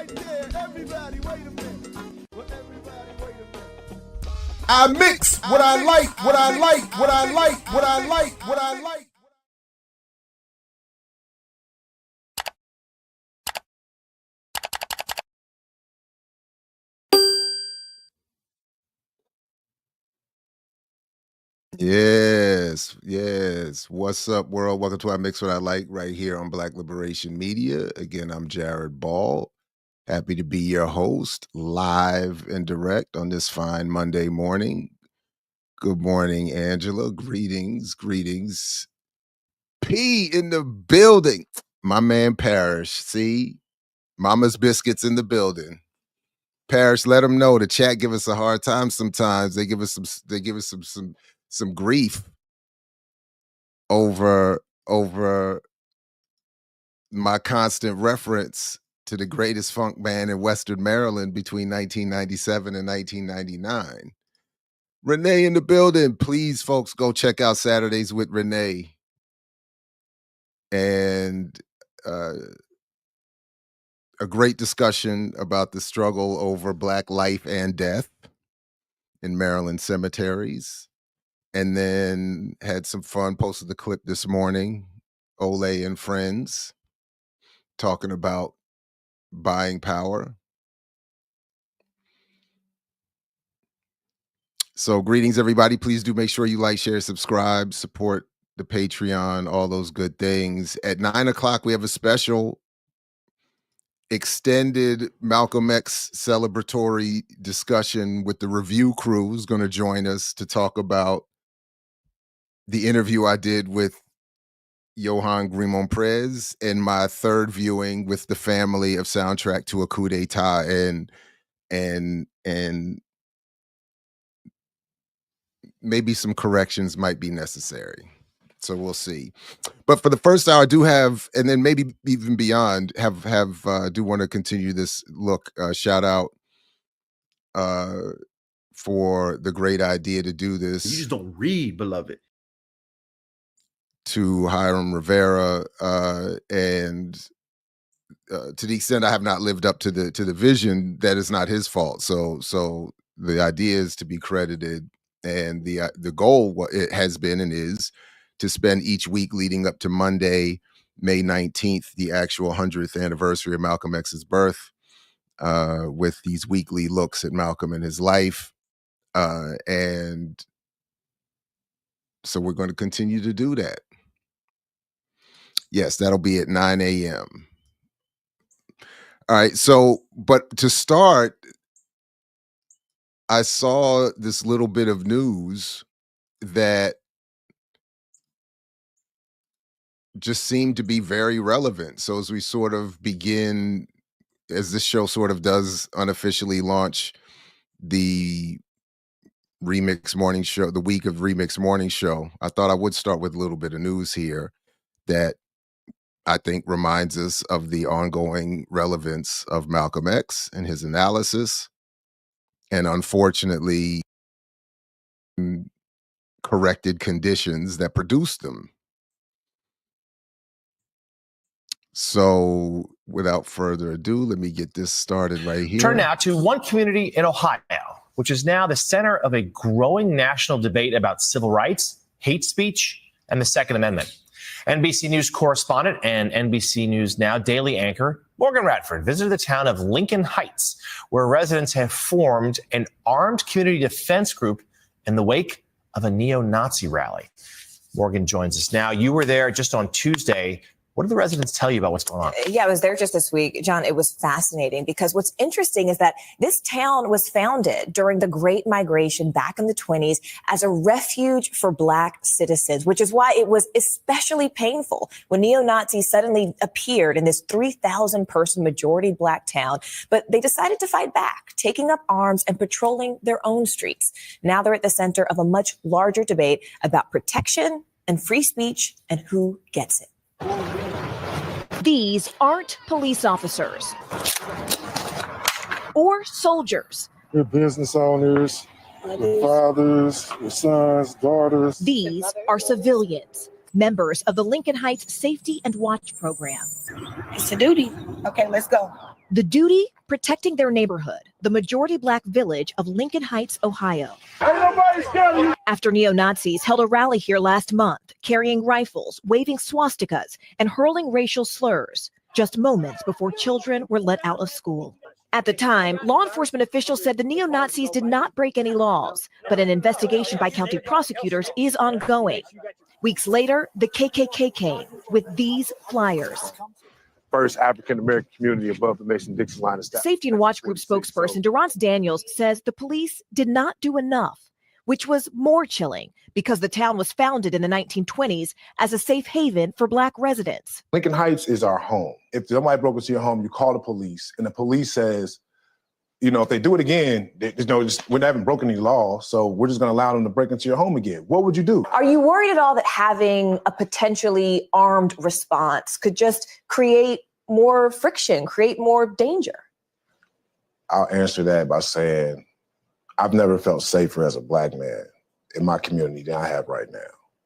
right there. Everybody, wait a minute. Well, everybody, wait a minute. I mix what I like, what I like, what I like, what I like, what I like. Yes, yes. What's up, world? Welcome to I Mix What I Like right here on Black Liberation Media. Again, I'm Jared Ball. Happy to be your host, live and direct on this fine Monday morning. Good morning, Angela. Greetings, greetings. P in the building. My man Parrish. See? Mama's Biscuits in the building. Parrish, let them know. The chat give us a hard time sometimes. They give us some grief over my constant reference to the greatest funk band in Western Maryland between 1997 and 1999. Renee in the building. Please, folks, go check out Saturdays with Renee. And a great discussion about the struggle over Black life and death in Maryland cemeteries. And then had some fun, posted the clip this morning, Ole and friends, talking about buying power. So greetings, everybody. Please do make sure you like, share, subscribe, support the Patreon, all those good things. At 9 o'clock, we have a special extended Malcolm X celebratory discussion with the review crew who's going to join us to talk about the interview I did with Johan Grimond-Prez and my third viewing with the family of Soundtrack to a Coup d'etat, and maybe some corrections might be necessary. So we'll see. But for the first hour, I do have, and then maybe even beyond, do want to continue this look. Shout out for the great idea to do this. You just don't read, beloved. To Hiram Rivera, and to the extent I have not lived up to the vision, that is not his fault. So the idea is to be credited, and the goal it has been and is to spend each week leading up to Monday, May 19th, the actual 100th anniversary of Malcolm X's birth, with these weekly looks at Malcolm and his life, and so we're going to continue to do that. Yes, that'll be at 9 a.m. All right. So, but to start, I saw this little bit of news that just seemed to be very relevant. So as we sort of begin, as this show sort of does unofficially launch the Remix Morning Show, the week of Remix Morning Show, I thought I would start with a little bit of news here that I think reminds us of the ongoing relevance of Malcolm X and his analysis, and unfortunately corrected conditions that produced them. So without further ado, let me get this started right here. Turn now to one community in Ohio, which is now the center of a growing national debate about civil rights, hate speech, and the Second Amendment. NBC News correspondent and NBC News Now daily anchor Morgan Radford visited the town of Lincoln Heights, where residents have formed an armed community defense group in the wake of a neo-Nazi rally. Morgan joins us now. You were there just on Tuesday. What did the residents tell you about what's going on? Yeah, I was there just this week. John, it was fascinating because what's interesting is that this town was founded during the Great Migration back in the 1920s as a refuge for Black citizens, which is why it was especially painful when neo-Nazis suddenly appeared in this 3,000-person majority Black town. But they decided to fight back, taking up arms and patrolling their own streets. Now they're at the center of a much larger debate about protection and free speech and who gets it. These aren't police officers or soldiers. They're business owners, their fathers, their sons, daughters. These are civilians members of the Lincoln Heights Safety and Watch program. It's a duty. Okay, let's go. The duty, protecting their neighborhood, the majority Black village of Lincoln Heights, Ohio. After neo-Nazis held a rally here last month, carrying rifles, waving swastikas, and hurling racial slurs, just moments before children were let out of school. At the time, law enforcement officials said the neo-Nazis did not break any laws, but an investigation by county prosecutors is ongoing. Weeks later, the KKK came with these flyers. First African-American community above the Mason-Dixon line of staff. Safety and Watch Group spokesperson Durrance Daniels says the police did not do enough, which was more chilling because the town was founded in the 1920s as a safe haven for Black residents. Lincoln Heights is our home. If somebody broke into your home, you call the police, and the police says, you know, if they do it again, we haven't broken any law, so we're just going to allow them to break into your home again. What would you do? Are you worried at all that having a potentially armed response could just create more friction, create more danger? I'll answer that by saying I've never felt safer as a Black man in my community than I have right now.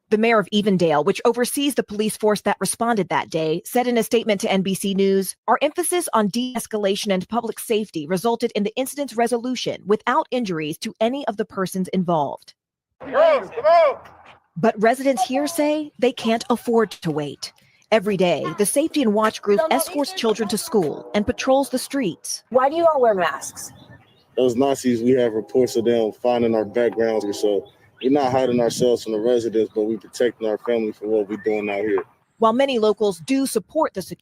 The mayor of Evendale, which oversees the police force that responded that day, said in a statement to NBC News, "Our emphasis on de-escalation and public safety resulted in the incident's resolution without injuries to any of the persons involved." But residents here say they can't afford to wait. Every day, the Safety and Watch Group escorts children to school and patrols the streets. Why do you all wear masks? Those Nazis, we have reports of them finding our backgrounds, or so we're not hiding ourselves from the residents, but we're protecting our family from what we're doing out here. While many locals do support the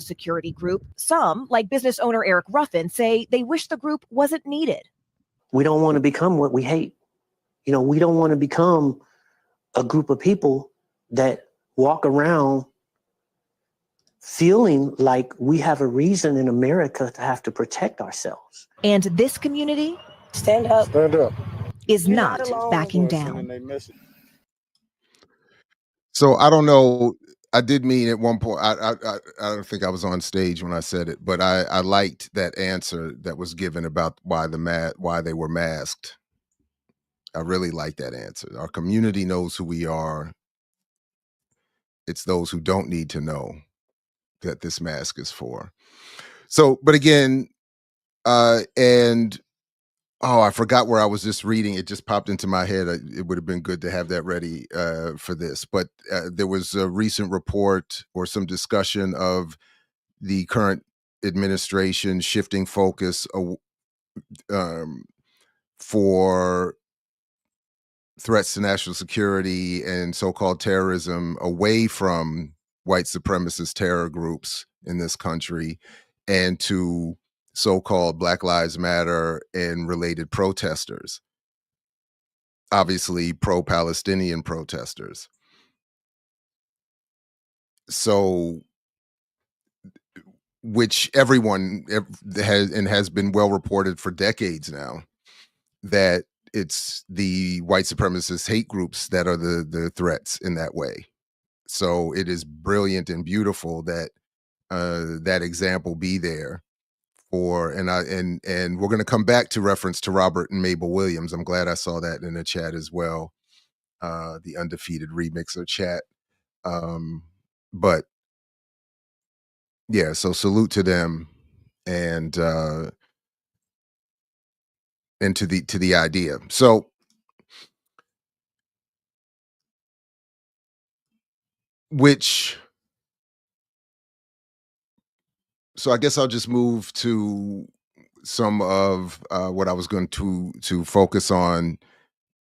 security group, some, like business owner Eric Ruffin, say they wish the group wasn't needed. We don't want to become what we hate. You know, we don't want to become a group of people that walk around feeling like we have a reason in America to have to protect ourselves. And this community Stand up. Stand up. is not backing down. So I don't know. I did mean at one point, I don't think I was on stage when I said it, but I liked that answer that was given about why they were masked. I really like that answer. Our community knows who we are. It's those who don't need to know that this mask is for. So, but again, I forgot where I was just reading. It just popped into my head. It would have been good to have that ready for this. But there was a recent report or some discussion of the current administration shifting focus for threats to national security and so-called terrorism away from white supremacist terror groups in this country and to so-called Black Lives Matter and related protesters, obviously pro-Palestinian protesters. So, which everyone has been well reported for decades now, that it's the white supremacist hate groups that are the threats in that way. So it is brilliant and beautiful that that example be there. And we're going to come back to reference to Robert and Mabel Williams. I'm glad I saw that in the chat as well, the Undefeated Remixer chat. But yeah, so salute to them and to the idea. So I guess I'll just move to some of what I was going to focus on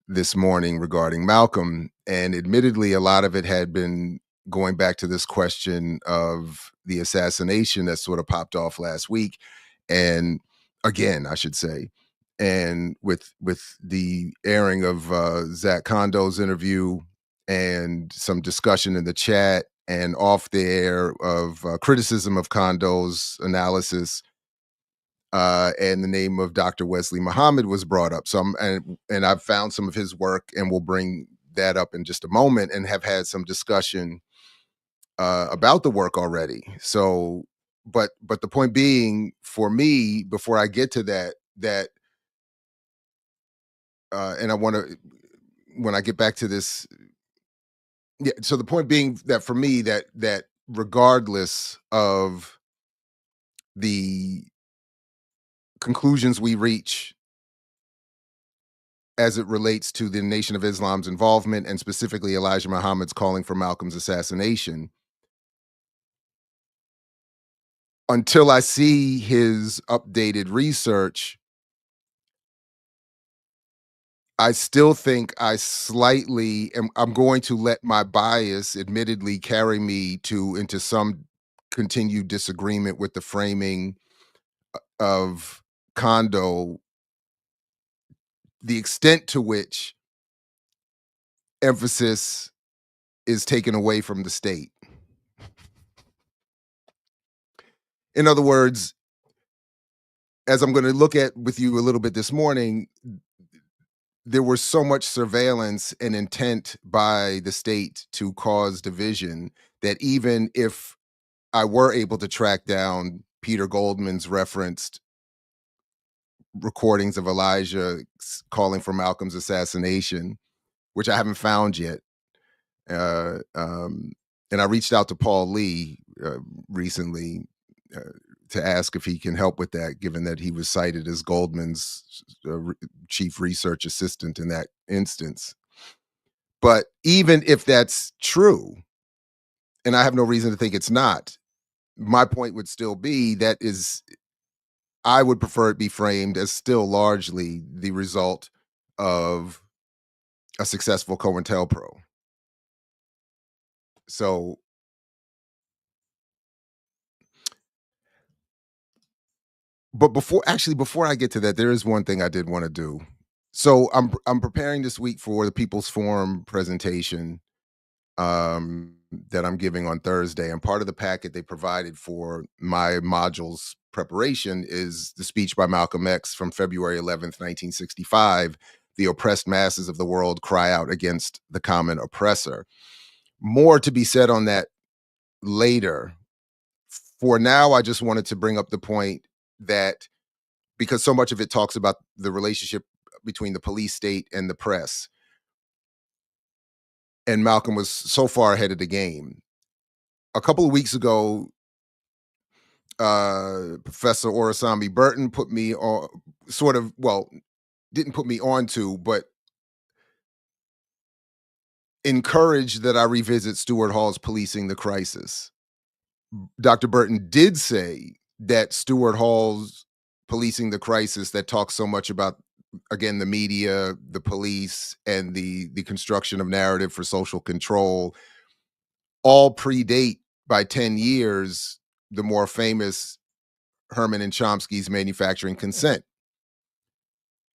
this morning regarding Malcolm. And admittedly, a lot of it had been going back to this question of the assassination that sort of popped off last week. And again, I should say, and with the airing of Zach Kondo's interview and some discussion in the chat and off the air of criticism of Kondo's analysis, and the name of Dr. Wesley Muhammad was brought up. So I've found some of his work, and we'll bring that up in just a moment and have had some discussion about the work already. So, but the point being, for me, before I get to that, and I want to, when I get back to this, yeah. So the point being that for me, that regardless of the conclusions we reach as it relates to the Nation of Islam's involvement, and specifically Elijah Muhammad's calling for Malcolm's assassination, until I see his updated research, I still think I'm going to let my bias admittedly carry me into some continued disagreement with the framing of Kondo, the extent to which emphasis is taken away from the state. In other words, as I'm going to look at with you a little bit this morning, there was so much surveillance and intent by the state to cause division that even if I were able to track down Peter Goldman's referenced recordings of Elijah calling for Malcolm's assassination, which I haven't found yet, and I reached out to Paul Lee recently to ask if he can help with that, given that he was cited as Goldman's chief research assistant in that instance. But even if that's true, and I have no reason to think it's not, my point would still be I would prefer it be framed as still largely the result of a successful COINTELPRO. So, but before I get to that, there is one thing I did want to do. So I'm preparing this week for the People's Forum presentation that I'm giving on Thursday, and part of the packet they provided for my modules preparation is the speech by Malcolm X from February 11th, 1965. The oppressed masses of the world cry out against the common oppressor. More to be said on that later. For now, I just wanted to bring up the point that because so much of it talks about the relationship between the police state and the press, and Malcolm was so far ahead of the game. A couple of weeks ago, Professor Orasami Burton put me on, didn't put me on to, but encouraged that I revisit Stuart Hall's Policing the Crisis. Dr. Burton did say that Stuart Hall's Policing the Crisis, that talks so much about, again, the media, the police, and the construction of narrative for social control, all predate by 10 years the more famous Herman and Chomsky's Manufacturing Consent.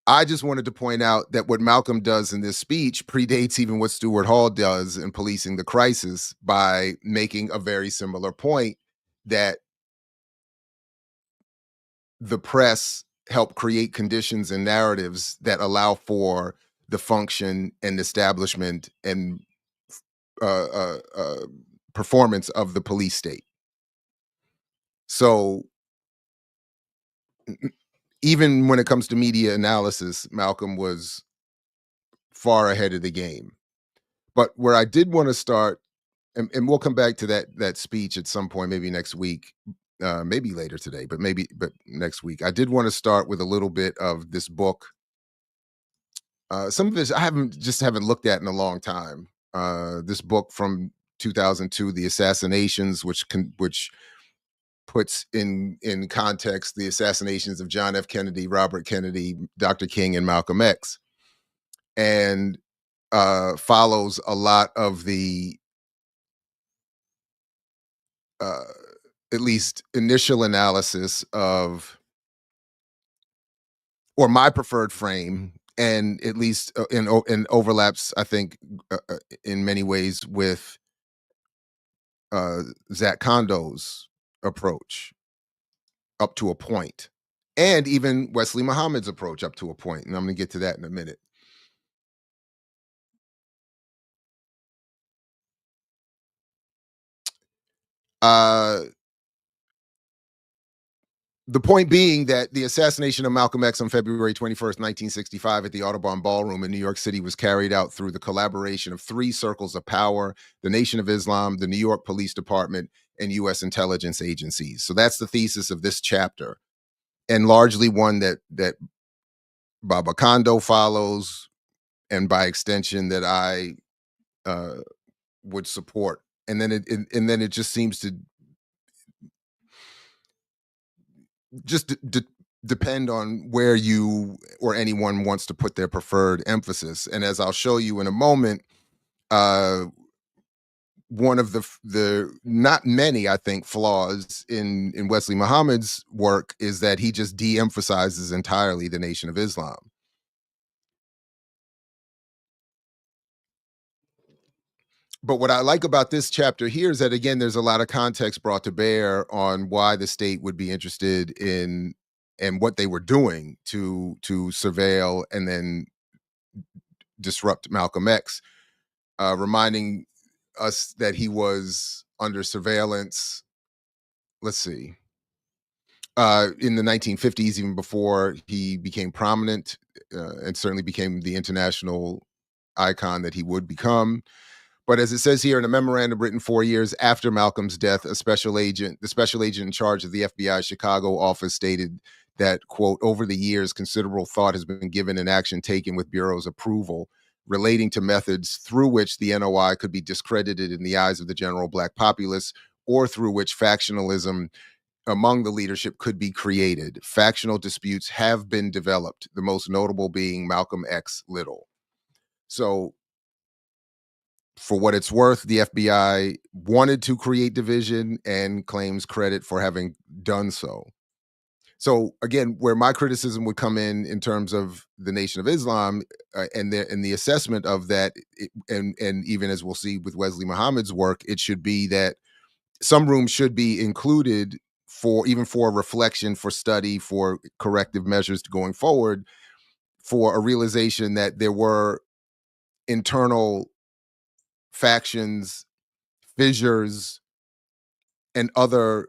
I just wanted to point out that what Malcolm does in this speech predates even what Stuart Hall does in Policing the Crisis, by making a very similar point that the press help create conditions and narratives that allow for the function and establishment and performance of the police state. So even when it comes to media analysis, Malcolm was far ahead of the game. But where I did want to start, and we'll come back to that speech at some point, maybe next week, maybe later today, but next week. I did want to start with a little bit of this book. Some of this I haven't looked at in a long time. This book from 2002, The Assassinations, which puts in context the assassinations of John F. Kennedy, Robert Kennedy, Dr. King, and Malcolm X, and follows a lot of the at least initial analysis of, or my preferred frame, and at least in overlaps, I think, in many ways with Zach Kondo's approach up to a point, and even Wesley Muhammad's approach up to a point. And I'm going to get to that in a minute. The point being that the assassination of Malcolm X on February 21st, 1965 at the Audubon Ballroom in New York City was carried out through the collaboration of three circles of power: the Nation of Islam, the New York Police Department, and U.S. intelligence agencies. So that's the thesis of this chapter, and largely one that Baba Kondo follows, and by extension that I would support. And then it just seems to just depend on where you or anyone wants to put their preferred emphasis. And as I'll show you in a moment, one of the not many, I think, flaws in Wesley Muhammad's work is that he just de-emphasizes entirely the Nation of Islam. But what I like about this chapter here is that, again, there's a lot of context brought to bear on why the state would be interested in and what they were doing to surveil and then disrupt Malcolm X, reminding us that he was under surveillance. Let's see. In the 1950s, even before he became prominent, and certainly became the international icon that he would become. But as it says here in a memorandum written 4 years after Malcolm's death, the special agent in charge of the FBI Chicago office stated that, quote, over the years, considerable thought has been given and action taken with Bureau's approval relating to methods through which the NOI could be discredited in the eyes of the general Black populace, or through which factionalism among the leadership could be created. Factional disputes have been developed, the most notable being Malcolm X Little. So, for what it's worth, the FBI wanted to create division and claims credit for having done so. So again, where my criticism would come in terms of the Nation of Islam, and the assessment of that, and even as we'll see with Wesley Muhammad's work, it should be that some room should be included for reflection, for study, for corrective measures going forward, for a realization that there were internal factions, fissures, and other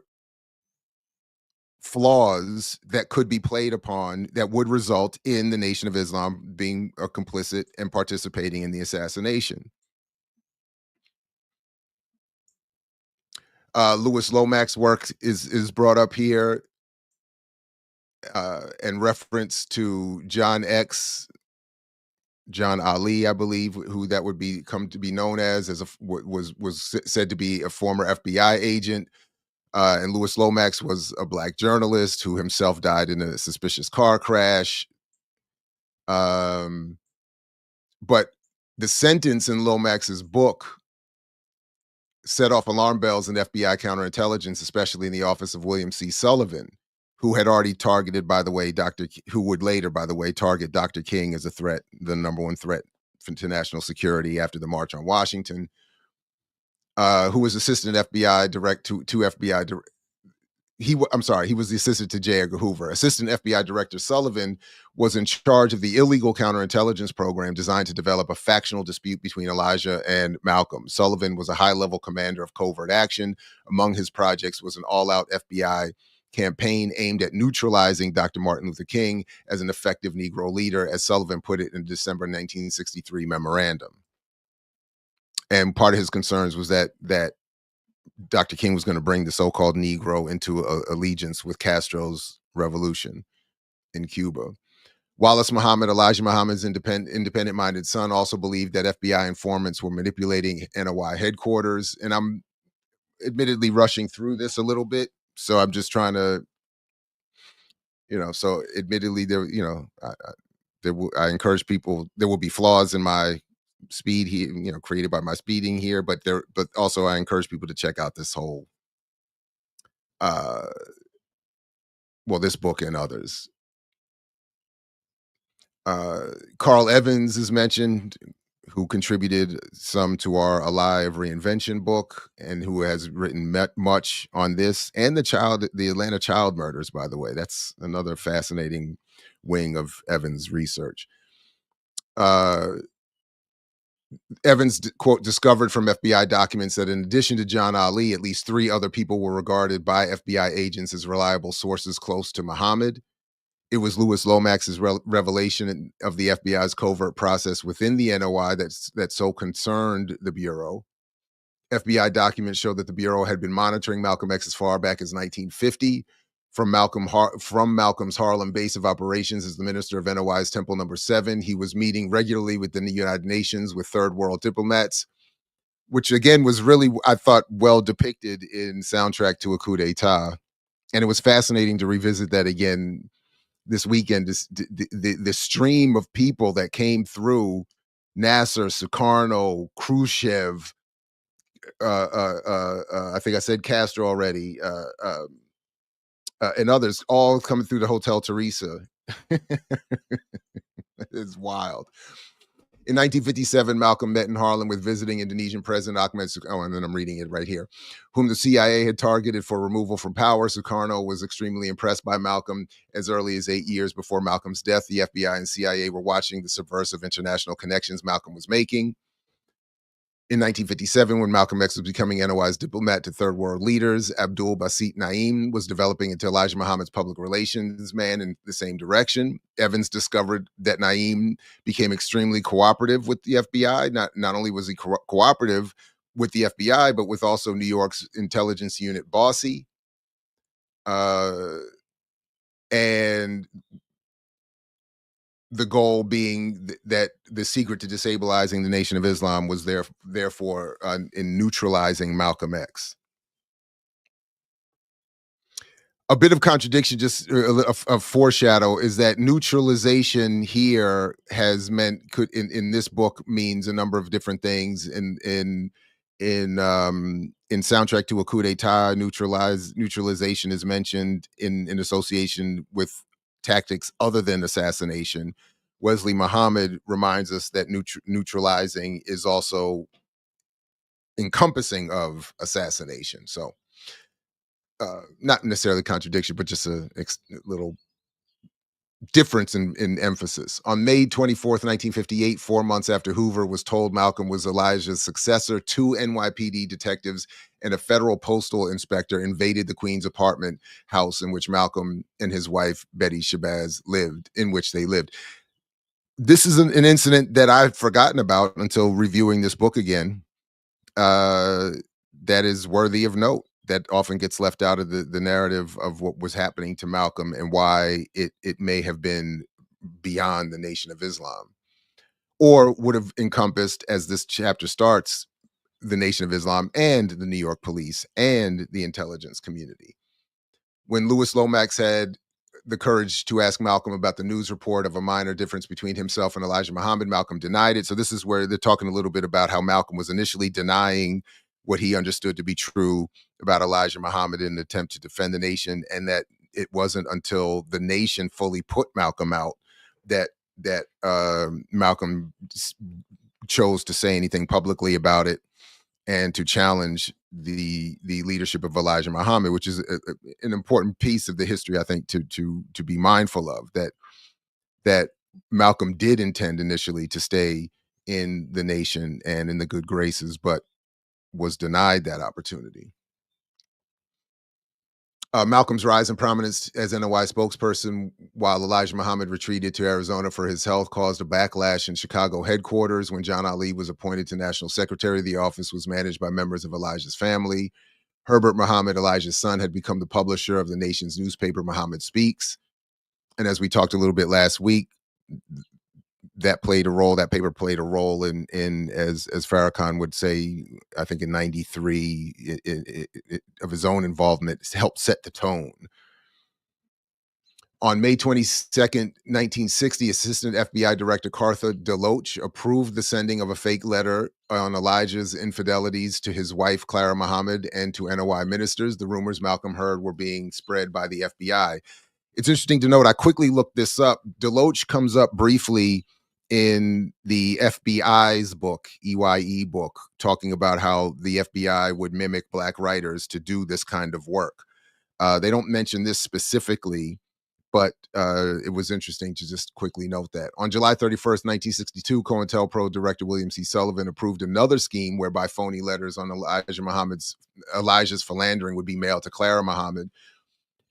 flaws that could be played upon that would result in the Nation of Islam being complicit and participating in the assassination. Louis Lomax's work is brought up here, in reference to John Ali, I believe, who that would come to be known as was said to be a former FBI agent. And Louis Lomax was a Black journalist who himself died in a suspicious car crash. But the sentence in Lomax's book set off alarm bells in FBI counterintelligence, especially in the office of William C. Sullivan, who had already targeted, by the way, who would later, by the way, target Dr. King as a threat, the number one threat to national security after the March on Washington, who was assistant FBI he was the assistant to J. Edgar Hoover. Assistant FBI Director Sullivan was in charge of the illegal counterintelligence program designed to develop a factional dispute between Elijah and Malcolm. Sullivan was a high-level commander of covert action. Among his projects was an all-out FBI campaign aimed at neutralizing Dr. Martin Luther King as an effective Negro leader, as Sullivan put it in the December 1963 memorandum. And part of his concerns was that Dr. King was going to bring the so-called Negro into allegiance with Castro's revolution in Cuba. Wallace Muhammad, Elijah Muhammad's independent-minded son, also believed that FBI informants were manipulating NOI headquarters. And I'm admittedly rushing through this a little bit, so I'm just trying to, so admittedly, I encourage people, there will be flaws in my speed here, created by my speeding here, but also I encourage people to check out this whole this book and others. Carl Evans is mentioned, who contributed some to our Alive Reinvention book, and who has written much on this and the Atlanta child murders, by the way. That's another fascinating wing of Evans' research. Evans, quote, discovered from FBI documents that in addition to John Ali, at least 3 other people were regarded by FBI agents as reliable sources close to Muhammad. It was Louis Lomax's revelation of the FBI's covert process within the NOI that so concerned the Bureau. FBI documents show that the Bureau had been monitoring Malcolm X as far back as 1950 from Malcolm's Harlem base of operations as the minister of NOI's Temple No. 7. He was meeting regularly within the United Nations with third world diplomats, which again was really, I thought, well depicted in Soundtrack to a Coup d'etat. And it was fascinating to revisit that again this weekend, the stream of people that came through: Nasser, Sukarno, Khrushchev, I think I said Castro already, and others, all coming through the Hotel Teresa. It's wild. In 1957, Malcolm met in Harlem with visiting Indonesian President Ahmed Sukarno, and then I'm reading it right here, whom the CIA had targeted for removal from power. Sukarno was extremely impressed by Malcolm. As early as 8 years before Malcolm's death, the FBI and CIA were watching the subversive international connections Malcolm was making. In 1957, when Malcolm X was becoming NOI's diplomat to third world leaders, Abdul Basit Naim was developing into Elijah Muhammad's public relations man in the same direction. Evans discovered that Naim became extremely cooperative with the FBI. Not only was he cooperative with the FBI, but with also New York's intelligence unit, Bossy. And the goal being that the secret to destabilizing the Nation of Islam was therefore in neutralizing Malcolm X. A bit of contradiction, just a foreshadow, is that neutralization here has meant in this book means a number of different things. In Soundtrack to a Coup d'etat, neutralization is mentioned in association with tactics other than assassination. Wesley Muhammad reminds us that neutralizing is also encompassing of assassination. So not necessarily contradiction, but just a little difference in emphasis. On May 24th, 1958, 4 months after Hoover was told Malcolm was Elijah's successor, 2 NYPD detectives and a federal postal inspector invaded the Queens apartment house in which Malcolm and his wife, Betty Shabazz, lived. This is an incident that I've forgotten about until reviewing this book again. That is worthy of note. That often gets left out of the narrative of what was happening to Malcolm and why it may have been beyond the Nation of Islam, or would have encompassed, as this chapter starts, the Nation of Islam and the New York police and the intelligence community. When Louis Lomax had the courage to ask Malcolm about the news report of a minor difference between himself and Elijah Muhammad, Malcolm denied it. So this is where they're talking a little bit about how Malcolm was initially denying what he understood to be true about Elijah Muhammad in an attempt to defend the nation, and that it wasn't until the nation fully put Malcolm out that Malcolm chose to say anything publicly about it and to challenge the leadership of Elijah Muhammad, which is an important piece of the history, I think, to be mindful of, that Malcolm did intend initially to stay in the nation and in the good graces, but was denied that opportunity. Malcolm's rise in prominence as NOI spokesperson while Elijah Muhammad retreated to Arizona for his health caused a backlash in Chicago headquarters. When John Ali was appointed to national secretary, the office was managed by members of Elijah's family. Herbert Muhammad, Elijah's son, had become the publisher of the nation's newspaper, Muhammad Speaks. And as we talked a little bit last week, that paper played a role in as Farrakhan would say, I think in 93, of his own involvement, helped set the tone. On May 22nd, 1960, Assistant FBI Director Cartha DeLoach approved the sending of a fake letter on Elijah's infidelities to his wife, Clara Muhammad, and to NOI ministers. The rumors Malcolm heard were being spread by the FBI. It's interesting to note, I quickly looked this up. DeLoach comes up briefly in the FBI's book, EYE book, talking about how the FBI would mimic Black writers to do this kind of work. They don't mention this specifically, But it was interesting to just quickly note that. On July 31st, 1962, COINTELPRO director William C. Sullivan approved another scheme whereby phony letters on Elijah's philandering would be mailed to Clara Muhammad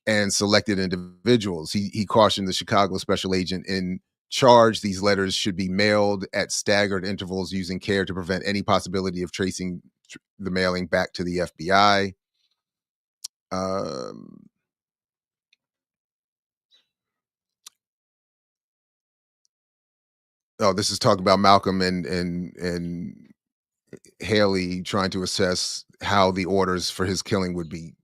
and selected individuals. He cautioned the Chicago special agent in charge these letters should be mailed at staggered intervals using care to prevent any possibility of tracing the mailing back to the FBI. This is talking about Malcolm and Haley trying to assess how the orders for his killing would be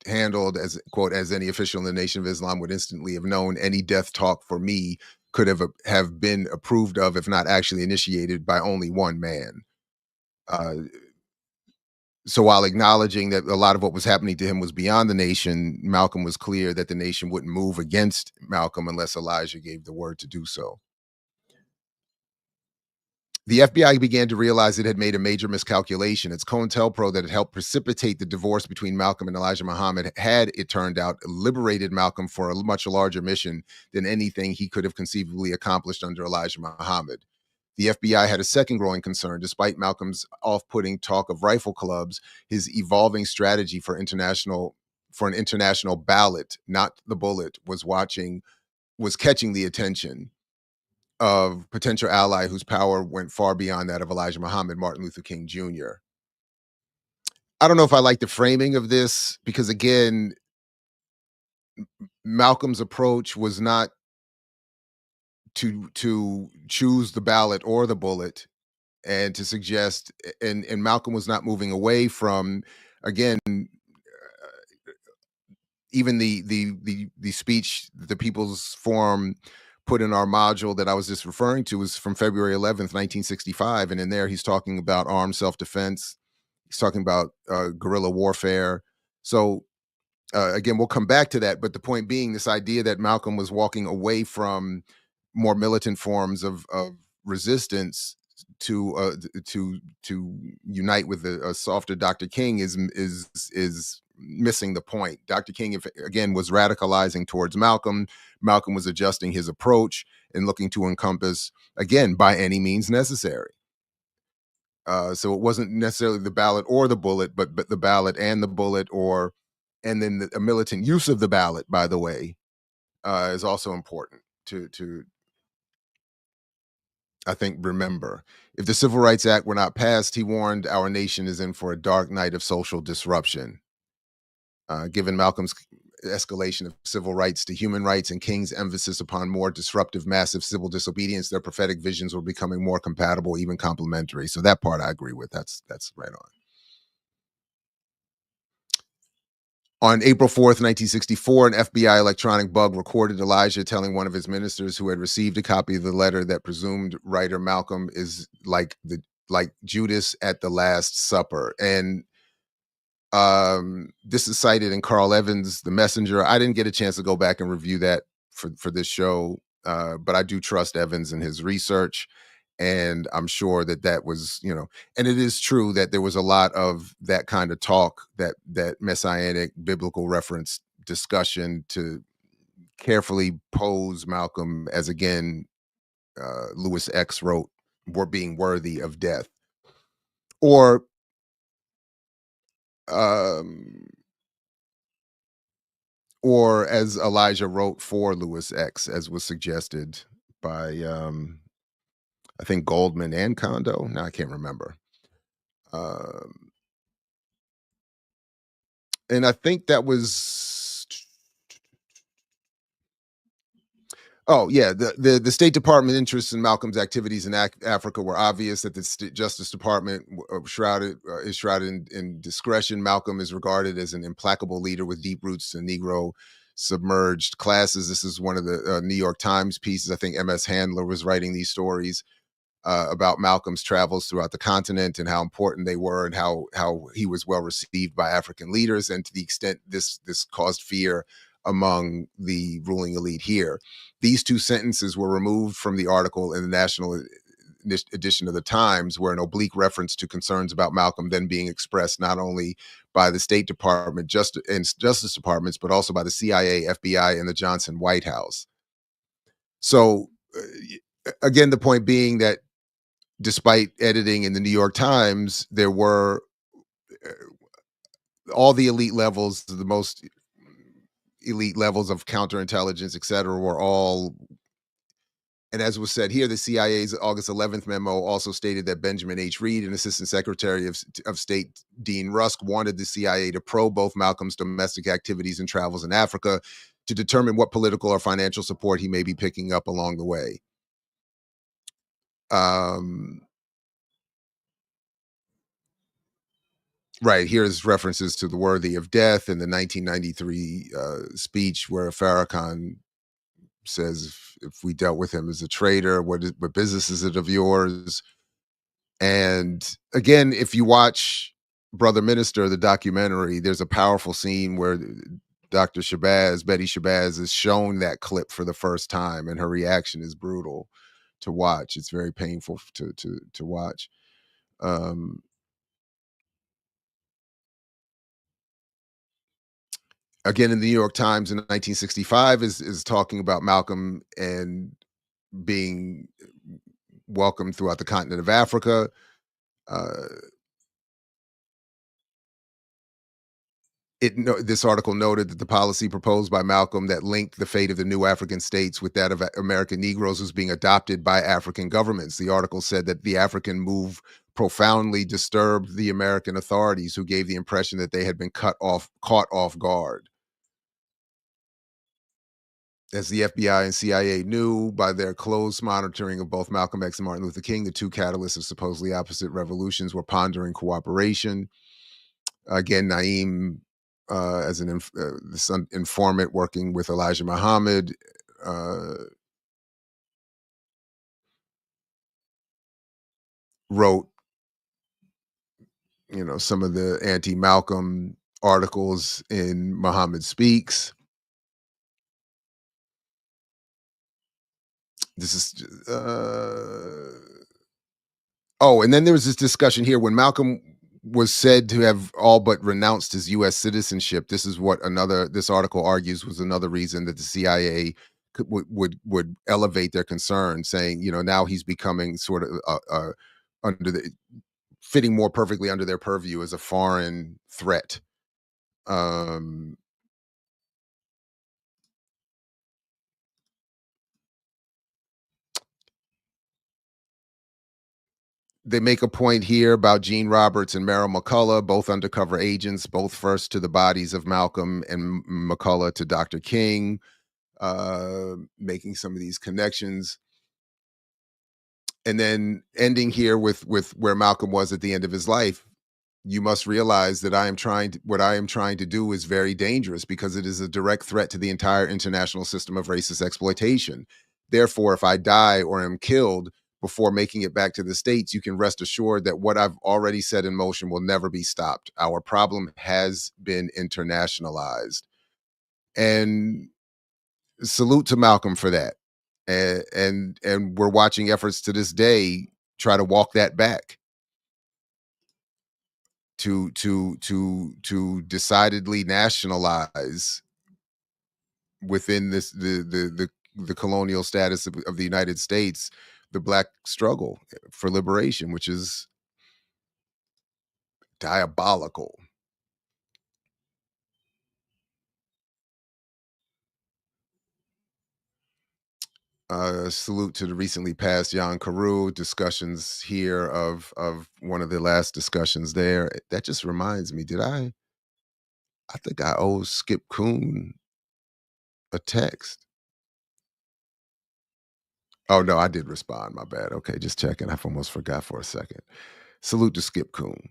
handled. As quote, as any official in the Nation of Islam would instantly have known, any death talk for me could have been approved of, if not actually initiated, by only one man. So while acknowledging that a lot of what was happening to him was beyond the nation, Malcolm was clear that the nation wouldn't move against Malcolm unless Elijah gave the word to do so. The FBI began to realize it had made a major miscalculation. It's COINTELPRO that had helped precipitate the divorce between Malcolm and Elijah Muhammad had, it turned out, liberated Malcolm for a much larger mission than anything he could have conceivably accomplished under Elijah Muhammad. The FBI had a second growing concern. Despite Malcolm's off-putting talk of rifle clubs, his evolving strategy for an international ballot, not the bullet, was catching the attention of potential ally whose power went far beyond that of Elijah Muhammad, Martin Luther King Jr. I don't know if I like the framing of this because, again, Malcolm's approach was not to choose the ballot or the bullet, and to suggest, and Malcolm was not moving away from, again, even the speech the People's Forum put in our module that I was just referring to was from February 11th, 1965. And in there, he's talking about armed self-defense. He's talking about guerrilla warfare. So again, we'll come back to that. But the point being, this idea that Malcolm was walking away from more militant forms of resistance to unite with a softer Dr. King is missing the point. Dr. King, again, was radicalizing towards Malcolm. Malcolm was adjusting his approach and looking to encompass, again, by any means necessary. So it wasn't necessarily the ballot or the bullet, but the ballot and the bullet, and then a militant use of the ballot, by the way, is also important to I think, remember. If the Civil Rights Act were not passed, he warned, our nation is in for a dark night of social disruption. Given Malcolm's escalation of civil rights to human rights and King's emphasis upon more disruptive, massive civil disobedience, their prophetic visions were becoming more compatible, even complementary. So that part I agree with. That's right on. On April 4th, 1964, an FBI electronic bug recorded Elijah telling one of his ministers who had received a copy of the letter that presumed writer Malcolm is like Judas at the Last Supper. And this is cited in Carl Evans' The Messenger. I didn't get a chance to go back and review that for this show, but I do trust Evans and his research. And I'm sure that was, and it is true that there was a lot of that kind of talk, that messianic biblical reference discussion to carefully pose Malcolm as, again, Lewis X wrote, were being worthy of death. Or as Elijah wrote for Lewis X, as was suggested by, I think, Goldman and Kondo. Now I can't remember. And I think that was, the State Department interests in Malcolm's activities in Africa were obvious. That the Justice Department is shrouded in discretion. Malcolm is regarded as an implacable leader with deep roots to Negro submerged classes. This is one of the New York Times pieces. I think M.S. Handler was writing these stories about Malcolm's travels throughout the continent and how important they were, and how he was well received by African leaders, and to the extent this caused fear among the ruling elite here. These two sentences were removed from the article in the edition of the Times, where an oblique reference to concerns about Malcolm then being expressed not only by the State Department and Justice Departments, but also by the CIA, FBI, and the Johnson White House. So, again, the point being that despite editing in the New York Times, there were all the elite levels, the most elite levels of counterintelligence, et cetera, were all. And as was said here, the CIA's August 11th memo also stated that Benjamin H. Reed and Assistant Secretary of State Dean Rusk wanted the CIA to probe both Malcolm's domestic activities and travels in Africa to determine what political or financial support he may be picking up along the way. Right, here's references to the worthy of death in the 1993 speech where Farrakhan says, if we dealt with him as a traitor, what business is it of yours? And again, if you watch Brother Minister, the documentary, there's a powerful scene where Betty Shabazz, is shown that clip for the first time, and her reaction is brutal to watch. It's very painful to watch. Again, in the New York Times in 1965 is talking about Malcolm and being welcomed throughout the continent of Africa. This article noted that the policy proposed by Malcolm that linked the fate of the new African states with that of American Negroes was being adopted by African governments. The article said that the African move profoundly disturbed the American authorities, who gave the impression that they had been caught off guard. As the FBI and CIA knew by their close monitoring of both Malcolm X and Martin Luther King, the two catalysts of supposedly opposite revolutions were pondering cooperation. Again, Naeem, as this informant working with Elijah Muhammad, wrote, some of the anti-Malcolm articles in Muhammad Speaks. This is, and then there was this discussion here when Malcolm was said to have all but renounced his U.S. citizenship. This is what this article argues was another reason that the CIA would elevate their concern, saying, now he's becoming sort of fitting more perfectly under their purview as a foreign threat. They make a point here about Gene Roberts and Merrill McCullough, both undercover agents, both first to the bodies of Malcolm and McCullough to Dr. King, making some of these connections. And then ending here with where Malcolm was at the end of his life. You must realize that what I am trying to do is very dangerous because it is a direct threat to the entire international system of racist exploitation. Therefore, if I die or am killed before making it back to the States, you can rest assured that what I've already set in motion will never be stopped. Our problem has been internationalized. And salute to Malcolm for that. And we're watching efforts to this day try to walk that back. To decidedly nationalize within the colonial status of the United States the Black struggle for liberation, which is diabolical. Salute to the recently passed Jan Carew discussions here of one of the last discussions there. That just reminds me, I think I owe Skip Coon a text. Oh, no, I did respond. My bad. Okay, just checking. I almost forgot for a second. Salute to Skip Coon.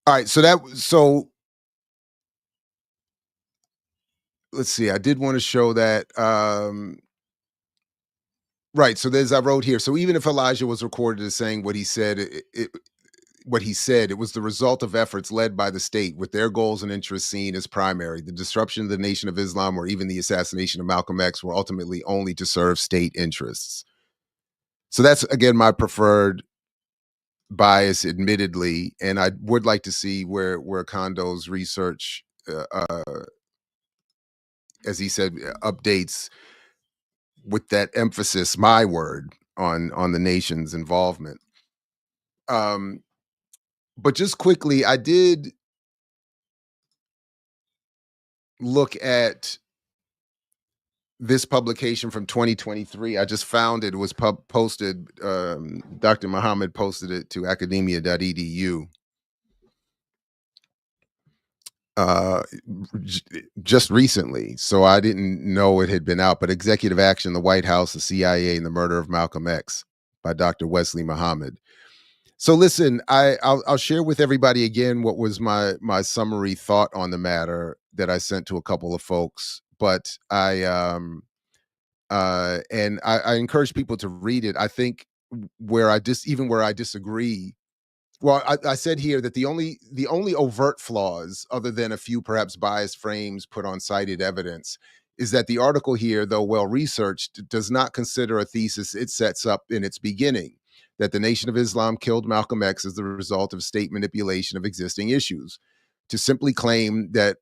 All right, so let's see. I did want to show that. Right, so I wrote here. So even if Elijah was recorded as saying what he said, it was the result of efforts led by the state with their goals and interests seen as primary. The disruption of the Nation of Islam or even the assassination of Malcolm X were ultimately only to serve state interests. So that's, again, my preferred bias, admittedly, and I would like to see where Kondo's research, as he said, updates with that emphasis, my word, on the nation's involvement. But just quickly, I did look at this publication from 2023. I just found it was posted. Dr. Muhammad posted it to academia.edu. Just recently, so I didn't know it had been out, but Executive Action, the White House, the CIA, and the Murder of Malcolm X by Dr. Wesley Muhammad. So listen, I'll share with everybody again what was my summary thought on the matter that I sent to a couple of folks, but I encourage people to read it. I think where I disagree. Well, I said here that the only overt flaws, other than a few perhaps biased frames put on cited evidence, is that the article here, though well researched, does not consider a thesis it sets up in its beginning, that the Nation of Islam killed Malcolm X as the result of state manipulation of existing issues. To simply claim that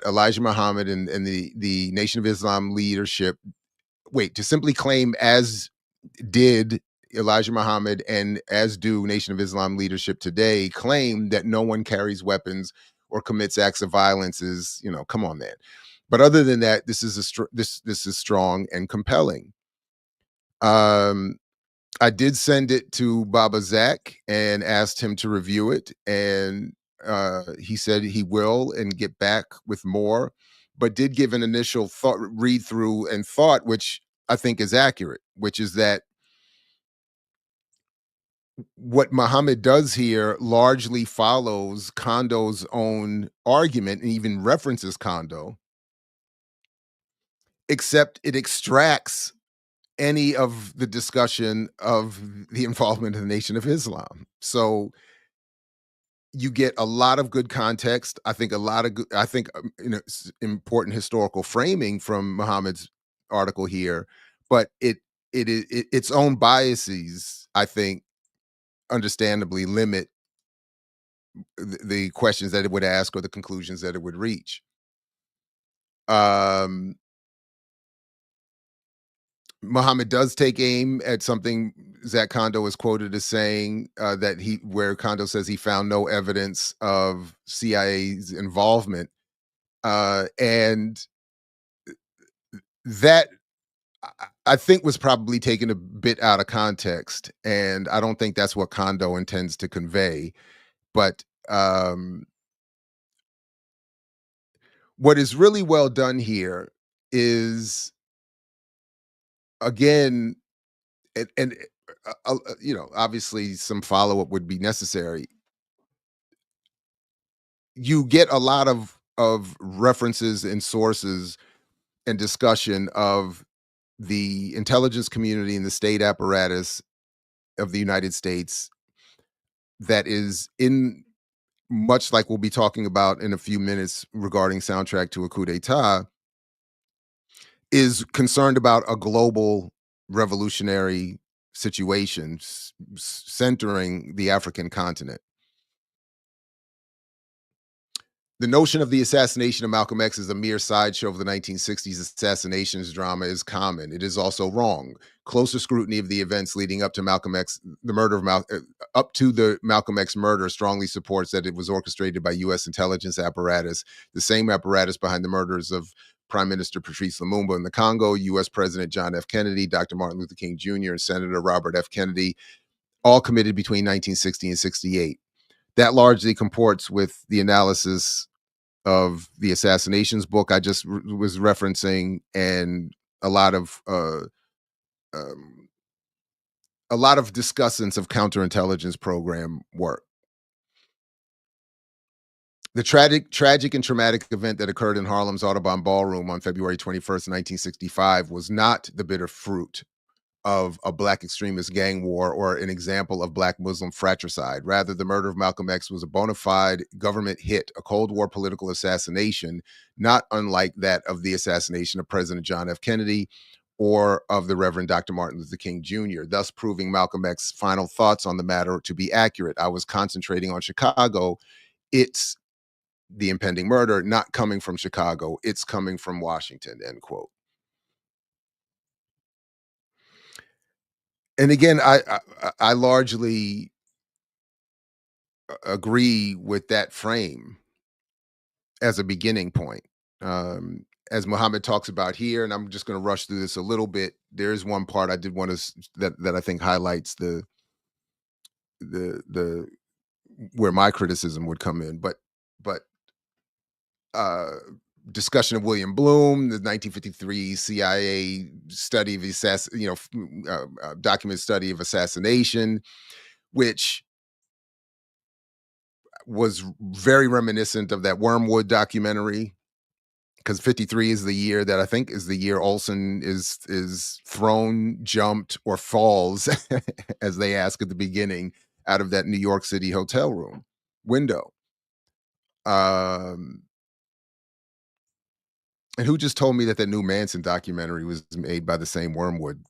Elijah Muhammad and the Nation of Islam leadership, to simply claim, as did Elijah Muhammad and as do Nation of Islam leadership today, claim that no one carries weapons or commits acts of violence is, come on, man. But other than that, this is this is strong and compelling. I did send it to Baba Zach and asked him to review it, and he said he will and get back with more, but did give an initial read through and thought, which I think is accurate, which is that what Muhammad does here largely follows Kondo's own argument and even references Kondo, except it extracts any of the discussion of the involvement of the Nation of Islam. So you get a lot of good context. I think important historical framing from Muhammad's article here, but its own biases, I think, understandably limit the questions that it would ask or the conclusions that it would reach. Muhammad does take aim at something Zach Kondo is quoted as saying, where Kondo says he found no evidence of CIA's involvement, and that I think was probably taken a bit out of context, and I don't think that's what Kondo intends to convey. But what is really well done here is, again, and obviously some follow-up would be necessary. You get a lot of references and sources and discussion of the intelligence community and the state apparatus of the United States that is, in much like we'll be talking about in a few minutes regarding Soundtrack to a Coup d'etat, is concerned about a global revolutionary situation centering the African continent. The notion of the assassination of Malcolm X as a mere sideshow of the 1960s assassinations drama is common. It is also wrong. Closer scrutiny of the events leading up to Malcolm X, the Malcolm X murder, strongly supports that it was orchestrated by U.S. intelligence apparatus, the same apparatus behind the murders of Prime Minister Patrice Lumumba in the Congo, U.S. President John F. Kennedy, Dr. Martin Luther King Jr., and Senator Robert F. Kennedy, all committed between 1960 and 68. That largely comports with the analysis of the Assassinations book I just was referencing, and a lot of discussants of counterintelligence program work. The tragic and traumatic event that occurred in Harlem's Audubon Ballroom on February 21st, 1965 was not the bitter fruit of a Black extremist gang war or an example of Black Muslim fratricide. Rather, the murder of Malcolm X was a bona fide government hit, a Cold War political assassination, not unlike that of the assassination of President John F. Kennedy or of the Reverend Dr. Martin Luther King Jr., thus proving Malcolm X's final thoughts on the matter to be accurate. I was concentrating on Chicago. It's the impending murder, not coming from Chicago. It's coming from Washington, end quote. And again, I largely agree with that frame as a beginning point. As Muhammad talks about here, and I'm just going to rush through this a little bit. There's one part I did want to that I think highlights the where my criticism would come in, but discussion of William Bloom, the 1953 CIA study of document study of assassination, which was very reminiscent of that Wormwood documentary, because 53 is the year that I think is the year Olson is thrown, jumped, or falls, as they ask at the beginning, out of that New York City hotel room window. And who just told me that the new Manson documentary was made by the same Wormwood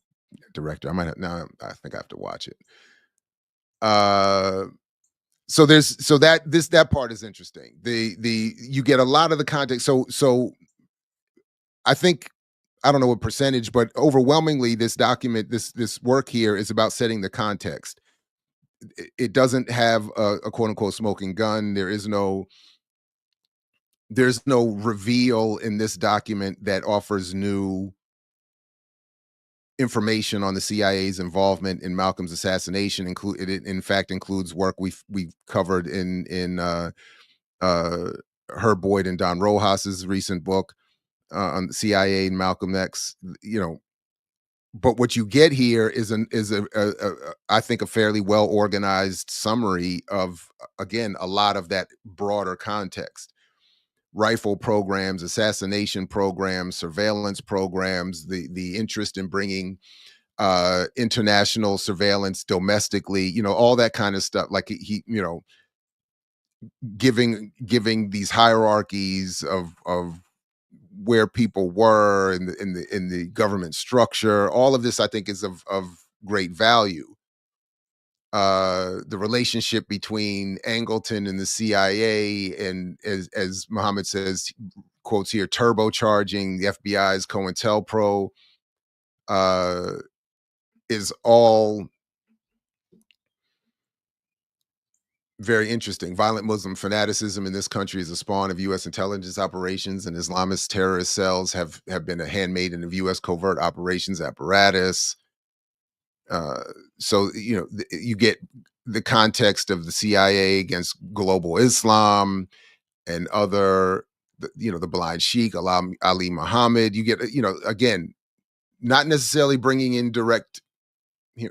director? I think I have to watch it. So that part is interesting. You get a lot of the context. So I think, I don't know what percentage, but overwhelmingly this document, this work here is about setting the context. It doesn't have a quote unquote smoking gun. There's no reveal in this document that offers new information on the CIA's involvement in Malcolm's assassination. It in fact includes work we've covered in Herb Boyd and Don Rojas's recent book on the CIA and Malcolm X. But what you get here is I think a fairly well organized summary of, again, a lot of that broader context. Rifle programs, assassination programs, surveillance programs, the interest in bringing international surveillance domestically, all that kind of stuff. Like he giving these hierarchies of where people were in the government structure. All of this, I think, is of great value. The relationship between Angleton and the CIA, and as Muhammad says, quotes here, turbocharging the FBI's COINTELPRO, is all very interesting. Violent Muslim fanaticism in this country is a spawn of U.S. intelligence operations, and Islamist terrorist cells have been a handmaiden of U.S. covert operations apparatus. So, you get the context of the CIA against global Islam and other, the blind sheikh, Ali Muhammad. You get, again, not necessarily bringing in direct, from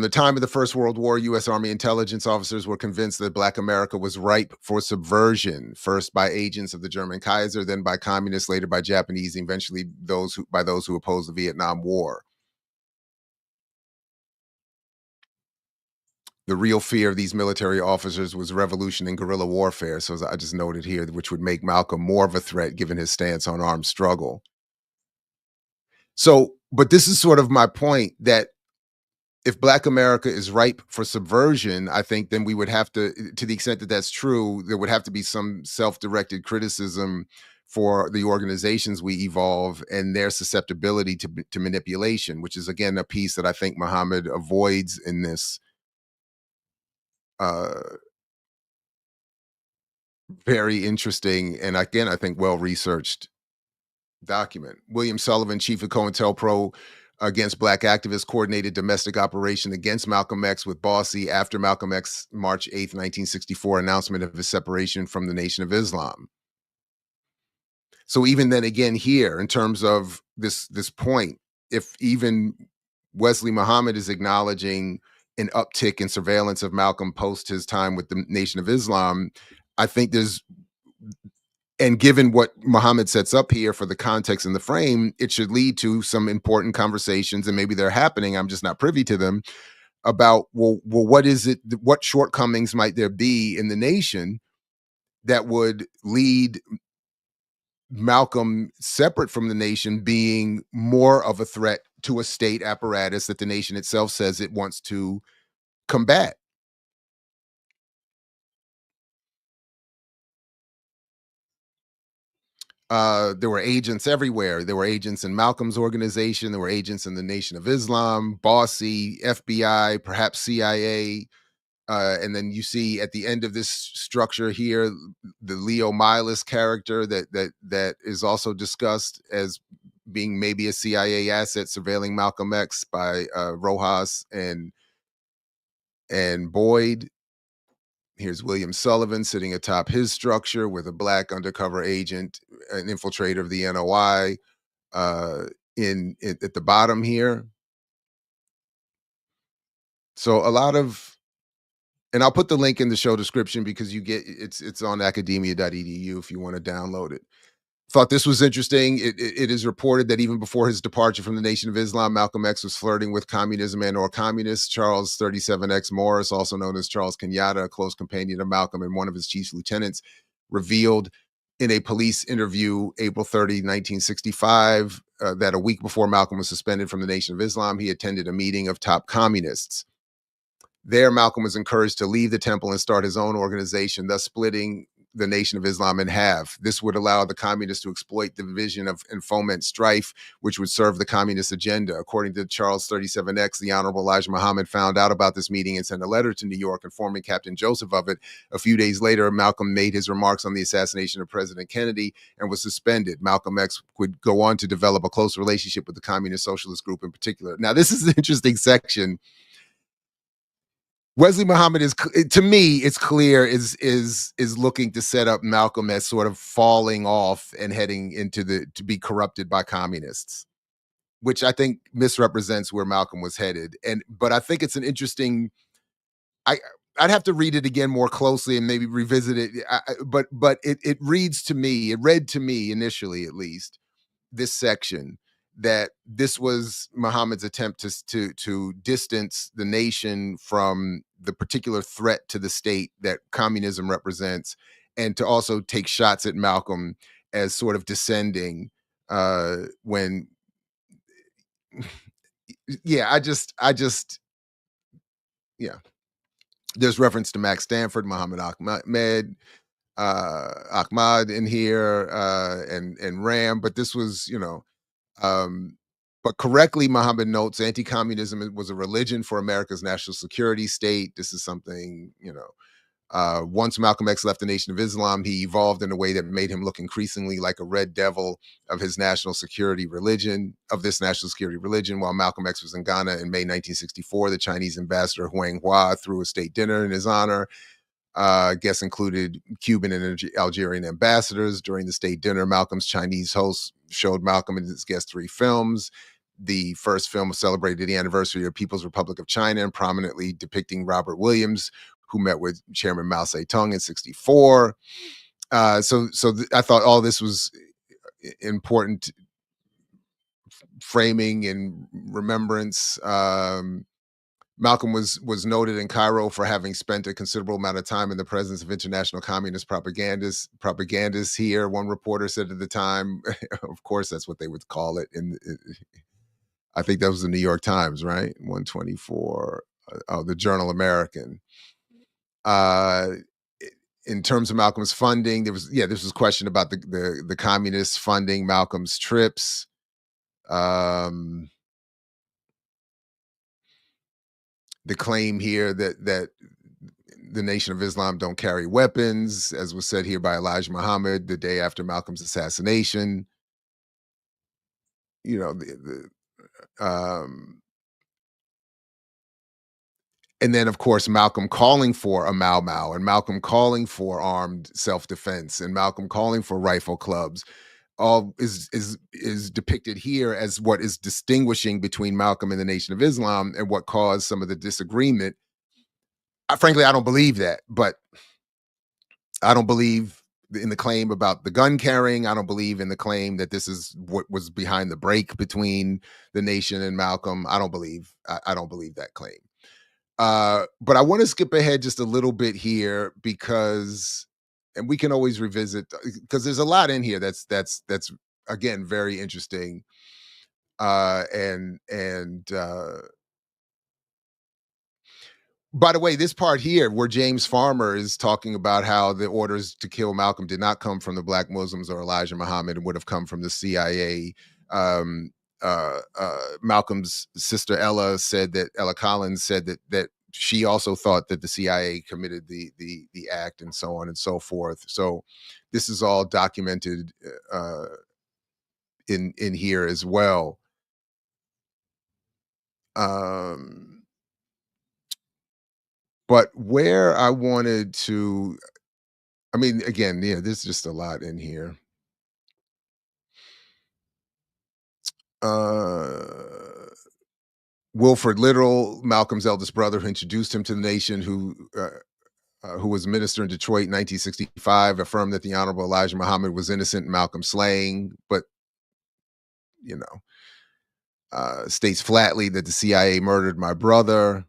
the time of the First World War, U.S. Army intelligence officers were convinced that Black America was ripe for subversion, first by agents of the German Kaiser, then by communists, later by Japanese, and eventually by those who opposed the Vietnam War. The real fear of these military officers was revolution and guerrilla warfare. So as I just noted here, which would make Malcolm more of a threat given his stance on armed struggle. So, but this is sort of my point, that if Black America is ripe for subversion, I think then we would have to the extent that that's true, there would have to be some self-directed criticism for the organizations we evolve and their susceptibility to manipulation, which is, again, a piece that I think Muhammad avoids in this very interesting and, again, I think well-researched document. William Sullivan, chief of COINTELPRO against Black activists, coordinated domestic operation against Malcolm X with Bossie after Malcolm X March 8th, 1964 announcement of his separation from the Nation of Islam. So even then, again, here, in terms of this point, if even Wesley Muhammad is acknowledging an uptick in surveillance of Malcolm post his time with the Nation of Islam, I think and given what Muhammad sets up here for the context and the frame, it should lead to some important conversations, and maybe they're happening, I'm just not privy to them, about, well, what is it, what shortcomings might there be in the nation that would lead Malcolm, separate from the nation, being more of a threat to a state apparatus that the nation itself says it wants to combat. There were agents everywhere. There were agents in Malcolm's organization. There were agents in the Nation of Islam, Bossy, FBI, perhaps CIA. And then you see at the end of this structure here, the Leo Milas character that is also discussed as being maybe a CIA asset surveilling Malcolm X by Rojas and Boyd. Here's William Sullivan sitting atop his structure with a black undercover agent, an infiltrator of the NOI, at the bottom here. So a lot of, and I'll put the link in the show description because it's on academia.edu if you want to download it. Thought this was interesting. It is reported that even before his departure from the Nation of Islam, Malcolm X was flirting with communism and or communists. Charles 37X Morris, also known as Charles Kenyatta, a close companion of Malcolm and one of his chief lieutenants, revealed in a police interview April 30, 1965, that a week before Malcolm was suspended from the Nation of Islam, he attended a meeting of top communists. There, Malcolm was encouraged to leave the temple and start his own organization, thus splitting the Nation of Islam in half. This would allow the communists to exploit the division and foment strife, which would serve the communist agenda. According to Charles 37X, the Honorable Elijah Muhammad found out about this meeting and sent a letter to New York informing Captain Joseph of it. A few days later, Malcolm made his remarks on the assassination of President Kennedy and was suspended. Malcolm X would go on to develop a close relationship with the Communist Socialist Group in particular. Now, this is an interesting section. Wesley Muhammad is, to me, it's clear is looking to set up Malcolm as sort of falling off and heading into to be corrupted by communists, which I think misrepresents where Malcolm was headed. But I think it's an interesting. I'd have to read it again more closely and maybe revisit it. But it reads to me, it read to me initially, at least, this section, that this was Muhammad's attempt to distance the nation from the particular threat to the state that communism represents, and to also take shots at Malcolm as sort of descending when I just there's reference to Max Stanford, Muhammad Ahmad in here, and Ram, but this was, but correctly, Muhammad notes anti-communism was a religion for America's national security state. This is something, once Malcolm X left the Nation of Islam, he evolved in a way that made him look increasingly like a red devil of this national security religion. While Malcolm X was in Ghana in May 1964, the Chinese ambassador Huang Hua threw a state dinner in his honor. Guests included Cuban and Algerian ambassadors. During the state dinner, Malcolm's Chinese host showed Malcolm and his guests 3 films. The first film celebrated the anniversary of the People's Republic of China and prominently depicting Robert Williams, who met with Chairman Mao Zedong in 1964. I thought all this was important framing and remembrance. Malcolm was noted in Cairo for having spent a considerable amount of time in the presence of international communist propagandists here. One reporter said at the time, of course, that's what they would call it. I think that was the New York Times, right? 124, the Journal American. In terms of Malcolm's funding, this was a question about the communists funding Malcolm's trips. The claim here that the Nation of Islam don't carry weapons, as was said here by Elijah Muhammad the day after Malcolm's assassination. And then, of course, Malcolm calling for a Mau Mau, and Malcolm calling for armed self-defense, and Malcolm calling for rifle clubs, all is depicted here as what is distinguishing between Malcolm and the Nation of Islam, and what caused some of the disagreement. Frankly, I don't believe that, but I don't believe in the claim about the gun carrying. I don't believe in the claim that this is what was behind the break between the nation and Malcolm. I don't believe that claim. But I want to skip ahead just a little bit here because and we can always revisit because there's a lot in here that's again very interesting. And by the way, this part here where James Farmer is talking about how the orders to kill Malcolm did not come from the Black Muslims or Elijah Muhammad and would have come from the CIA. Malcolm's sister Ella Collins said that she also thought that the CIA committed the act, and so on and so forth. So this is all documented in here as well. But where I wanted to, I mean, again, yeah, there's just a lot in here. Wilford Little, Malcolm's eldest brother, who introduced him to the nation, who was a minister in Detroit in 1965, affirmed that the Honorable Elijah Muhammad was innocent in Malcolm's slaying, but, you know, states flatly that the CIA murdered my brother.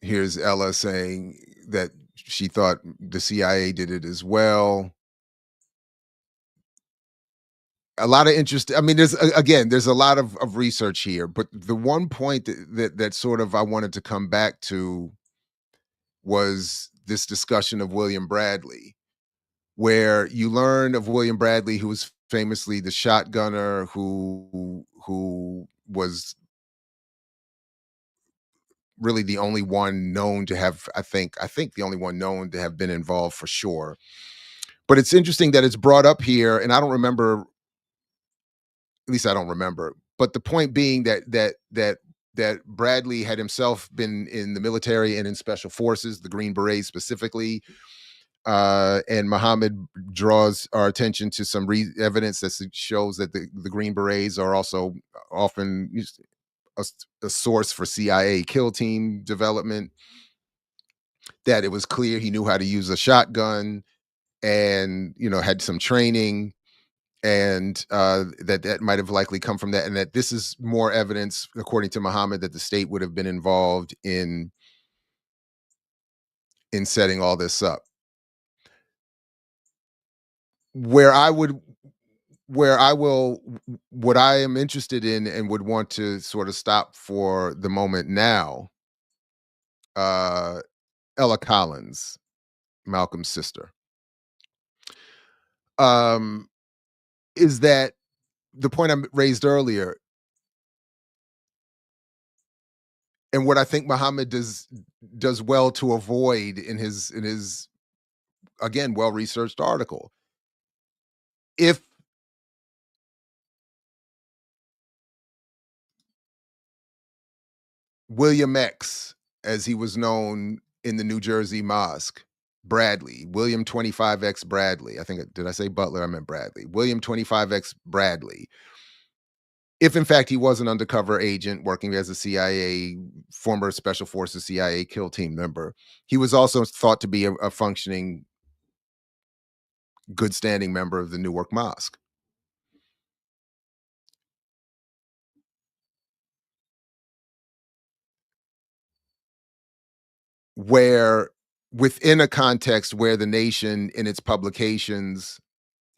Here's Ella saying that she thought the CIA did it as well. A lot of interest. I mean, there's a lot of research here, but the one point that sort of I wanted to come back to was this discussion of William Bradley, where you learn of William Bradley, who was famously the shotgunner who was really the only one known to have, I think the only one known to have been involved for sure. But it's interesting that it's brought up here, and I don't remember, at least I don't remember. But the point being that Bradley had himself been in the military and in special forces, the Green Berets specifically. And Muhammad draws our attention to some evidence that shows that the Green Berets are also often a source for CIA kill team development, that it was clear he knew how to use a shotgun and, you know, had some training, and that might have likely come from that, and that this is more evidence, according to Muhammad, that the state would have been involved in setting all this up. What I am interested in and would want to sort of stop for the moment now, Ella Collins, Malcolm's sister, is that the point I raised earlier, and what I think Muhammad does well to avoid in his again well-researched article. If William X, as he was known in the New Jersey mosque, Bradley, William 25X Bradley, I think, did I say Butler? I meant Bradley. William 25X Bradley, if in fact he was an undercover agent working as a CIA, former Special Forces CIA kill team member, he was also thought to be a functioning, good standing member of the Newark Mosque. Where within a context where the nation in its publications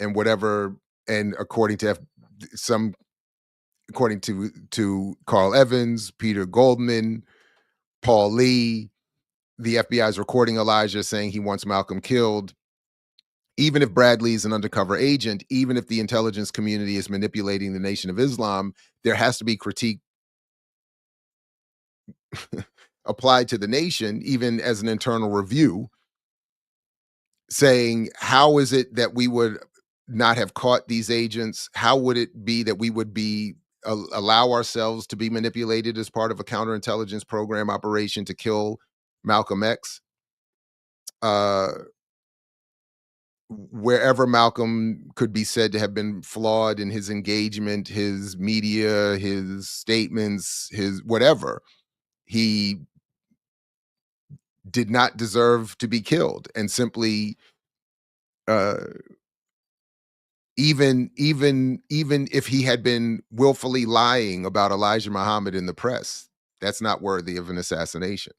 and whatever, and according to Carl Evans, Peter Goldman, Paul Lee, the FBI is recording Elijah saying he wants Malcolm killed. Even if Bradley is an undercover agent, even if the intelligence community is manipulating the Nation of Islam, there has to be critique applied to the nation, even as an internal review, saying, how is it that we would not have caught these agents? How would it be that we would allow ourselves to be manipulated as part of a counterintelligence program operation to kill Malcolm X? Wherever Malcolm could be said to have been flawed in his engagement, his media, his statements, his whatever, he did not deserve to be killed. And simply, even if he had been willfully lying about Elijah Muhammad in the press, that's not worthy of an assassination.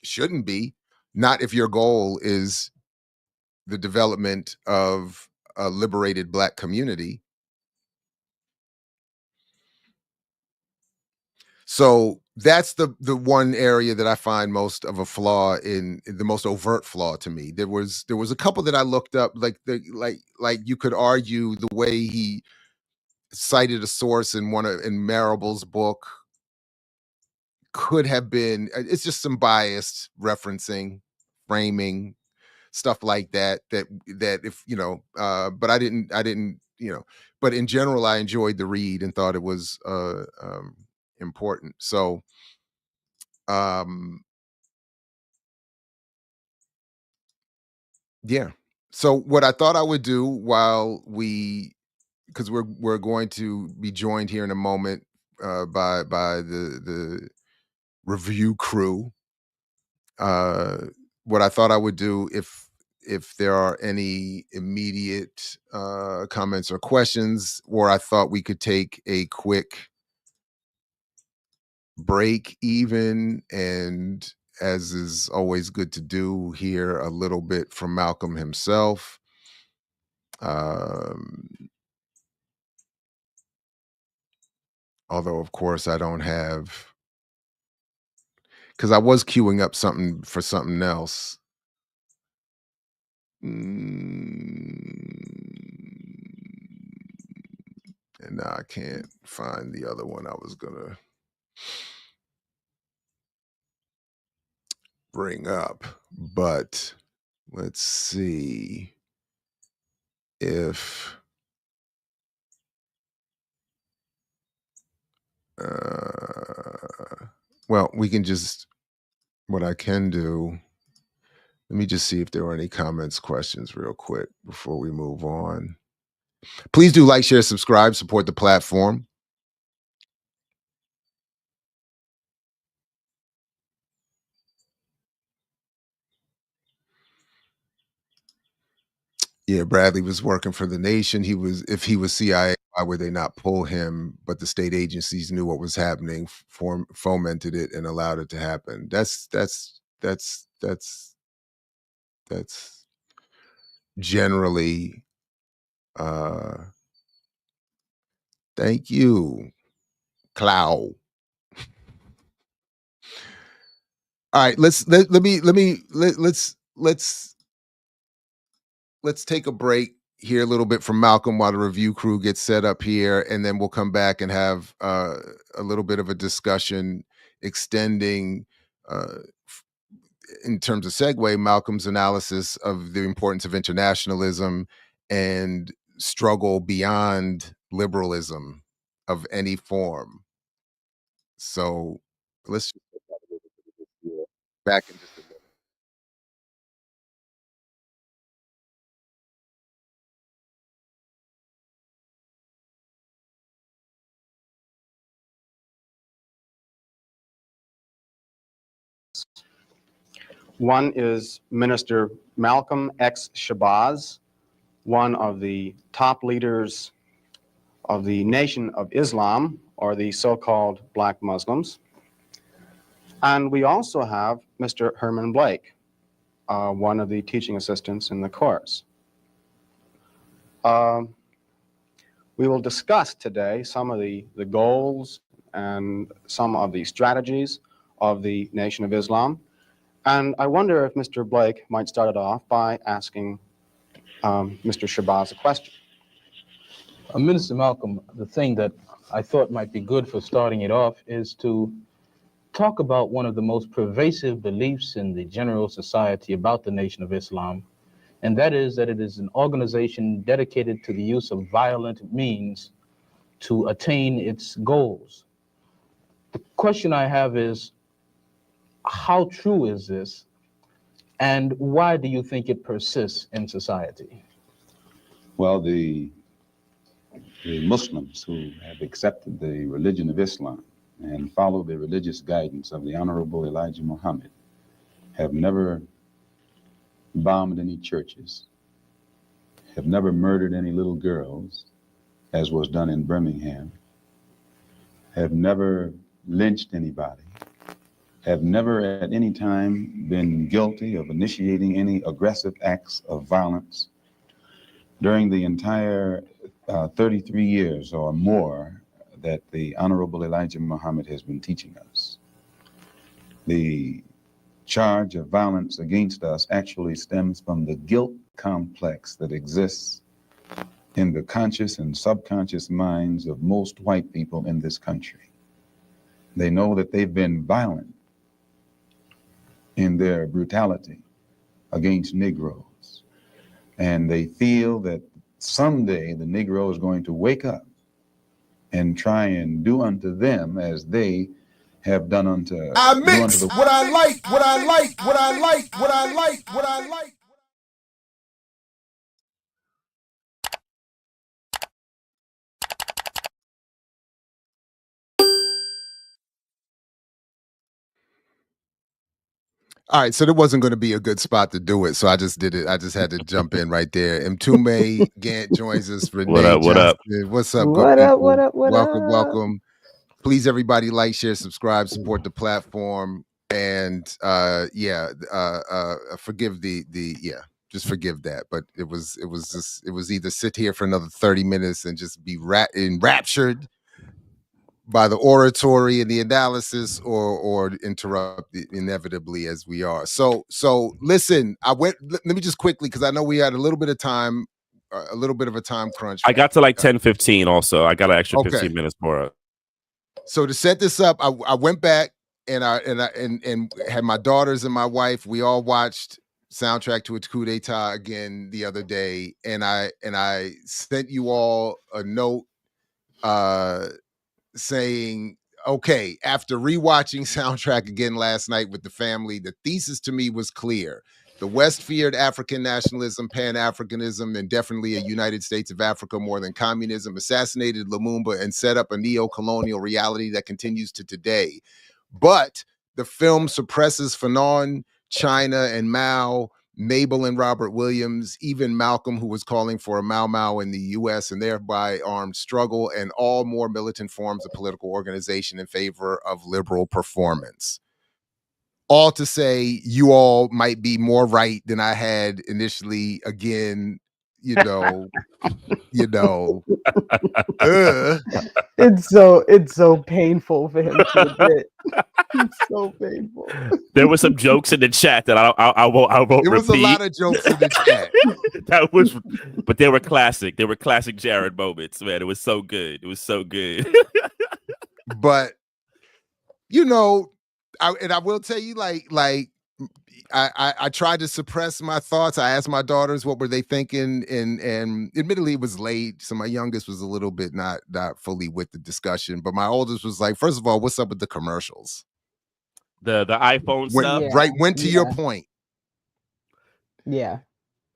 Shouldn't be. not if your goal is the development of a liberated Black community. So that's the one area that I find most of a flaw in the most overt flaw to me. There was a couple that I looked up, like you could argue the way he cited a source in in Marable's book could have been, it's just some biased referencing, framing, stuff like that if but I didn't but in general I enjoyed the read and thought it was important. So yeah, so what I thought I would do while because we're going to be joined here in a moment by the review crew. What I thought I would do, if there are any immediate comments or questions, or I thought we could take a quick break even, and as is always good to do, hear a little bit from Malcolm himself. Although of course I don't have, because I was queuing up something for something else. And now I can't find the other one I was gonna bring up, but let's see if well, we can just, what I can do, let me just see if there are any comments, questions real quick before we move on. Please do like, share, subscribe, support the platform. Yeah, Bradley was working for the nation. If he was CIA, why would they not pull him? But the state agencies knew what was happening, fomented it, and allowed it to happen. That's generally. Thank you, Clow. All right, let's take a break here a little bit from Malcolm while the review crew gets set up here, and then we'll come back and have a little bit of a discussion extending in terms of segue, Malcolm's analysis of the importance of internationalism and struggle beyond liberalism of any form. So let's back in just a minute. One is Minister Malcolm X. Shabazz, one of the top leaders of the Nation of Islam, or the so-called Black Muslims. And we also have Mr. Herman Blake, one of the teaching assistants in the course. We will discuss today some of the goals and some of the strategies of the Nation of Islam. And I wonder if Mr. Blake might start it off by asking Mr. Shabazz a question. Minister Malcolm, the thing that I thought might be good for starting it off is to talk about one of the most pervasive beliefs in the general society about the Nation of Islam, and that is that it is an organization dedicated to the use of violent means to attain its goals. The question I have is, how true is this, and why do you think it persists in society? Well, the Muslims who have accepted the religion of Islam and follow the religious guidance of the Honorable Elijah Muhammad have never bombed any churches, have never murdered any little girls, as was done in Birmingham, have never lynched anybody, have never at any time been guilty of initiating any aggressive acts of violence during the entire 33 years or more that the Honorable Elijah Muhammad has been teaching us. The charge of violence against us actually stems from the guilt complex that exists in the conscious and subconscious minds of most white people in this country. They know that they've been violent in their brutality against Negroes. And they feel that someday the Negro is going to wake up and try and do unto them as they have done unto I mix what I like, what I like, what I like, what I like, what I like. All right, so there wasn't going to be a good spot to do it, so I just did it. I just had to jump in right there. Mtume Gant joins us. Renee What up? What up? Johnson. What's up, good What people? up? What up? What welcome, up? welcome. Please, everybody, like, share, subscribe, support the platform, and forgive just forgive that. But it was either sit here for another 30 minutes and just be enraptured by the oratory and the analysis, or interrupt inevitably as we are. So listen, let me just quickly, because I know we had a little bit of time, a little bit of a time crunch. I got to like 10:15 also. I got an extra 15 minutes more. So to set this up, I went back and I had my daughters and my wife. We all watched Soundtrack to a Coup d'etat again the other day, and I sent you all a note saying, okay, after rewatching Soundtrack again last night with the family, the thesis to me was clear. The West feared African nationalism, Pan-Africanism, and definitely a United States of Africa more than communism, assassinated Lumumba, and set up a neo-colonial reality that continues to today. But the film suppresses Fanon, China, and Mao, Mabel and Robert Williams, even Malcolm, who was calling for a Mau Mau in the U.S. and thereby armed struggle, and all more militant forms of political organization in favor of liberal performance. All to say, you all might be more right than I had initially. Again, It's so painful for him to admit. It's so painful. There were some jokes in the chat that I won't There was repeat. a lot of jokes in the chat. But they were classic. They were classic Jared moments, man. It was so good. It was so good. But I will tell you, I tried to suppress my thoughts. I asked my daughters what were they thinking, and admittedly it was late, so my youngest was a little bit not fully with the discussion, but my oldest was like, first of all, what's up with the commercials? The iPhone stuff, went to your point. Yeah.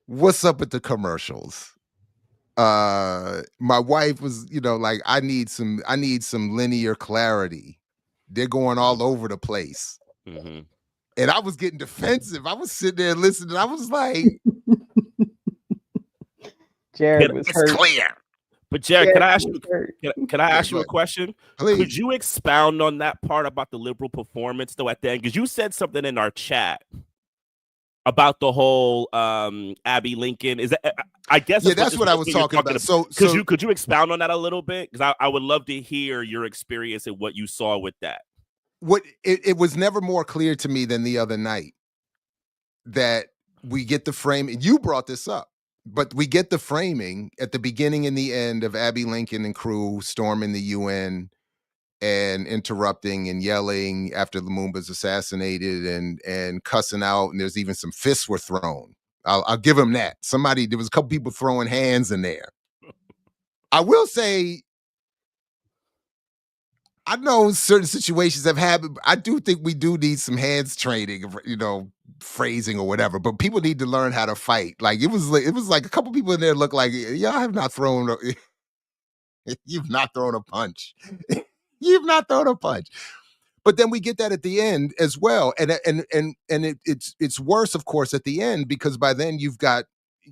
What's up with the commercials? My wife was, I need some linear clarity. They're going all over the place. Mm-hmm. And I was getting defensive. I was sitting there listening. I was like, Jared was hurt. Clear. But Jared, can I ask you a question? Please. Could you expound on that part about the liberal performance though at the end? Because you said something in our chat about the whole Abby Lincoln. Is that I guess that's what I was talking about. So could you expound on that a little bit? Because I would love to hear your experience and what you saw with that. It was never more clear to me than the other night that we get the frame. You brought this up, but we get the framing at the beginning and the end of Abby Lincoln and crew storming the UN and interrupting and yelling after Lumumba's assassinated and cussing out, and there's even some fists were thrown. I'll give him that. There was a couple people throwing hands in there. I will say, I know certain situations have happened. I do think we do need some hands training, phrasing or whatever. But people need to learn how to fight. Like it was like a couple people in there look like y'all have not thrown. You've not thrown a punch. You've not thrown a punch. But then we get that at the end as well, and it's worse, of course, at the end because by then you've got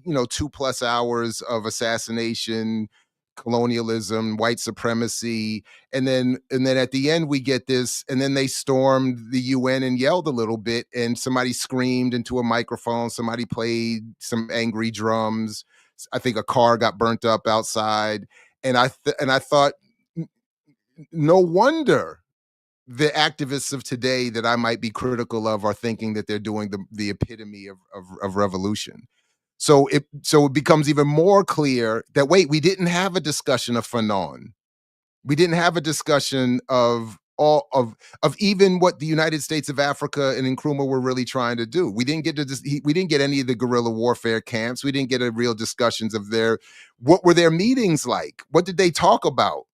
2+ hours of assassination, colonialism, white supremacy, and then at the end we get this, and then they stormed the UN and yelled a little bit, and somebody screamed into a microphone, somebody played some angry drums. I think a car got burnt up outside, and I thought, no wonder the activists of today that I might be critical of are thinking that they're doing the epitome of revolution. So it becomes even more clear that, wait, we didn't have a discussion of Fanon. We didn't have a discussion of all of even what the United States of Africa and Nkrumah were really trying to do. We didn't get we didn't get any of the guerrilla warfare camps. We didn't get a real discussions of what were their meetings like? What did they talk about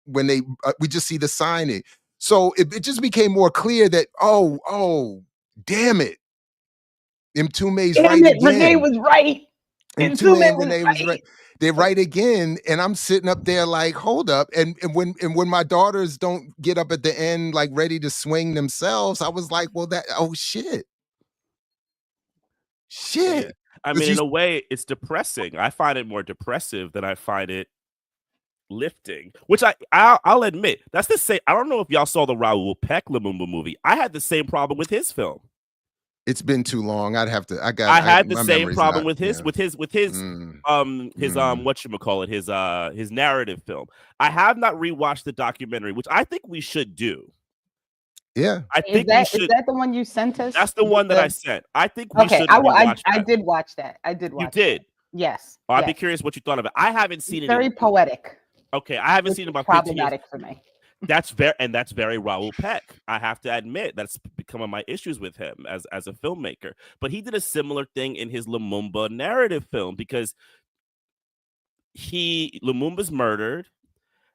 when they we just see the signing. So it just became more clear that, damn it. Mtume's right again. Renee was right. Mtume and Renee was right. They're right again. And I'm sitting up there like, hold up. And when my daughters don't get up at the end, like ready to swing themselves, I was like, well, shit. Yeah. I mean, in a way, it's depressing. I find it more depressive than I find it lifting, which I'll admit. That's the same. I don't know if y'all saw the Raoul Peck Lumumba movie. I had the same problem with his film. It's been too long. I had the same problem with his whatchamacallit, his narrative film. I have not rewatched the documentary, which I think we should do. Yeah. I think is that the one you sent us? That's the one that I sent. I think we should rewatch that. I did watch that. You did? Yes. Oh, I'd be curious what you thought of it. I haven't seen it. Very poetic. Okay, I haven't seen it about 15 years. For me. That's very Raoul Peck. I have to admit that's become one of my issues with him as a filmmaker. But he did a similar thing in his Lumumba narrative film, because Lumumba's murdered,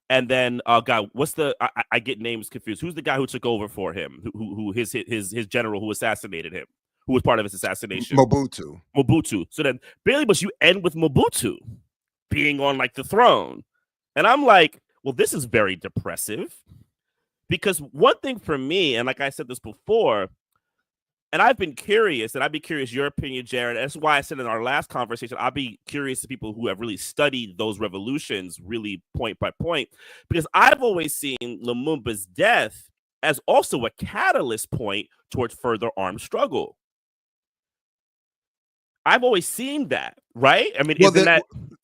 and then God, what's the I get names confused. Who's the guy who took over for him? Who his general who assassinated him? Who was part of his assassination? Mobutu. So then, barely, but you end with Mobutu being on like the throne, and I'm like, well, this is very depressive, because one thing for me, and like I said this before, and I've been curious, and I'd be curious your opinion, Jared. That's why I said in our last conversation, I'll be curious to people who have really studied those revolutions really point by point, because I've always seen Lumumba's death as also a catalyst point towards further armed struggle. I've always seen that, right? I mean,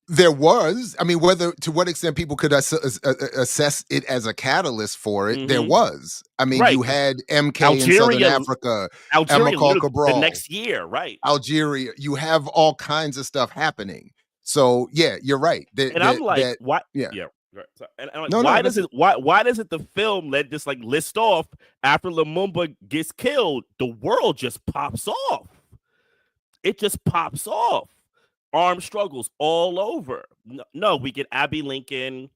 there was. I mean, to what extent people could assess it as a catalyst for it, there was. I mean, you had MK Algeria, in Southern Africa, Algeria Cabral, the next year, right? Algeria. You have all kinds of stuff happening. So yeah, you're right. I'm like, what? Yeah. Right. So, and I'm like, why doesn't the film just like list off after Lumumba gets killed, the world just pops off? It just pops off. Armed struggles all over. No, we get Abbey Lincoln.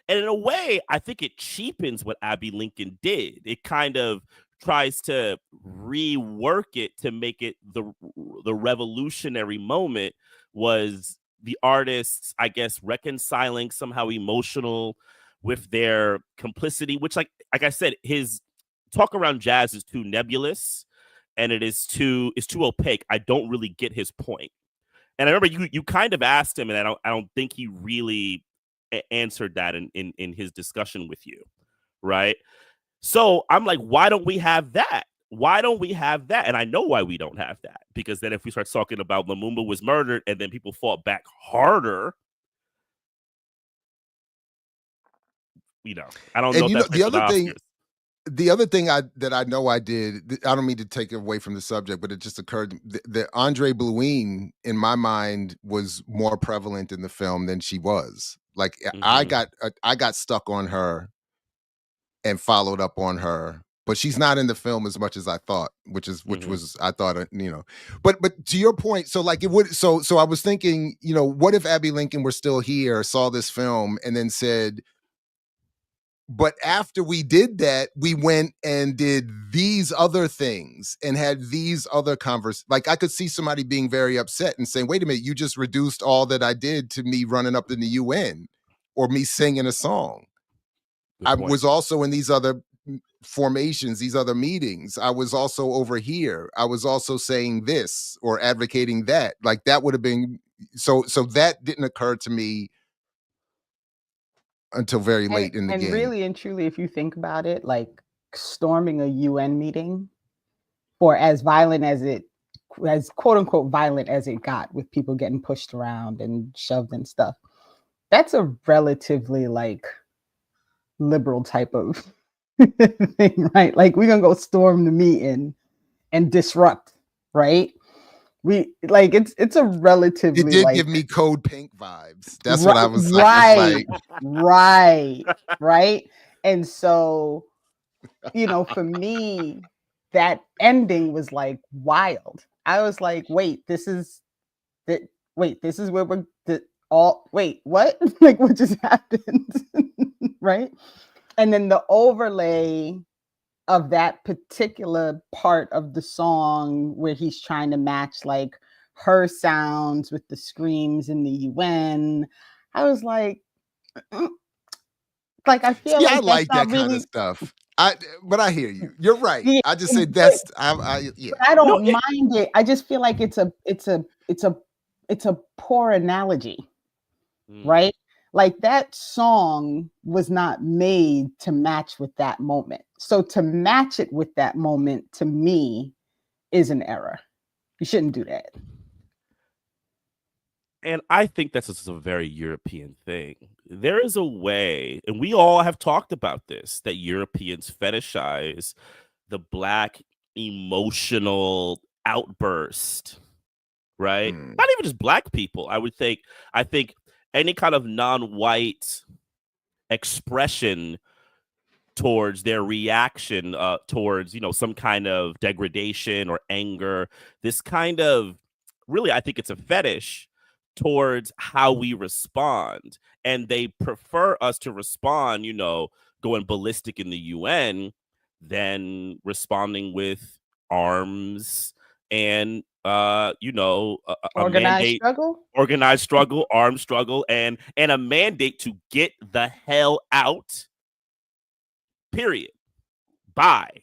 And in a way, I think it cheapens what Abbey Lincoln did. It kind of tries to rework it to make it the revolutionary moment was the artists, I guess, reconciling somehow emotional with their complicity, which like I said, his talk around jazz is too nebulous and it's too opaque. I don't really get his point. And I remember you kind of asked him, and I don't think he really answered that in his discussion with you, right? So I'm like, why don't we have that? Why don't we have that? And I know why we don't have that, because then if we start talking about Lumumba was murdered and then people fought back harder, I don't know. And the other thing that I know I did, I don't mean to take away from the subject, but it just occurred that Andre Blouin, in my mind, was more prevalent in the film than she was. Like I got stuck on her and followed up on her, but she's not in the film as much as I thought, which was I thought, but to your point, so like it would, so I was thinking, what if Abbey Lincoln were still here, saw this film, and then said, but after we did that, we went and did these other things and had these other conversations. Like I could see somebody being very upset and saying, wait a minute, you just reduced all that I did to me running up in the UN or me singing a song. I was also in these other formations, these other meetings. I was also over here. I was also saying this or advocating that. Like that would have been, so that didn't occur to me until very late in the game. And really and truly, if you think about it, like storming a UN meeting, for as violent as it, as quote unquote violent as it got, with people getting pushed around and shoved and stuff, that's a relatively like liberal type of thing, right? Like, we're gonna go storm the meeting and disrupt, right? We like it's a relatively, it did like, give me Code Pink vibes. That's what I was right, like. right. And so, you know, for me, that ending was like wild. I was like, wait, this is where we're wait, what? Like, what just happened? Right? And then the overlay of that particular part of the song where he's trying to match like her sounds with the screams in the UN, I was like, I feel I like like that really kind of stuff. But I hear you. You're right. Yeah, I just say that's yeah. I don't mind it. I just feel like it's a poor analogy, right? Like, that song was not made to match with that moment. So to match it with that moment, to me, is an error. You shouldn't do that. And I think that's just a very European thing. There is a way, and we all have talked about this, that Europeans fetishize the Black emotional outburst, right? Not even just Black people. I think any kind of non-white expression towards their reaction towards, you know, some kind of degradation or anger, this kind of, really, I think it's a fetish towards how we respond. And they prefer us to respond, you know, going ballistic in the UN than responding with arms and you know, Organized struggle, armed struggle, and a mandate to get the hell out. Period. Bye.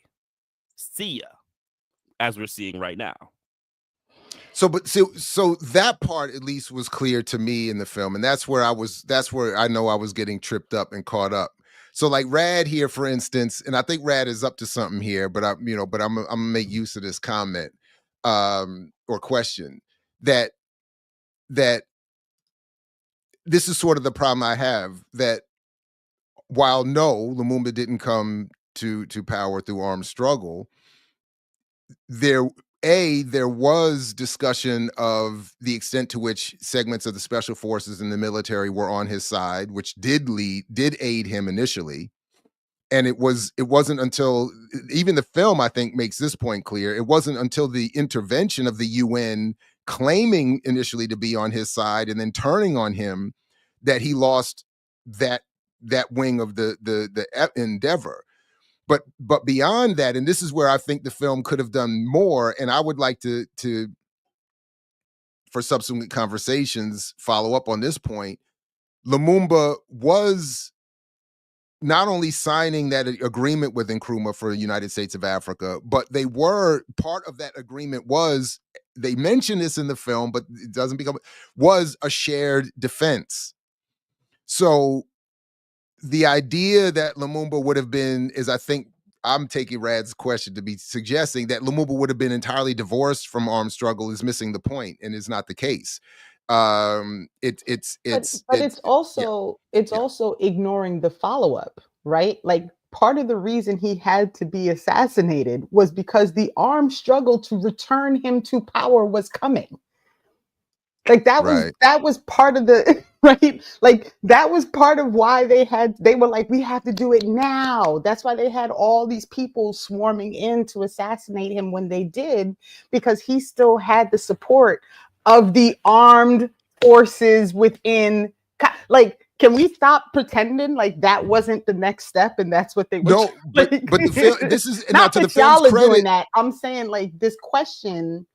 See ya. As we're seeing right now. So that part at least was clear to me in the film, and that's where I know I was getting tripped up and caught up. So like Rad here, for instance, and I think Rad is up to something here, but I'm gonna make use of this comment or question that this is sort of the problem I have, that while no, Lumumba didn't come to power through armed struggle, there was discussion of the extent to which segments of the special forces and the military were on his side, which did aid him initially. And it wasn't until, even the film, I think, makes this point clear, it wasn't until the intervention of the UN claiming initially to be on his side and then turning on him that he lost that wing of the endeavor. But beyond that, and this is where I think the film could have done more, and I would like to for subsequent conversations follow up on this point. Lumumba was not only signing that agreement with Nkrumah for the United States of Africa, but they were part of that agreement was, they mention this in the film, but it doesn't become, was a shared defense. So the idea that Lumumba would have been, is, I think I'm taking Rad's question to be suggesting that Lumumba would have been entirely divorced from armed struggle, is missing the point and is not the case. It's also ignoring the follow-up, right? Like, part of the reason he had to be assassinated was because the armed struggle to return him to power was coming. Like, that was part of the right. Like, that was part of why they were like, we have to do it now. That's why they had all these people swarming in to assassinate him when they did, because he still had the support of the armed forces within. Like, can we stop pretending like that wasn't the next step and that's what they were? No, but the film, this is not to that the film's y'all are credit. doing that. I'm saying, like, this question,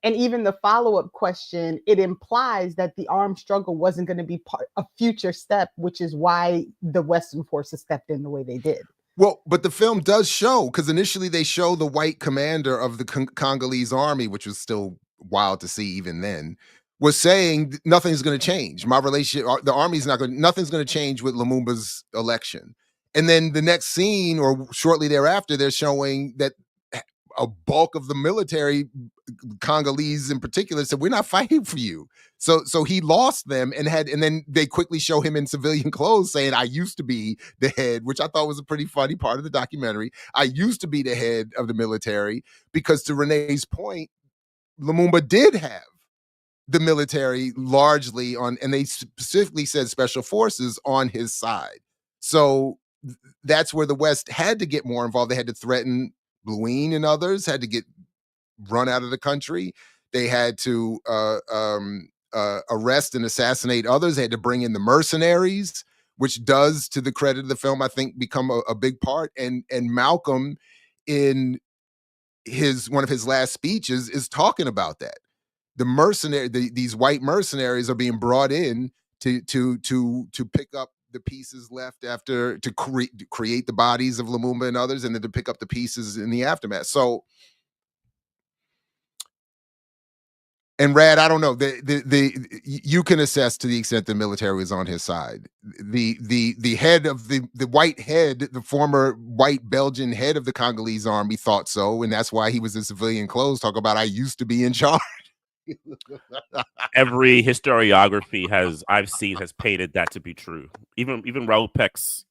and even the follow-up question, it implies that the armed struggle wasn't going to be a future step, which is why the Western forces stepped in the way they did. Well, but the film does show, because initially they show the white commander of the Congolese army, which was still wild to see even then, was saying nothing's going to change. My relationship, the army's not going. Nothing's going to change with Lumumba's election. And then the next scene, or shortly thereafter, they're showing that a bulk of the military, Congolese in particular, said, "We're not fighting for you." So he lost them and then they quickly show him in civilian clothes saying, "I used to be the head," which I thought was a pretty funny part of the documentary. I used to be the head of the military, because to Renee's point, Lumumba did have the military largely on, and they specifically said special forces on his side. So that's where the West had to get more involved. They had to threaten Blouin and others, had to get run out of the country. They had to arrest and assassinate others. They had to bring in the mercenaries, which does, to the credit of the film, I think, become a big part. And Malcolm, in one of his last speeches, is talking about that. These white mercenaries are being brought in to pick up the pieces left after, to create the bodies of Lumumba and others, and then to pick up the pieces in the aftermath. So, and Rad, I don't know, you can assess to the extent the military was on his side. The head of the white head, the former white Belgian head of the Congolese army, thought so, and that's why he was in civilian clothes, talk about, "I used to be in charge." Every historiography I've seen has painted that to be true. Even Raoul Peck's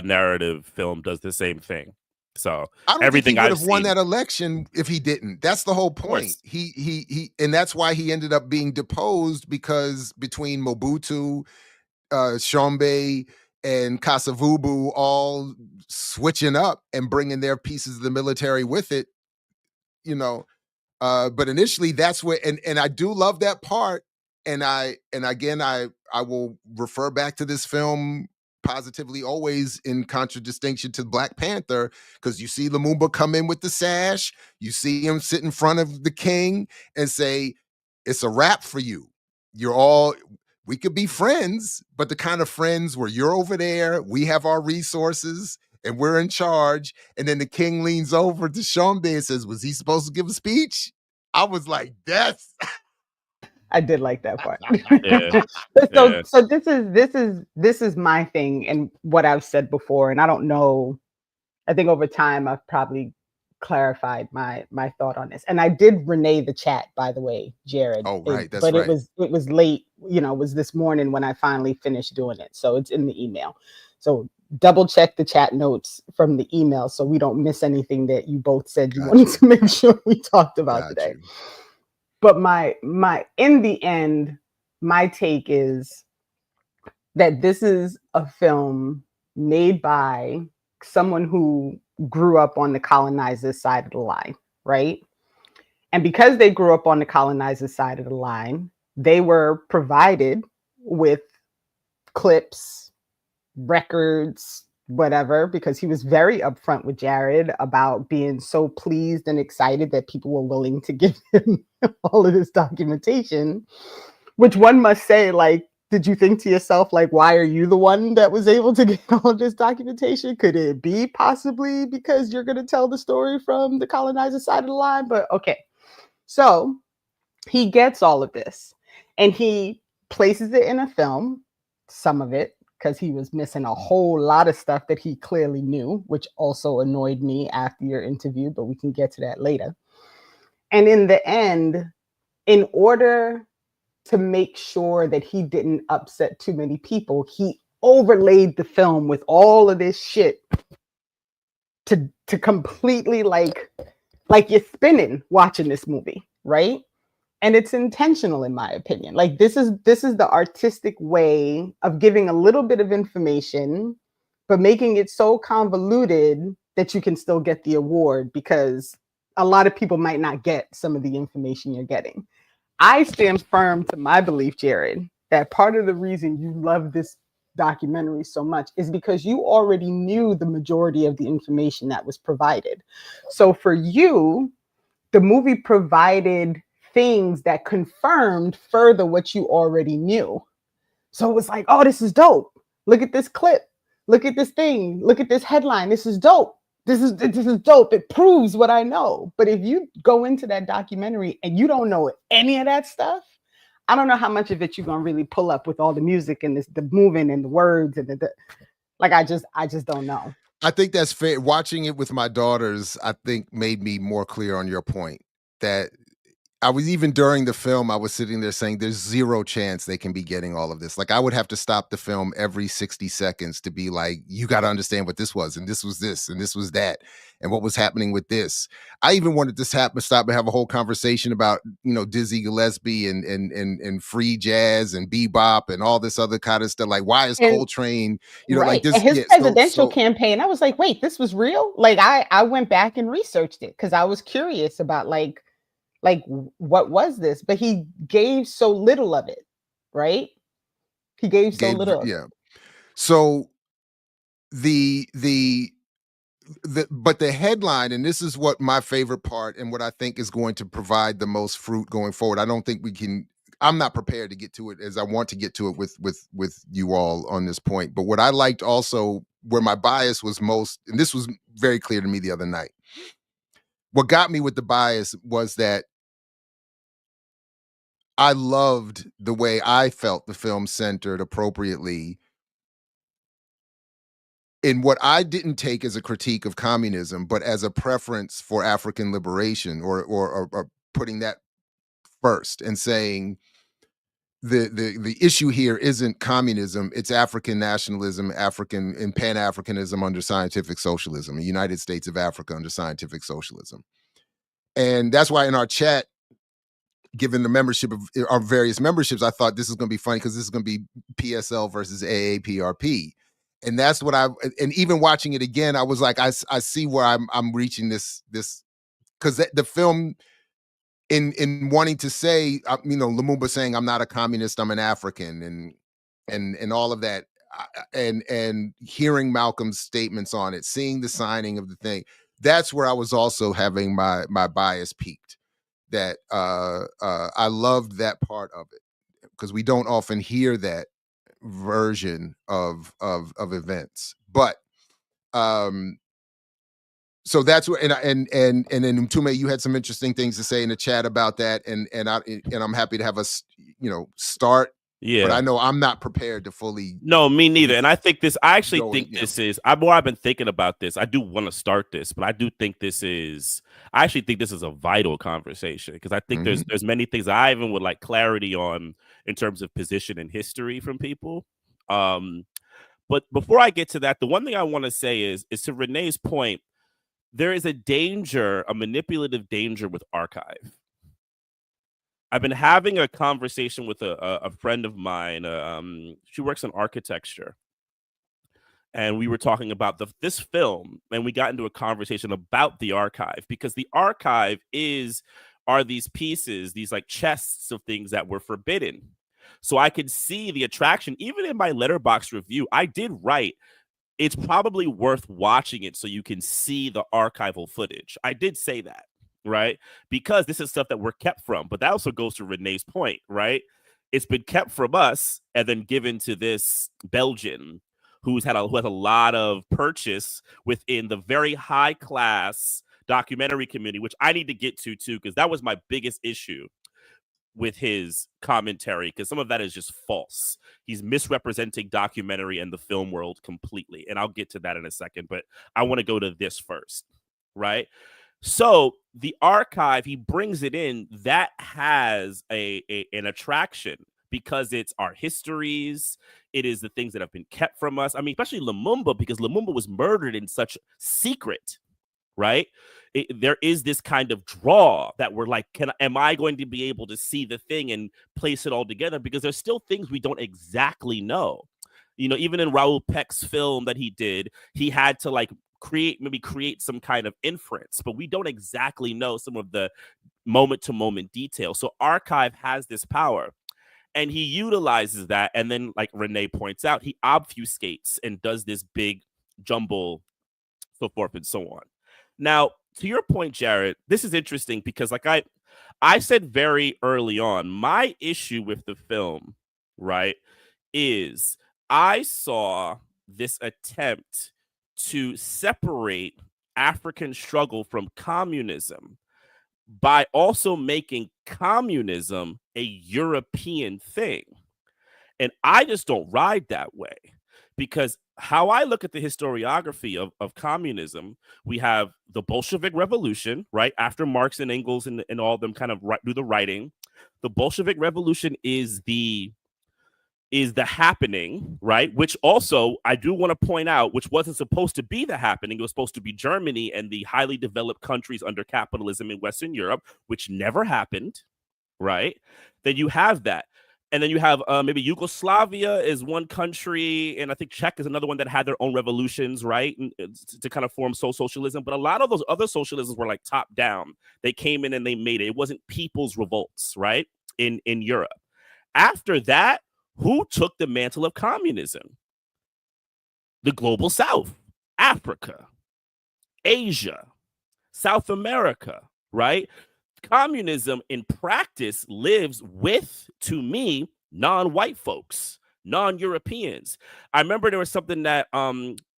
narrative film does the same thing. So I don't everything think he would I've have won seen, that election if he didn't. That's the whole point. He and that's why he ended up being deposed, because between Mobutu, Tshombe, and Kasavubu all switching up and bringing their pieces of the military with it, but initially that's where, and I do love that part. And again, I will refer back to this film positively always, in contradistinction to Black Panther, because you see Lumumba come in with the sash, you see him sit in front of the king and say, "It's a wrap for you. We could be friends, but the kind of friends where you're over there, we have our resources, and we're in charge." And then the king leans over to Tshombe and says, "Was he supposed to give a speech?" I was like, that's... I did like that part. Yeah. So this is my thing, and what I've said before, and I don't know, I think over time I've probably clarified my thought on this. And I did Renee the chat, by the way, Jared. Oh, right. That's but right. It was late, it was this morning when I finally finished doing it. So it's in the email. So double check the chat notes from the email so we don't miss anything that you both said you wanted to make sure we talked about today. But in the end, my take is that this is a film made by someone who grew up on the colonizer's side of the line, right? And because they grew up on the colonizer's side of the line, they were provided with clips, records, whatever, because he was very upfront with Jared about being so pleased and excited that people were willing to give him all of this documentation, which one must say, like, did you think to yourself, like, why are you the one that was able to get all of this documentation? Could it be possibly because you're going to tell the story from the colonizer side of the line? But okay. So he gets all of this and he places it in a film, some of it, because he was missing a whole lot of stuff that he clearly knew, which also annoyed me after your interview, but we can get to that later. And in the end, in order to make sure that he didn't upset too many people, he overlaid the film with all of this shit to completely like you're spinning watching this movie, right? And it's intentional, in my opinion. Like this is the artistic way of giving a little bit of information, but making it so convoluted that you can still get the award, because a lot of people might not get some of the information you're getting. I stand firm to my belief, Jared, that part of the reason you love this documentary so much is because you already knew the majority of the information that was provided. So for you, the movie provided things that confirmed further what you already knew. So it was like, oh, this is dope. Look at this clip. Look at this thing. Look at this headline. This is dope. This is dope. It proves what I know. But if you go into that documentary and you don't know any of that stuff, I don't know how much of it you're gonna really pull up with all the music and the moving and the words and the like. I just don't know. I think that's fair. Watching it with my daughters, I think made me more clear on your point that I was, even during the film, I was sitting there saying there's zero chance they can be getting all of this. Like, I would have to stop the film every 60 seconds to be like, you got to understand what this was, and this was this, and this was that, and what was happening with this. I even wanted to stop and have a whole conversation about, Dizzy Gillespie and free jazz and bebop and all this other kind of stuff. Like, why is Coltrane, like this? And his presidential campaign, I was like, wait, this was real? Like, I went back and researched it because I was curious about like what was this? But he gave so little of it, right? He gave so little. Yeah. So but the headline, and this is what my favorite part and what I think is going to provide the most fruit going forward. I don't think I'm not prepared to get to it as I want to get to it with you all on this point. But what I liked also, where my bias was most, and this was very clear to me the other night, what got me with the bias was that I loved the way I felt the film centered appropriately in what I didn't take as a critique of communism, but as a preference for African liberation, or putting that first and saying the issue here isn't communism, it's African nationalism, African and Pan-Africanism under scientific socialism, the United States of Africa under scientific socialism. And that's why in our chat, given the membership of our various memberships, I thought this is going to be funny because this is going to be PSL versus AAPRP. And that's what and even watching it again, I was like, I see where I'm reaching this, because the film in wanting to say, Lumumba saying, I'm not a communist, I'm an African, and all of that. And hearing Malcolm's statements on it, seeing the signing of the thing, that's where I was also having my bias peaked. That I loved that part of it, because we don't often hear that version of events. But so that's what, and then Mtume, you had some interesting things to say in the chat about that, and I'm happy to have us start. Yeah, but I know I'm not prepared to fully. No, me neither. And I think this. I actually think this is. I've been thinking about this. I do want to start this, but I do think this is. I actually think this is a vital conversation, because I think there's many things I even would like clarity on in terms of position and history from people. But before I get to that, the one thing I want to say is to Renee's point. There is a danger, a manipulative danger with archive. I've been having a conversation with a friend of mine. She works in architecture. And we were talking about this film, and we got into a conversation about the archive, because the archive are these pieces, these like chests of things that were forbidden. So I could see the attraction. Even in my Letterboxd review, I did write, it's probably worth watching it so you can see the archival footage. I did say that. Right? Because this is stuff that we're kept from. But that also goes to Renee's point, right? It's been kept from us and then given to this Belgian who has a lot of purchase within the very high class documentary community, which I need to get to too, because that was my biggest issue with his commentary, because some of that is just false. He's misrepresenting documentary and the film world completely. And I'll get to that in a second, but I want to go to this first, right? So the archive, he brings it in, that has an attraction, because it's our histories. It is the things that have been kept from us. I mean, especially Lumumba, because Lumumba was murdered in such secret, right? There is this kind of draw that we're like, am I going to be able to see the thing and place it all together? Because there's still things we don't exactly know. Even in Raoul Peck's film that he did, he had to like create some kind of inference, but we don't exactly know some of the moment-to-moment details. So archive has this power, and he utilizes that, and then, like Renee points out, he obfuscates and does this big jumble, so forth and so on. Now, to your point, Jared, this is interesting, because like I said very early on, my issue with the film, right, is I saw this attempt to separate African struggle from communism by also making communism a European thing. And I just don't ride that way, because how I look at the historiography of communism, we have the Bolshevik Revolution, right? After Marx and Engels and all of them kind of do the writing. The Bolshevik Revolution is the happening, right? Which also I do want to point out, which wasn't supposed to be the happening. It was supposed to be Germany and the highly developed countries under capitalism in Western Europe, which never happened, right? Then you have that. And then you have maybe Yugoslavia is one country, and I think Czech is another one that had their own revolutions, right? And to kind of form socialism. But a lot of those other socialisms were like top down. They came in and they made it. It wasn't people's revolts, right? In Europe. After that, who took the mantle of communism? The global South, Africa, Asia, South America, right? Communism in practice lives with, to me, non-white folks, non-Europeans. I remember there was something that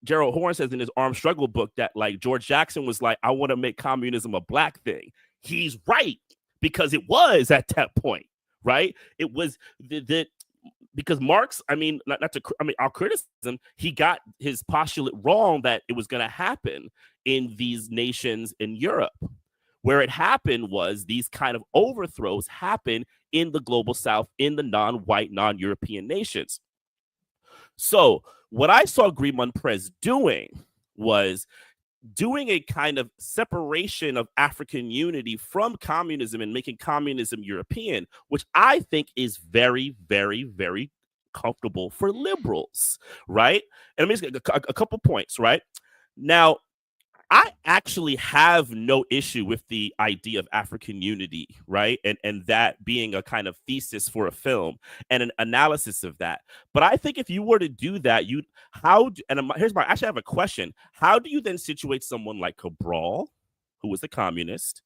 Gerald Horne says in his Armed Struggle book, that like George Jackson was like, I want to make communism a black thing. He's right, because it was at that point, right? It was because Marx, our criticism, he got his postulate wrong that it was going to happen in these nations in Europe. Where it happened was these kind of overthrows happen in the global South, in the non-white, non-European nations. So what I saw Grimond Prez doing was doing a kind of separation of African unity from communism and making communism European, which I think is very, very, very comfortable for liberals, right? And let me just get a couple points, right? Now, I actually have no issue with the idea of African unity, right? And that being a kind of thesis for a film and an analysis of that. But I think if you were to do that, I have a question. How do you then situate someone like Cabral, who was a communist,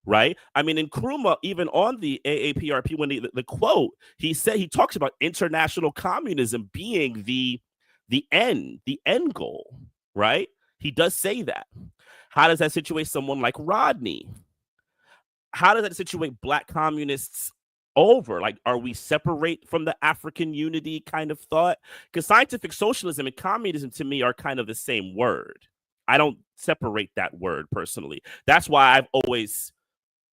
right? I mean, in Nkrumah, even on the AAPRP, when the quote, he talks about international communism being the end goal, right? He does say that. How does that situate someone like Rodney? How does that situate black communists over? Like, are we separate from the African unity kind of thought? Because scientific socialism and communism to me are kind of the same word. I don't separate that word personally. That's why I've always,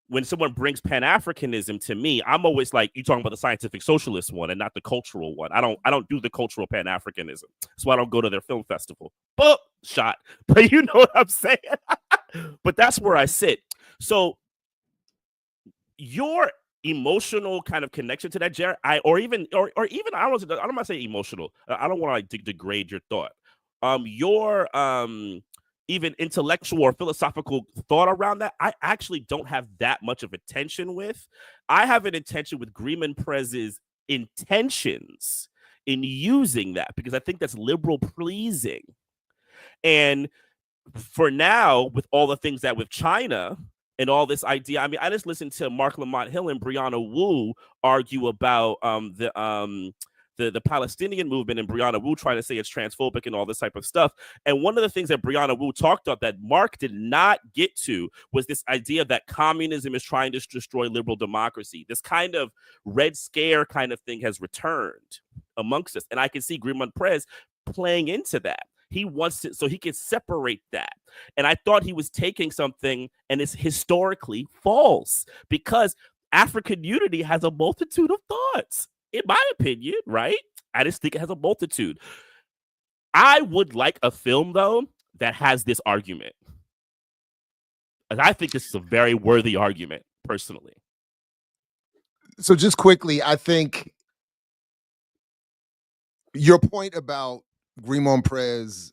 when someone brings Pan-Africanism to me, I'm always like, you're talking about the scientific socialist one and not the cultural one. I don't do the cultural Pan-Africanism. That's why I don't go to their film festival. But you know what I'm saying? But that's where I sit. So your emotional kind of connection to that, Jared, I don't want to say emotional. I don't want to like degrade your thought. Your even intellectual or philosophical thought around that, I actually don't have that much of attention with. I have an attention with Grimond Prez's intentions in using that, because I think that's liberal pleasing. And for now, with all the things that with China and all this idea, I mean, I just listened to Mark Lamont Hill and Brianna Wu argue about the Palestinian movement, and Brianna Wu trying to say it's transphobic and all this type of stuff. And one of the things that Brianna Wu talked about that Mark did not get to was this idea that communism is trying to destroy liberal democracy. This kind of Red Scare kind of thing has returned amongst us. And I can see Grimond Prez playing into that. He wants to, so he can separate that. And I thought he was taking something, and it's historically false, because African unity has a multitude of thoughts, in my opinion, right? I just think it has a multitude. I would like a film, though, that has this argument. And I think this is a very worthy argument, personally. So just quickly, I think your point about Grimond Prez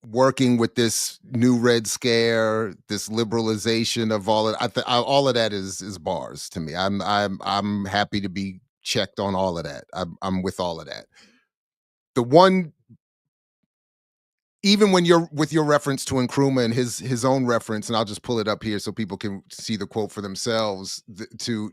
working with this new Red Scare, this liberalization of all of, all of that is bars to me. I'm happy to be checked on all of that. I'm with all of that. The one, even when you're with your reference to Nkrumah and his own reference, and I'll just pull it up here so people can see the quote for themselves, to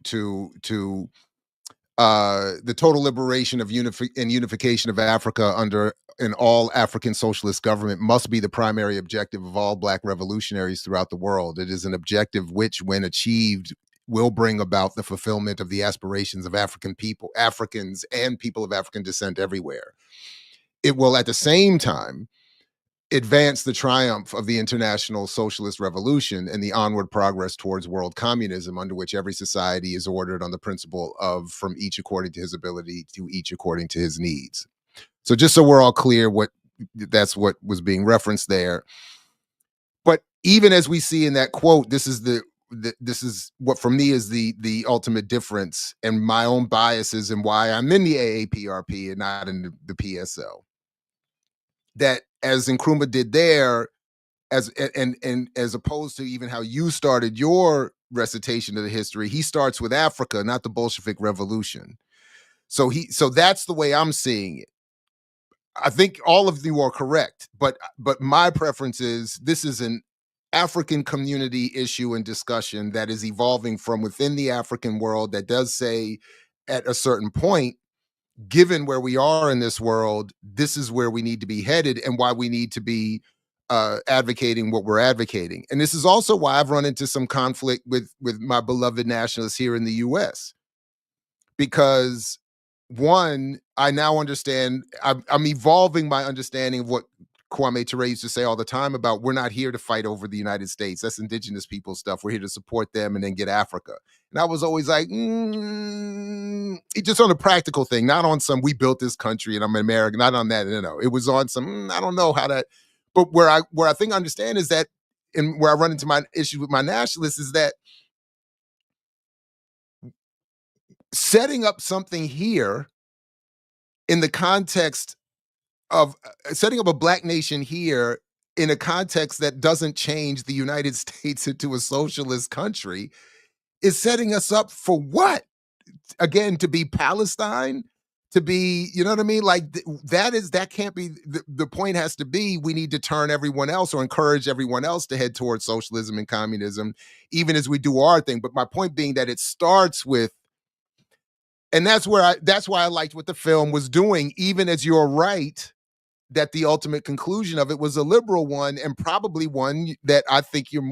the total liberation of and unification of Africa under an all African socialist government must be the primary objective of all Black revolutionaries throughout the world. It is an objective which, when achieved, will bring about the fulfillment of the aspirations of African people, Africans, and people of African descent everywhere. It will, at the same time, advance the triumph of the international socialist revolution and the onward progress towards world communism, under which every society is ordered on the principle of from each according to his ability to each according to his needs. So just so we're all clear, that's what was being referenced there. But even as we see in that quote, this is this is what for me is the ultimate difference and my own biases and why I'm in the AAPRP and not in the PSL. That as Nkrumah did there, and as opposed to even how you started your recitation of the history, he starts with Africa, not the Bolshevik Revolution. So that's the way I'm seeing it. I think all of you are correct, but my preference is this is an African community issue and discussion that is evolving from within the African world that does say at a certain point, given where we are in this world, this is where we need to be headed and why we need to be advocating what we're advocating. And this is also why I've run into some conflict with my beloved nationalists here in the US. Because one, I now understand, I'm evolving my understanding of what Kwame Ture used to say all the time about we're not here to fight over the United States. That's indigenous people stuff. We're here to support them and then get Africa. And I was always like, just on a practical thing, not on some, we built this country and I'm an American, not on that. No. It was on some, I don't know how that, but where I think I understand is that, and where I run into my issue with my nationalists is that setting up something here in the context of setting up a Black nation here in a context that doesn't change the United States into a socialist country is setting us up for what? Again, to be Palestine, to be, you know what I mean? Like that can't be, the point has to be, we need to turn everyone else or encourage everyone else to head towards socialism and communism, even as we do our thing. But my point being that it starts with, and that's why I liked what the film was doing, even as you're right, that the ultimate conclusion of it was a liberal one, and probably one that I think you're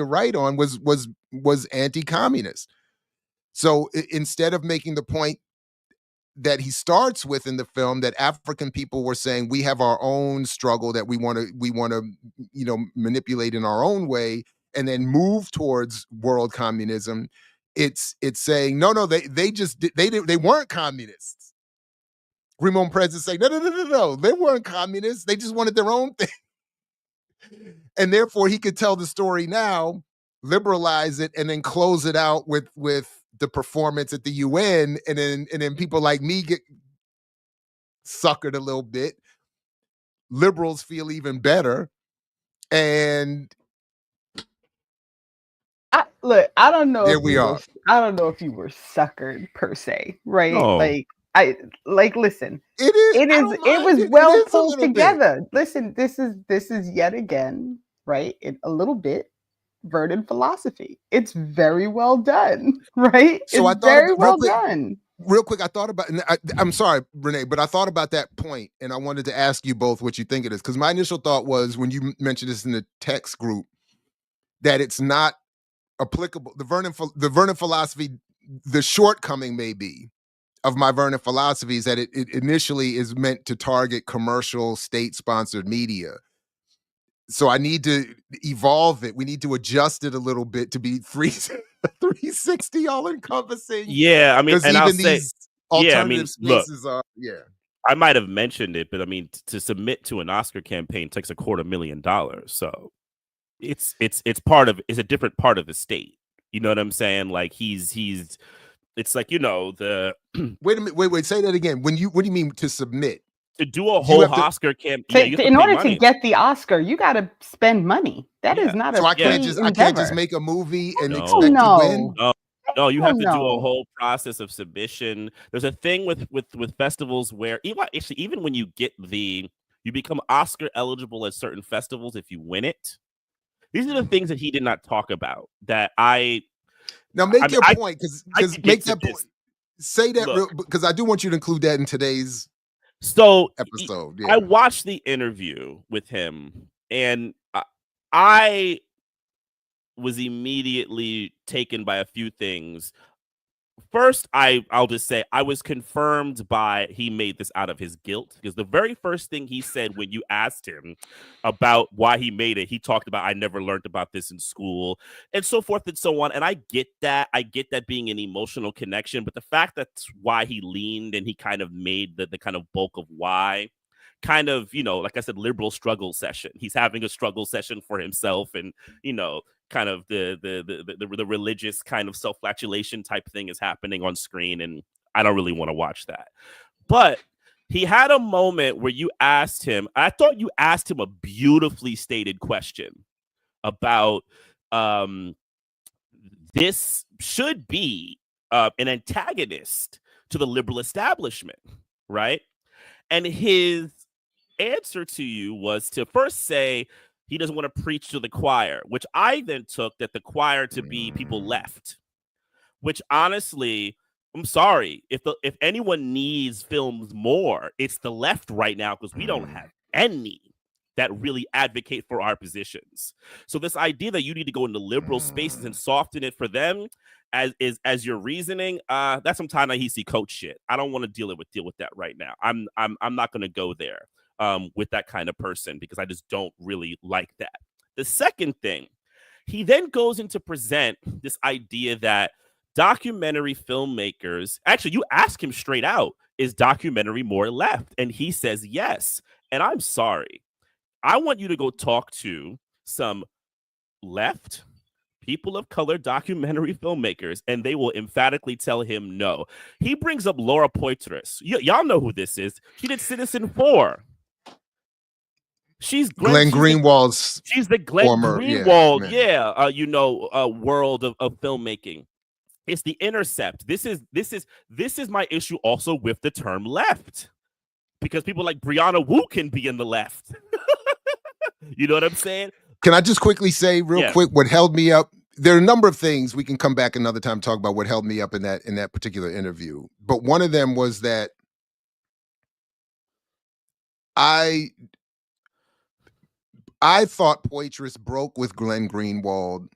right on was anti-communist. So instead of making the point that he starts with in the film, that African people were saying we have our own struggle that we want to manipulate in our own way, and then move towards world communism. It's saying no, they weren't communists. Ramon Perez is saying no, they weren't communists. They just wanted their own thing. And therefore he could tell the story now, liberalize it, and then close it out with the performance at the UN, and then people like me get suckered a little bit. Liberals feel even better. And I don't know there we are. I don't know if you were suckered per se, right? No. Listen. It was well pulled together. Listen, this is yet again, right? A little bit Vernon philosophy. It's very well done, right? So it's very well done. Real quick, I thought about, and I'm sorry, Renee, but I thought about that point, and I wanted to ask you both what you think of this, because my initial thought was, when you mentioned this in the text group, that it's not applicable. The Vernon philosophy, the shortcoming may be of my Vernon philosophy is that it initially is meant to target commercial state-sponsored media. So I need to evolve it. We need to adjust it a little bit to be 360 all encompassing. Yeah, I mean, and even these alternative spaces look, are, yeah. I might have mentioned it, but I mean, to submit to an Oscar campaign takes $250,000. So it's a different part of the state. You know what I'm saying? Like it's like, the wait a minute, wait, say that again. What do you mean to submit? To do a whole Oscar campaign, in order to get the Oscar, you got to spend money. That is not so a I can't just make a movie and expect to win. No, you have to do a whole process of submission. There's a thing with festivals where even when you become Oscar eligible at certain festivals if you win it. These are the things that he did not talk about. Now make your point, because make that point. Say that because I do want you to include that in today's. So episode. I watched the interview with him, and I was immediately taken by a few things. First, I'll just say I was confirmed by he made this out of his guilt, because the very first thing he said when you asked him about why he made it, he talked about, I never learned about this in school, and so forth and so on. And I get that. I get that being an emotional connection, but the fact that's why he leaned and he kind of made the kind of bulk of why, kind of, like I said, liberal struggle session. He's having a struggle session for himself, and kind of the religious kind of self-flagellation type thing is happening on screen, and I don't really want to watch that. But he had a moment where you asked him, I thought you asked him a beautifully stated question about this should be an antagonist to the liberal establishment, right? And his answer to you was to first say he doesn't want to preach to the choir, which I then took that the choir to be people left, which honestly, I'm sorry, if anyone needs films more, it's the left right now, because we don't have any that really advocate for our positions. So this idea that you need to go into liberal spaces and soften it for them as your reasoning, that's some Ta-Nehisi Coates shit. I don't want to deal with that right now. I'm not going to go there with that kind of person, because I just don't really like that. The second thing, he then goes in to present this idea that documentary filmmakers, actually, you ask him straight out, is documentary more left? And he says yes. And I'm sorry. I want you to go talk to some left people of color documentary filmmakers, and they will emphatically tell him no. He brings up Laura Poitras. Y'all know who this is. She did Citizen 4. She's Glenn Greenwald's. She's the Glenn Greenwald, world of filmmaking. It's The Intercept. This is my issue also with the term left, because people like Brianna Wu can be in the left. You know what I'm saying? Can I just quickly say real quick what held me up? There are a number of things. We can come back another time and talk about what held me up in that particular interview. But one of them was that I thought Poitras broke with Glenn Greenwald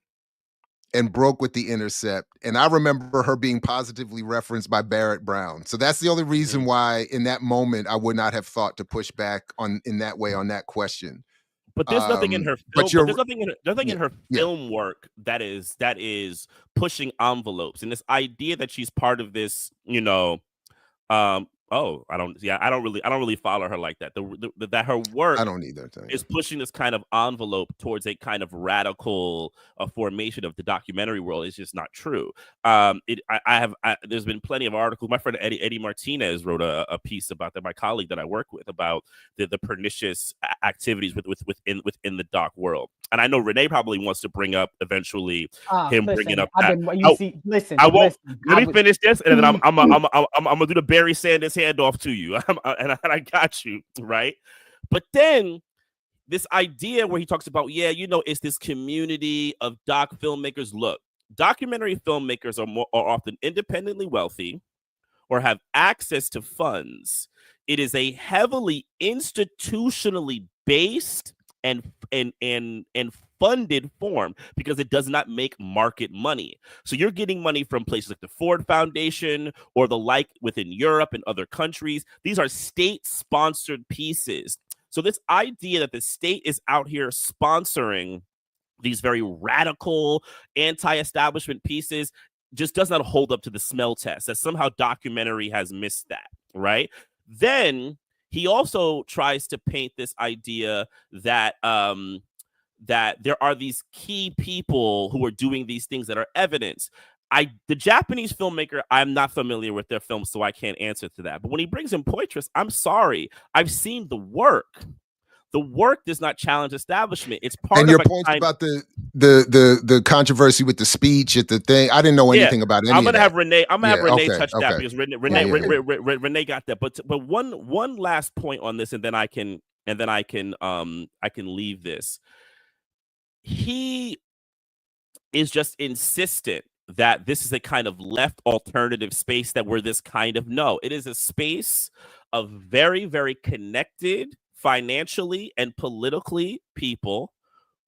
and broke with The Intercept. And I remember her being positively referenced by Barrett Brown. So that's the only reason why in that moment I would not have thought to push back in that way on that question. But there's nothing in her film. There's nothing in her film work that is pushing envelopes. And this idea that she's part of this, I don't really follow her like that. That her work, I don't either, is pushing this kind of envelope towards a kind of radical formation of the documentary world. It's just not true. There's been plenty of articles. My friend Eddie Martinez wrote a piece about that. My colleague that I work with, about the pernicious activities within the doc world. And I know Renee probably wants to bring up evenally bringing up. Let me finish this, and then I'm gonna do the Barry Sanders handoff to you, and I got you right. But then this idea where he talks about, it's this community of doc filmmakers. Look, documentary filmmakers are often independently wealthy or have access to funds. It is a heavily institutionally based and funded form, because it does not make market money. So you're getting money from places like the Ford Foundation or the like within Europe and other countries. These are state-sponsored pieces. So this idea that the state is out here sponsoring these very radical anti-establishment pieces just does not hold up to the smell test. That somehow documentary has missed that, right? Then he also tries to paint this idea that that there are these key people who are doing these things that are evidence. The Japanese filmmaker, I'm not familiar with their films, so I can't answer to that. But when he brings in Poitras, I'm sorry, I've seen the work. The work does not challenge establishment. It's part and of your points about the controversy with the speech at the thing. I didn't know anything about any. I'm gonna have Renee. Okay, touch that, because Renee got that. But one last point on this, and then I can leave this. He is just insistent that this is a kind of left alternative space, that we're this kind of, no, it is a space of very, very connected financially and politically people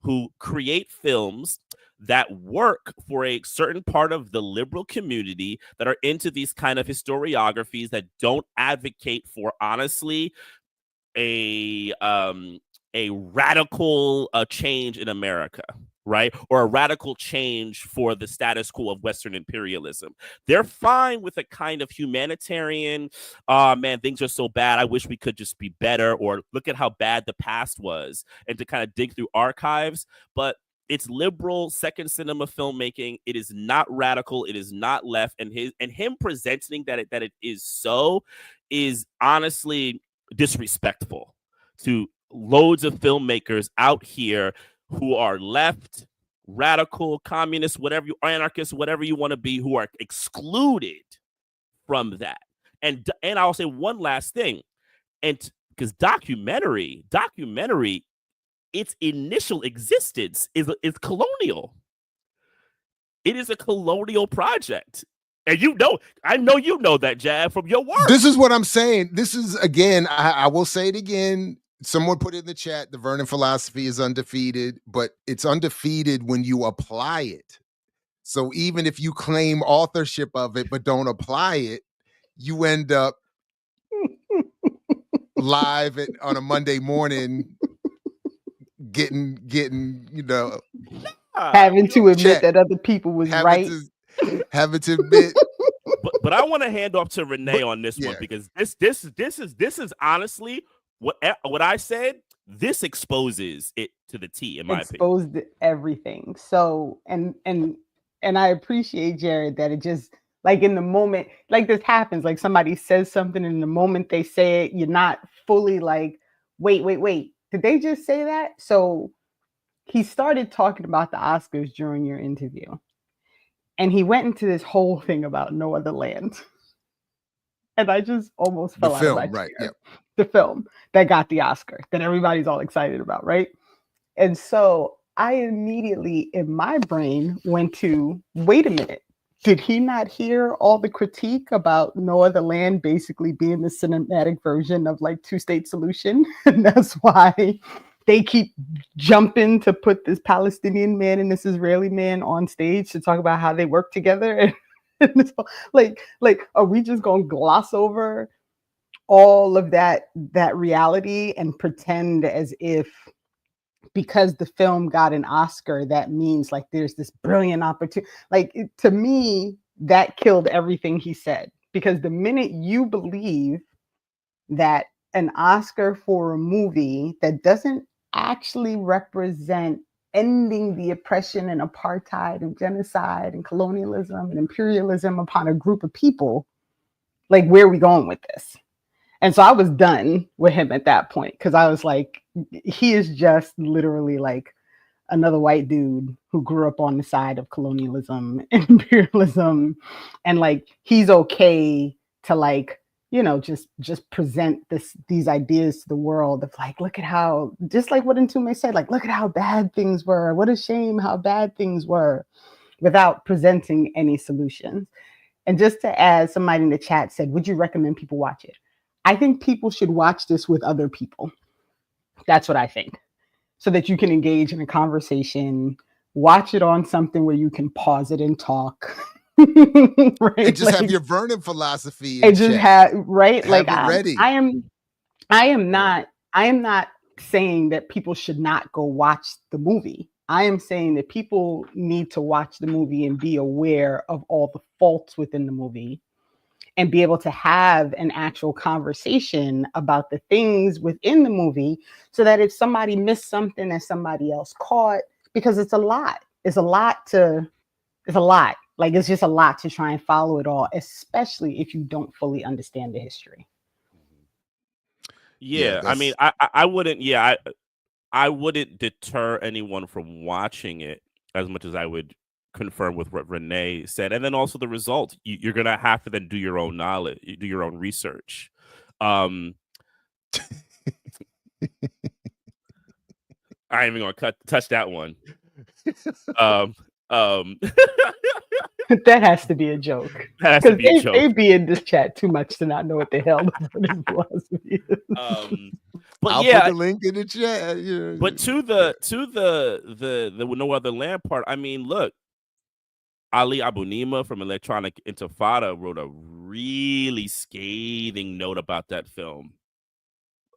who create films that work for a certain part of the liberal community that are into these kind of historiographies that don't advocate for, honestly, a radical change in America, right? Or a radical change for the status quo of Western imperialism. They're fine with a kind of humanitarian, man, things are so bad, I wish we could just be better, or look at how bad the past was, and to kind of dig through archives. But it's liberal second cinema filmmaking. It is not radical. It is not left. And him presenting that it is so is honestly disrespectful to loads of filmmakers out here who are left, radical, communist, whatever you, anarchists, whatever you want to be, who are excluded from that. And I'll say one last thing, and because documentary, its initial existence is colonial. It is a colonial project. And I know you know that, Jab, from your work. This is what I'm saying. This is, again, I will say it again. Someone put it in the chat, the Vernon philosophy is undefeated, but it's undefeated when you apply it. So even if you claim authorship of it, but don't apply it, you end up live on a Monday morning getting having to admit that other people was right. Having to admit. But I want to hand off to Renee on this one, because this is honestly what I said. This exposes it to the T, in my opinion. Exposed everything. So and I appreciate, Jared, that it just, like, in the moment, like, this happens, like somebody says something, and in the moment they say it, you're not fully like, wait, did they just say that? So he started talking about the Oscars during your interview, and he went into this whole thing about No Other Land. And I just almost fell out of my chair. Yep. The film that got the Oscar, that everybody's all excited about, right? And so I immediately, in my brain, went to, wait a minute, did he not hear all the critique about No Other Land basically being the cinematic version of, like, two-state solution? And that's why they keep jumping to put this Palestinian man and this Israeli man on stage to talk about how they work together. And like, are we just gonna gloss over all of that reality and pretend as if because the film got an Oscar, that means, like, there's this brilliant opportunity? Like, to me, that killed everything he said. Because the minute you believe that an Oscar for a movie that doesn't actually represent ending the oppression and apartheid and genocide and colonialism and imperialism upon a group of people, like, where are we going with this? And so I was done with him at that point, because I was like, he is just literally like another white dude who grew up on the side of colonialism and imperialism, and, like, he's okay to, like, you know, just present these ideas to the world of, like, look at how, just like what Ntume said, like, look at how bad things were. What a shame how bad things were, without presenting any solutions. And just to add, somebody in the chat said, would you recommend people watch it? I think people should watch this with other people. That's what I think. So that you can engage in a conversation, watch it on something where you can pause it and talk. Right? And just, like, have your Vernon philosophy and just have, right? Have like, it ready. I am not saying that people should not go watch the movie. I am saying that people need to watch the movie and be aware of all the faults within the movie, and be able to have an actual conversation about the things within the movie, so that if somebody missed something that somebody else caught, because it's a lot. Like, it's just a lot to try and follow it all, especially if you don't fully understand the history. Yeah, I mean, I wouldn't. Yeah, I wouldn't deter anyone from watching it as much as I would confirm with what Renee said, and then also the result. You're gonna have to then do your own knowledge, do your own research. I ain't even gonna touch that one. That has to be a joke. That has to be a joke. They be in this chat too much to not know what the hell the British philosophy is. But I'll yeah, put the link in the chat. Yeah. but to the no other land part, I mean, look, Ali Abunimah from Electronic Intifada wrote a really scathing note about that film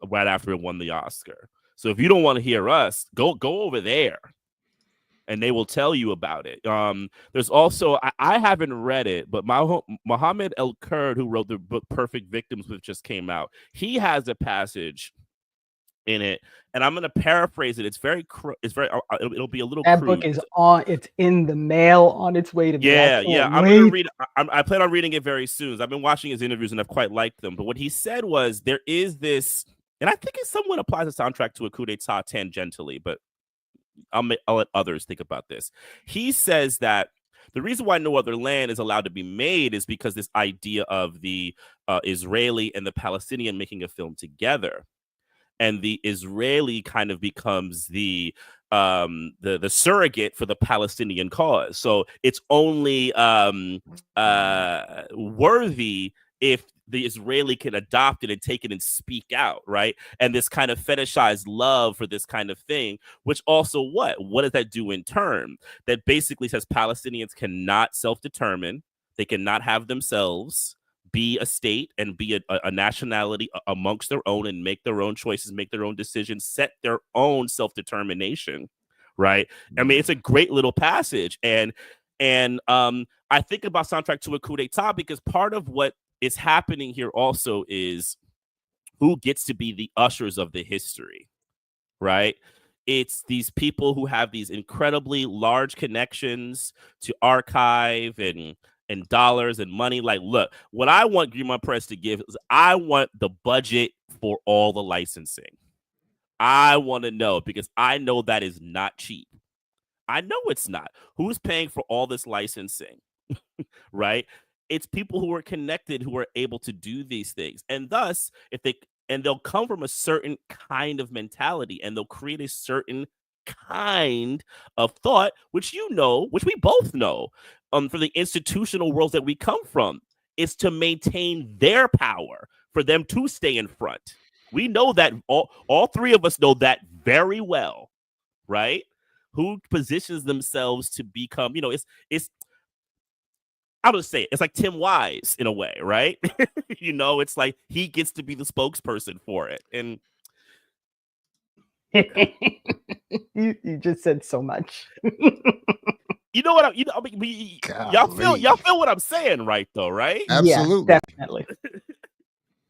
right after it won the Oscar. So if you don't want to hear us, go over there, and they will tell you about it. There's also, I haven't read it, but Mohammed El Kurd, who wrote the book Perfect Victims, which just came out, he has a passage in it, and I'm going to paraphrase it. It's very it'll be a little That crude. book is it's in the mail on its way to me. Yeah. I'm going to read. I plan on reading it very soon. I've been watching his interviews and I've quite liked them. But what he said was there is this, and I think it somewhat applies a soundtrack to a coup d'état tangentially, but I'll let others think about this. He says that the reason why No Other Land is allowed to be made is because this idea of the Israeli and the Palestinian making a film together. And the Israeli kind of becomes the surrogate for the Palestinian cause. So it's only worthy if the Israeli can adopt it and take it and speak out, right? And this kind of fetishized love for this kind of thing, which also what does that do in turn? That basically says Palestinians cannot self-determine. They cannot have themselves be a state and be a nationality amongst their own and make their own choices, make their own decisions, set their own self-determination, right? I mean, it's a great little passage. And I think about soundtrack to a coup d'etat because part of what is happening here also is who gets to be the ushers of the history, right? It's these people who have these incredibly large connections to archive and dollars and money. Like, look, what I want Green Press to give is I want the budget for all the licensing. I want to know because I know that is not cheap. I know it's not. Who's paying for all this licensing, right? It's people who are connected who are able to do these things. And thus, they'll come from a certain kind of mentality and they'll create a certain kind of thought, which which we both know, for the institutional worlds that we come from, is to maintain their power, for them to stay in front. We know that all three of us know that very well, right? Who positions themselves to become, it's I'll just say it's like Tim Wise in a way, right? It's like he gets to be the spokesperson for it. And you just said so much. You know what? Y'all feel what I'm saying, right? Though, right? Absolutely, yeah, definitely.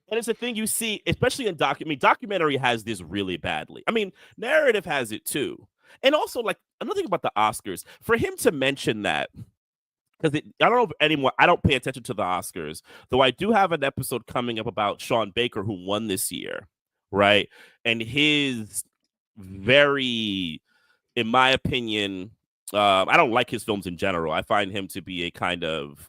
And it's a thing you see, especially in documentary has this really badly. I mean, narrative has it too, and also like another thing about the Oscars, for him to mention that. Because I don't know if anyone, I don't pay attention to the Oscars, though I do have an episode coming up about Sean Baker, who won this year, right? And his very, in my opinion, I don't like his films in general. I find him to be a kind of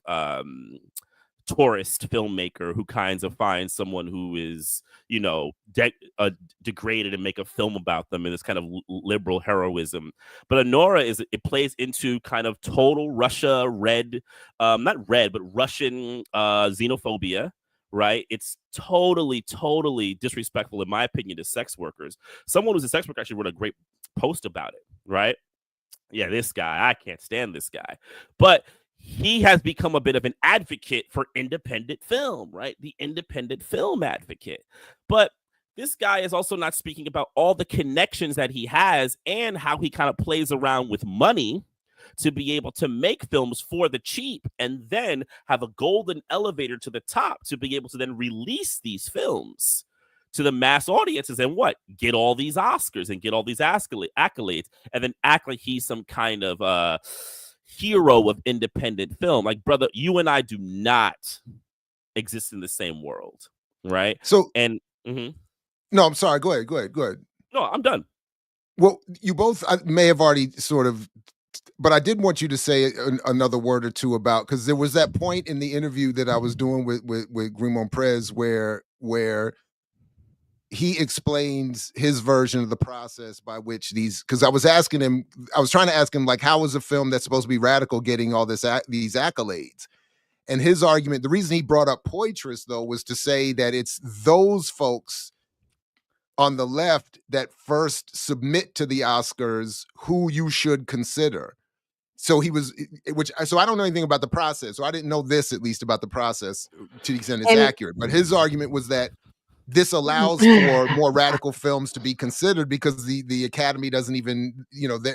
tourist filmmaker who kinds of finds someone who is, degraded and make a film about them in this kind of liberal heroism. But Anora it plays into kind of total Russia not red, but Russian xenophobia, right? It's totally, totally disrespectful, in my opinion, to sex workers. Someone who's a sex worker actually wrote a great post about it, right? Yeah, this guy, I can't stand this guy. But he has become a bit of an advocate for independent film, right? The independent film advocate. But this guy is also not speaking about all the connections that he has and how he kind of plays around with money to be able to make films for the cheap and then have a golden elevator to the top to be able to then release these films to the mass audiences and get all these Oscars and get all these accolades and then act like he's some kind of hero of independent film. Like, brother, you and I do not exist in the same world, right? So, no, I'm sorry. Go ahead. No, I'm done. Well, you both may have already sort of, but I did want you to say another word or two about, because there was that point in the interview that I was doing with Grimon Prez where he explains his version of the process by which because I was trying to ask him, like, how is a film that's supposed to be radical getting all these accolades? And his argument, the reason he brought up Poitras, though, was to say that it's those folks on the left that first submit to the Oscars who you should consider. So so I don't know anything about the process. So I didn't know this, at least, about the process to the extent it's accurate. But his argument was that this allows for more radical films to be considered because the Academy doesn't even,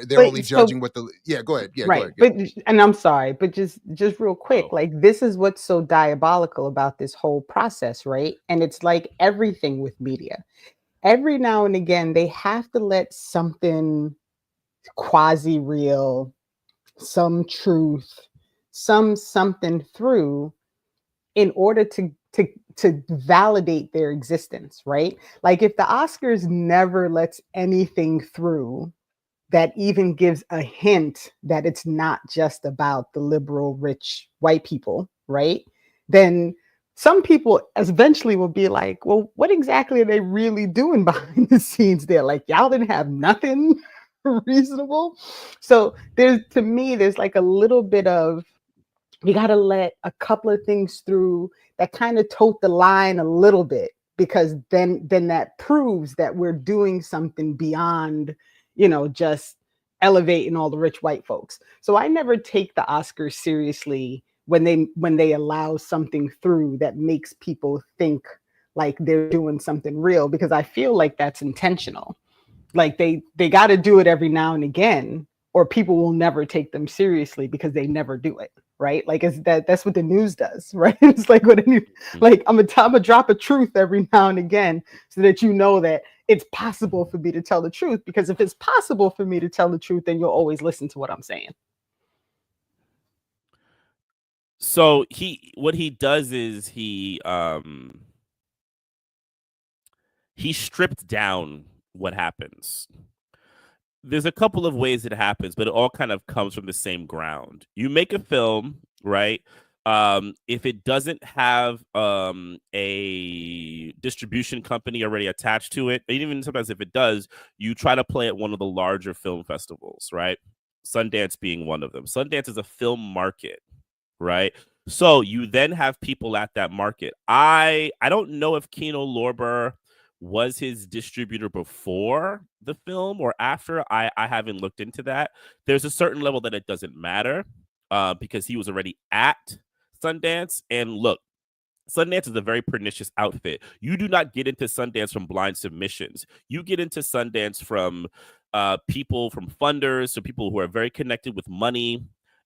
they're only judging what go ahead. Yeah, right. Go ahead. And I'm sorry, but just real quick, like, this is what's so diabolical about this whole process, right? And it's like everything with media. Every now and again, they have to let something quasi-real, some truth, something through in order to validate their existence, right? Like, if the Oscars never lets anything through that even gives a hint that it's not just about the liberal, rich white people, right? Then some people eventually will be like, well, what exactly are they really doing behind the scenes there? Like, y'all didn't have nothing reasonable. So to me, there's like a little bit of, you got to let a couple of things through that kind of tote the line a little bit, because then that proves that we're doing something beyond, just elevating all the rich white folks. So I never take the Oscars seriously when they allow something through that makes people think like they're doing something real, because I feel like that's intentional. Like, they got to do it every now and again, or people will never take them seriously because they never do it. Right? Like, that's what the news does, right? It's like I'm gonna drop a truth every now and again so that you know that it's possible for me to tell the truth. Because if it's possible for me to tell the truth, then you'll always listen to what I'm saying. So what he does is he stripped down what happens. There's a couple of ways it happens, but it all kind of comes from the same ground. You make a film, right? If it doesn't have a distribution company already attached to it, and even sometimes if it does, you try to play at one of the larger film festivals, right? Sundance being one of them. Sundance is a film market, right? So you then have people at that market. I don't know if Kino Lorber was his distributor before the film or after. I haven't looked into that. There's a certain level that it doesn't matter because he was already at Sundance. And look, Sundance is a very pernicious outfit. You do not get into Sundance from blind submissions. You get into Sundance from people, from funders, so people who are very connected with money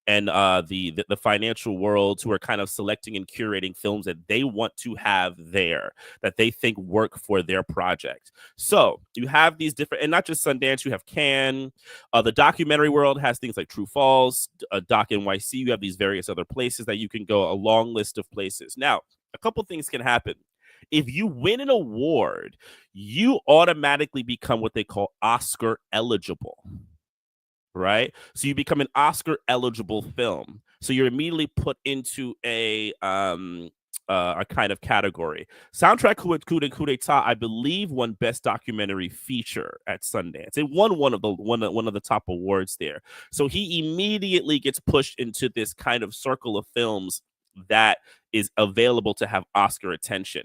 and the financial worlds, who are kind of selecting and curating films that they want to have there, that they think work for their project. So you have these different, and not just Sundance, you have Cannes. The documentary world has things like True Falls, Doc NYC. You have these various other places that you can go, a long list of places. Now, a couple things can happen. If you win an award, you automatically become what they call Oscar eligible. Right? So you become an Oscar eligible film. So you're immediately put into a kind of category. Soundtrack Coup d'etat, I believe, won Best Documentary Feature at Sundance. It won one of the top awards there. So he immediately gets pushed into this kind of circle of films that is available to have Oscar attention.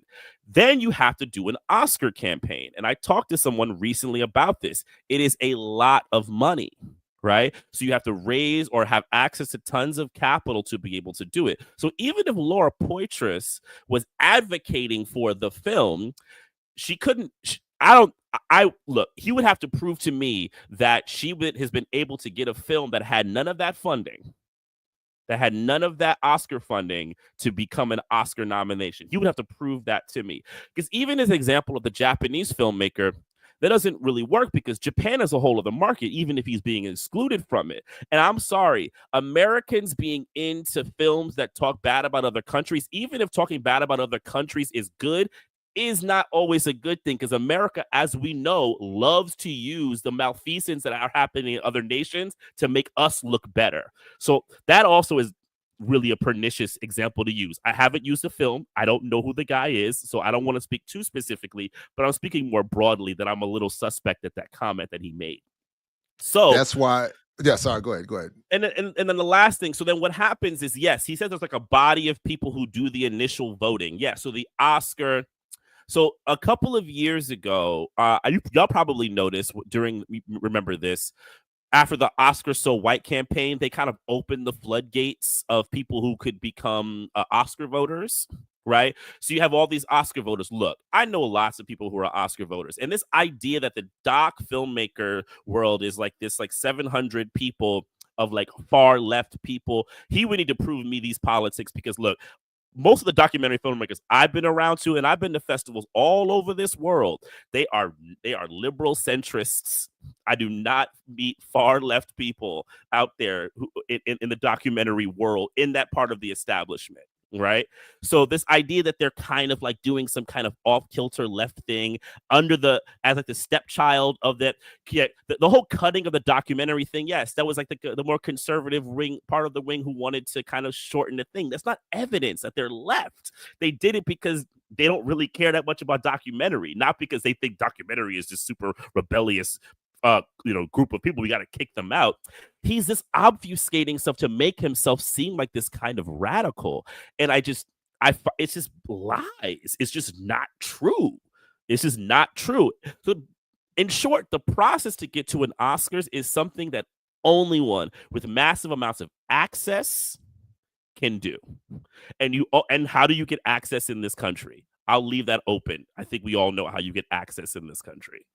Then you have to do an Oscar campaign. And I talked to someone recently about this. It is a lot of money. Right? So you have to raise or have access to tons of capital to be able to do it. So even if Laura Poitras was advocating for the film, she couldn't. Look, he would have to prove to me that she has been able to get a film that had none of that funding, that had none of that Oscar funding to become an Oscar nomination. He would have to prove that to me. Because even as an example of the Japanese filmmaker, that doesn't really work because Japan is a whole other market, even if he's being excluded from it. And I'm sorry, Americans being into films that talk bad about other countries, even if talking bad about other countries is good, is not always a good thing, because America, as we know, loves to use the malfeasance that are happening in other nations to make us look better. So that also is really a pernicious example to use. I haven't used the film. I don't know who the guy is, so I don't want to speak too specifically, but I'm speaking more broadly that I'm a little suspect at that comment that he made. So that's why. Yeah, sorry. Go ahead. And then the last thing. So then what happens is, yes, he says there's like a body of people who do the initial voting. Yeah. So the Oscar. So a couple of years ago, y'all probably noticed remember this, after the Oscar So White campaign, they kind of opened the floodgates of people who could become Oscar voters. Right. So you have all these Oscar voters. Look, I know lots of people who are Oscar voters. And this idea that the doc filmmaker world is like this, like 700 people of like far left people. He would need to prove me these politics, because look, most of the documentary filmmakers I've been around to, and I've been to festivals all over this world, they are liberal centrists. I do not meet far left people out there who, in the documentary world, in that part of the establishment. Right. So this idea that they're kind of like doing some kind of off-kilter left thing as like the stepchild of that. Yeah, the whole cutting of the documentary thing. Yes, that was like the more conservative part of the wing who wanted to kind of shorten the thing. That's not evidence that they're left. They did it because they don't really care that much about documentary, not because they think documentary is just super rebellious group of people. We got to kick them out. He's just obfuscating stuff to make himself seem like this kind of radical. And it's just lies. It's just not true. It's just not true. So in short, the process to get to an Oscars is something that only one with massive amounts of access can do. And how do you get access in this country? I'll leave that open. I think we all know how you get access in this country.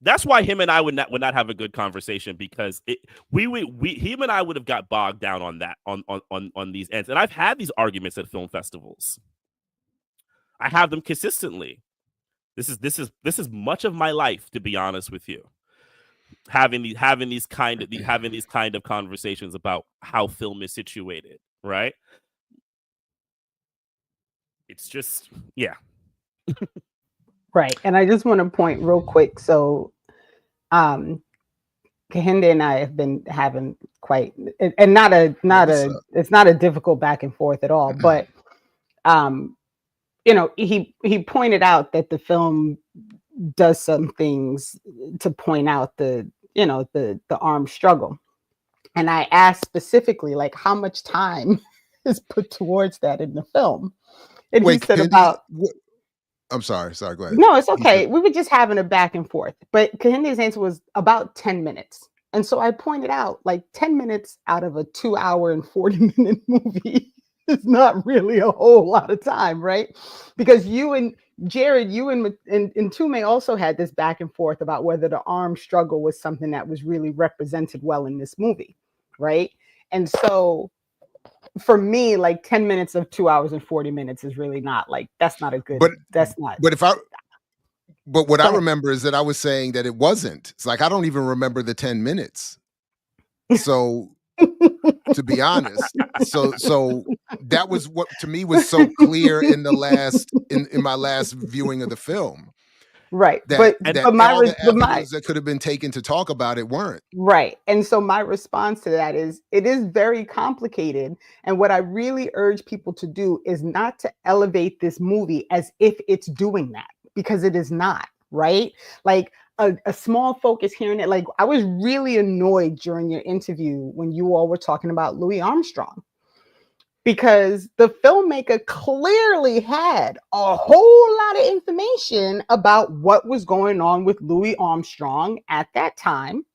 That's why him and I would not have a good conversation, because him and I would have got bogged down on that on these ends. And I've had these arguments at film festivals. I have them consistently. This is much of my life, to be honest with you. Having these kind of conversations about how film is situated, right? It's just, yeah. Right. And I just want to point real quick. So Kehinde and I have been having quite, and it's not a difficult back and forth at all, but he pointed out that the film does some things to point out the armed struggle. And I asked specifically, like, how much time is put towards that in the film? And he said I'm sorry. Go ahead. No, it's okay. We were just having a back and forth. But Kahinde's answer was about 10 minutes. And so I pointed out, like, 10 minutes out of a 2-hour and 40-minute movie is not really a whole lot of time, right? Because you and Jared, and Tume also had this back and forth about whether the armed struggle was something that was really represented well in this movie, right? And so for me, like 10 minutes of 2 hours and 40 minutes is really not that's not a good, that's not. But what I remember is that I was saying that it wasn't. It's like, I don't even remember the 10 minutes. So to be honest, so that was what to me was so clear in my last viewing of the film. Right. But all the avenues that could have been taken to talk about it weren't. Right. And so my response to that is, it is very complicated. And what I really urge people to do is not to elevate this movie as if it's doing that, because it is not, right? Like a small focus here and there. Like, I was really annoyed during your interview when you all were talking about Louis Armstrong, because the filmmaker clearly had a whole lot of information about what was going on with Louis Armstrong at that time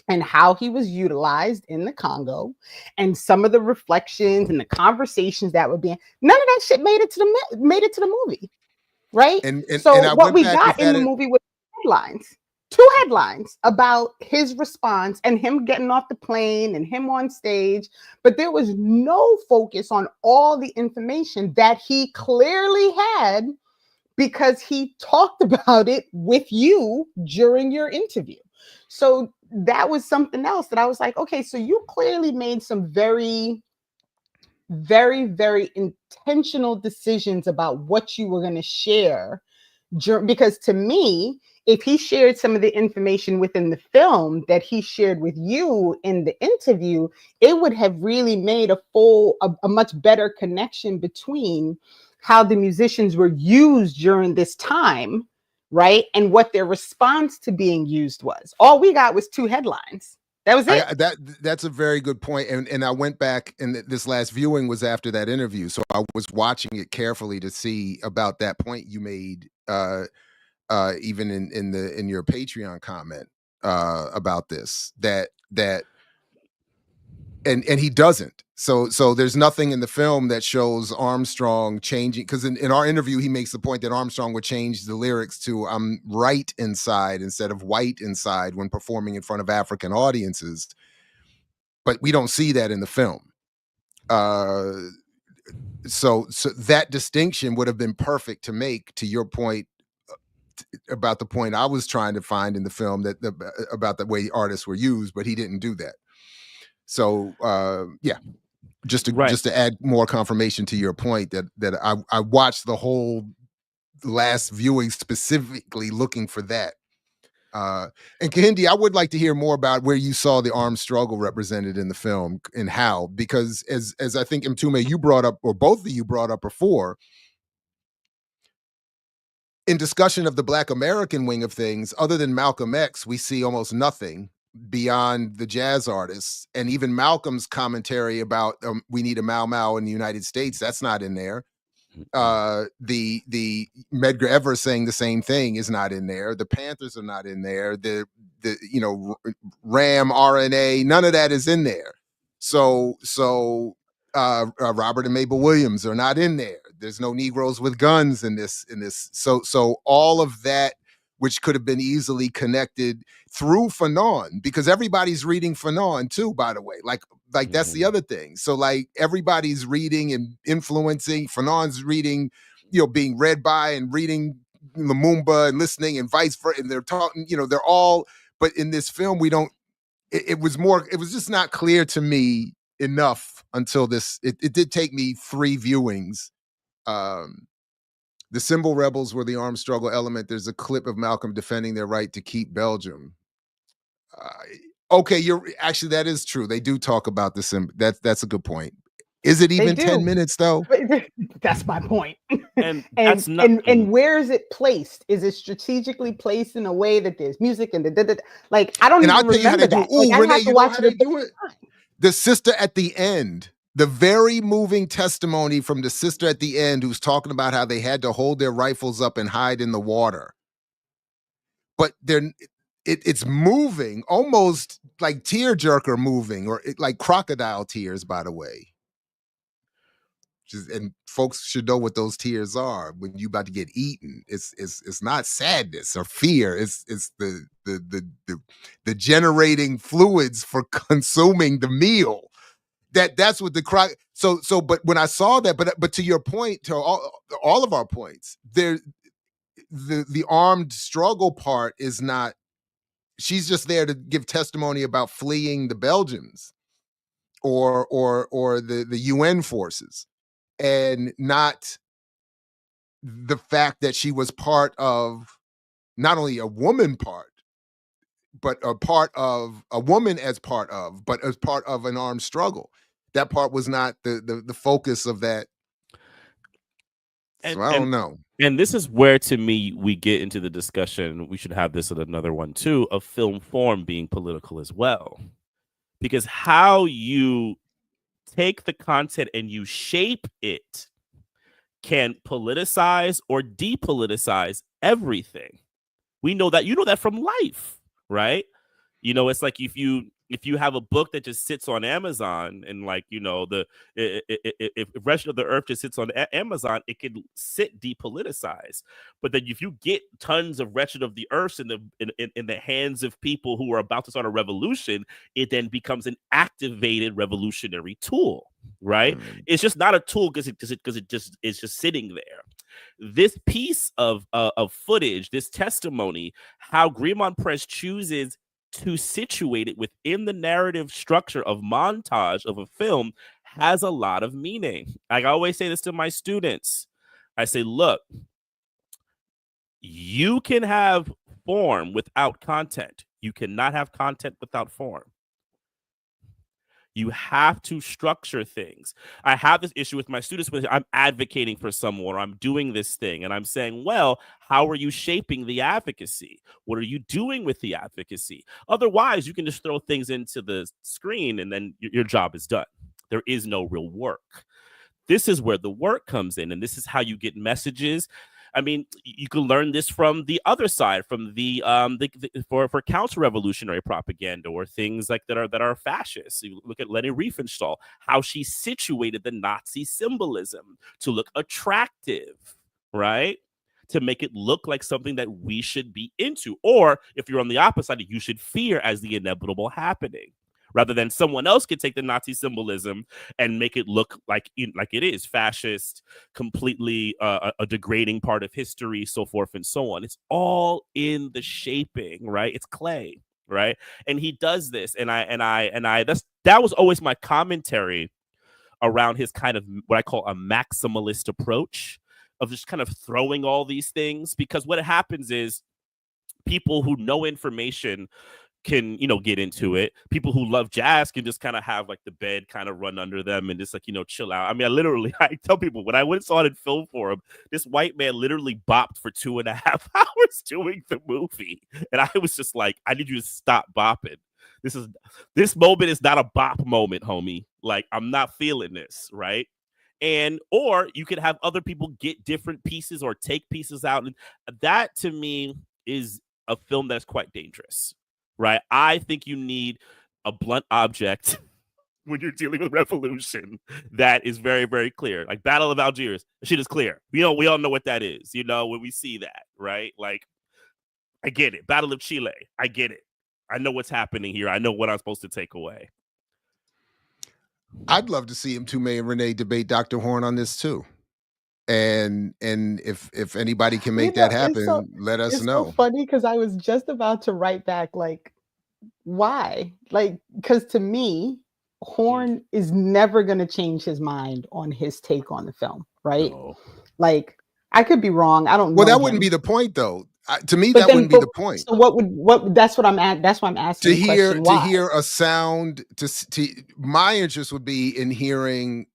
and how he was utilized in the Congo, and some of the reflections and the conversations that were being, none of that shit made it to the movie, right? So what we got in the movie was two headlines about his response and him getting off the plane and him on stage, but there was no focus on all the information that he clearly had, because he talked about it with you during your interview. So that was something else that I was like, okay, so you clearly made some very, very, very intentional decisions about what you were going to share, because to me, if he shared some of the information within the film that he shared with you in the interview, it would have really made a much better connection between how the musicians were used during this time, right? And what their response to being used was. All we got was 2 headlines. That was it. That's a very good point. And I went back, and this last viewing was after that interview. So I was watching it carefully to see about that point you made, even in your Patreon comment about this, that and he doesn't. So there's nothing in the film that shows Armstrong changing, because in our interview he makes the point that Armstrong would change the lyrics to "I'm right inside" instead of "white inside" when performing in front of African audiences. But we don't see that in the film. So that distinction would have been perfect to make, to your point about the point I was trying to find in the film, about the way artists were used, but he didn't do that. So yeah, just to add more confirmation to your point, that I watched the whole last viewing specifically looking for that. And Kehinde, I would like to hear more about where you saw the armed struggle represented in the film and how, because as I think Mtume, you brought up, or both of you brought up before, in discussion of the Black American wing of things, other than Malcolm X, we see almost nothing beyond the jazz artists. And even Malcolm's commentary about we need a Mau Mau in the United States, that's not in there. The Medgar Evers saying the same thing is not in there. The Panthers are not in there. The Ram, RNA, none of that is in there. So Robert and Mabel Williams are not in there. There's no Negroes with guns in this. So all of that, which could have been easily connected through Fanon, because everybody's reading Fanon too, by the way. Like that's the other thing. So like everybody's reading and influencing. Fanon's reading, being read by and reading Lumumba and listening and vice versa. And they're talking, they're all, but in this film, we don't, it was just not clear to me enough until this. It did take me 3 viewings. The symbol rebels were the armed struggle element. There's a clip of Malcolm defending their right to keep Belgium. Okay, that is true. They do talk about the symbol. That's a good point. Is it even 10 minutes though? That's my point. And and where is it placed? Is it strategically placed in a way that there's music and like I don't even remember that. Ooh, like, Renee, I have to watch it. Do it. The sister at the end. The very moving testimony from the sister at the end who's talking about how they had to hold their rifles up and hide in the water. But it's moving, almost like tearjerker moving, or like crocodile tears, by the way. And folks should know what those tears are when you're about to get eaten. It's not sadness or fear. It's the generating fluids for consuming the meal. That's what the cry. So, but when I saw that, but to your point, to all of our points, the armed struggle part is not. She's just there to give testimony about fleeing the Belgians, or the UN forces, and not the fact that she was part of not only a woman part, but a part of a woman but as part of an armed struggle. That part was not the focus of that. So I don't know. And this is where, to me, we get into the discussion. We should have this at another one too, of film form being political as well, because how you take the content and you shape it can politicize or depoliticize everything. We know that. You know that from life, right? It's like if you have a book that just sits on Amazon, and like, if Wretched of the Earth just sits on Amazon, it can sit depoliticized. But then if you get tons of Wretched of the Earth in the hands of people who are about to start a revolution, it then becomes an activated revolutionary tool, right? It's just not a tool because it's just sitting there. This piece of footage, this testimony, how Greenmont Press chooses to situate it within the narrative structure of montage of a film, has a lot of meaning. I always say this to my students. I say, look, you can have form without content. You cannot have content without form. You have to structure things. I have this issue with my students when I'm advocating for someone or I'm doing this thing and I'm saying, well, how are you shaping the advocacy? What are you doing with the advocacy? Otherwise, you can just throw things into the screen and then your job is done. There is no real work. This is where the work comes in, and this is how you get messages. I mean, you can learn this from the other side, from the for counter-revolutionary propaganda or things like that are fascist. You look at Leni Riefenstahl, how she situated the Nazi symbolism to look attractive, right? To make it look like something that we should be into. Or if you're on the opposite side, you should fear as the inevitable happening. Rather than someone else could take the Nazi symbolism and make it look like it is fascist, completely a degrading part of history, so forth and so on. It's all in the shaping, right? It's clay, right? And he does this, and that was always my commentary around his kind of what I call a maximalist approach of just kind of throwing all these things, because what happens is people who know information can, get into it. People who love jazz can just kind of have like the bed kind of run under them and just like, chill out. I mean, I tell people when I went and saw it in film forum, this white man literally bopped for 2.5 hours doing the movie. And I was just like, I need you to stop bopping. This moment is not a bop moment, homie. Like, I'm not feeling this, right? Or you could have other people get different pieces or take pieces out. And that to me is a film that's quite dangerous. Right. I think you need a blunt object when you're dealing with revolution that is very, very clear. Like Battle of Algiers, the shit is clear. We all know what that is, when we see that, right? Like, I get it. Battle of Chile, I get it. I know what's happening here. I know what I'm supposed to take away. I'd love to see him, Toomey and Renee, debate Dr. Horn on this too. And if anybody can make that happen, let us know. It's so funny because I was just about to write back, like, why? Like, because to me, Horn is never going to change his mind on his take on the film, right? No. Like, I could be wrong. I don't know. Well, that wouldn't be the point, though. To me, that wouldn't be the point. So what? That's what I'm at. That's why I'm asking. To hear a sound. My interest would be in hearing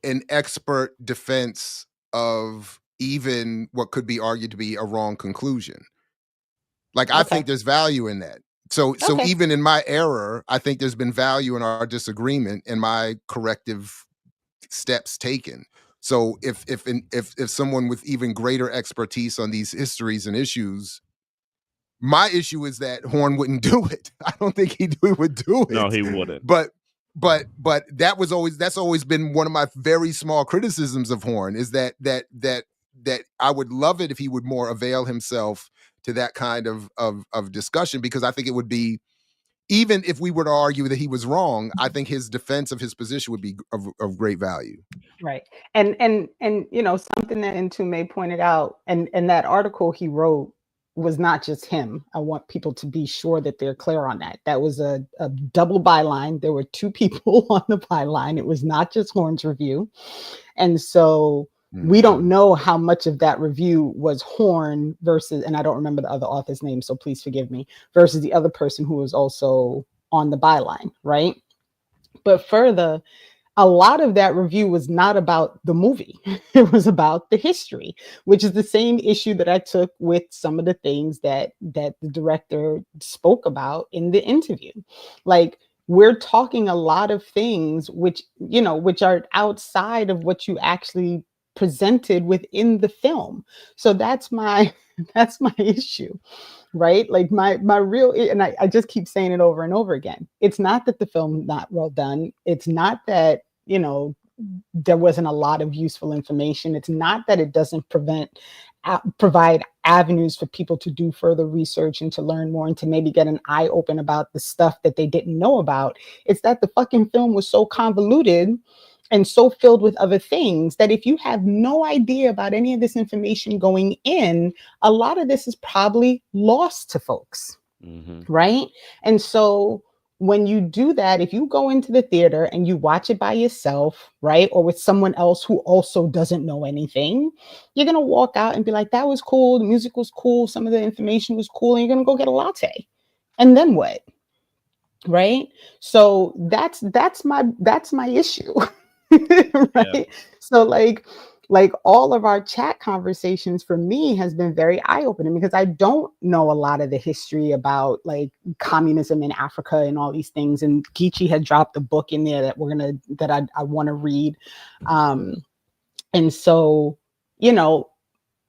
an expert defense of even what could be argued to be a wrong conclusion. Like, I think there's value in that. So even in my error, I think there's been value in our disagreement and my corrective steps taken. So if someone with even greater expertise on these histories and issues, my issue is that Horn wouldn't do it. I don't think he would do it. No, he wouldn't. But that's always been one of my very small criticisms of Horn, is that I would love it if he would more avail himself to that kind of discussion, because I think it would be, even if we were to argue that he was wrong, I think his defense of his position would be of great value. Right. And something that Ntume pointed out, and that article he wrote was not just him. I want people to be sure that they're clear on that. That was a double byline. There were two people on the byline. It was not just Horn's review. And so we don't know how much of that review was Horn versus, and I don't remember the other author's name, so please forgive me, versus the other person who was also on the byline, right? But further, a lot of that review was not about the movie. It was about the history, which is the same issue that I took with some of the things that the director spoke about in the interview. Like, we're talking a lot of things which are outside of what you actually presented within the film. So that's my issue, right? Like my real, and I just keep saying it over and over again. It's not that the film not well done. It's not that, there wasn't a lot of useful information. It's not that it doesn't provide avenues for people to do further research and to learn more and to maybe get an eye open about the stuff that they didn't know about. It's that the fucking film was so convoluted and so filled with other things that if you have no idea about any of this information going in, a lot of this is probably lost to folks, right? And so when you do that, if you go into the theater and you watch it by yourself, right, or with someone else who also doesn't know anything, you're going to walk out and be like, that was cool. The music was cool. Some of the information was cool. And you're going to go get a latte. And then what? Right? So that's my issue. Right? Yeah. So like all of our chat conversations for me has been very eye-opening because I don't know a lot of the history about like communism in Africa and all these things. And Geechee had dropped a book in there that I want to read. And so, you know,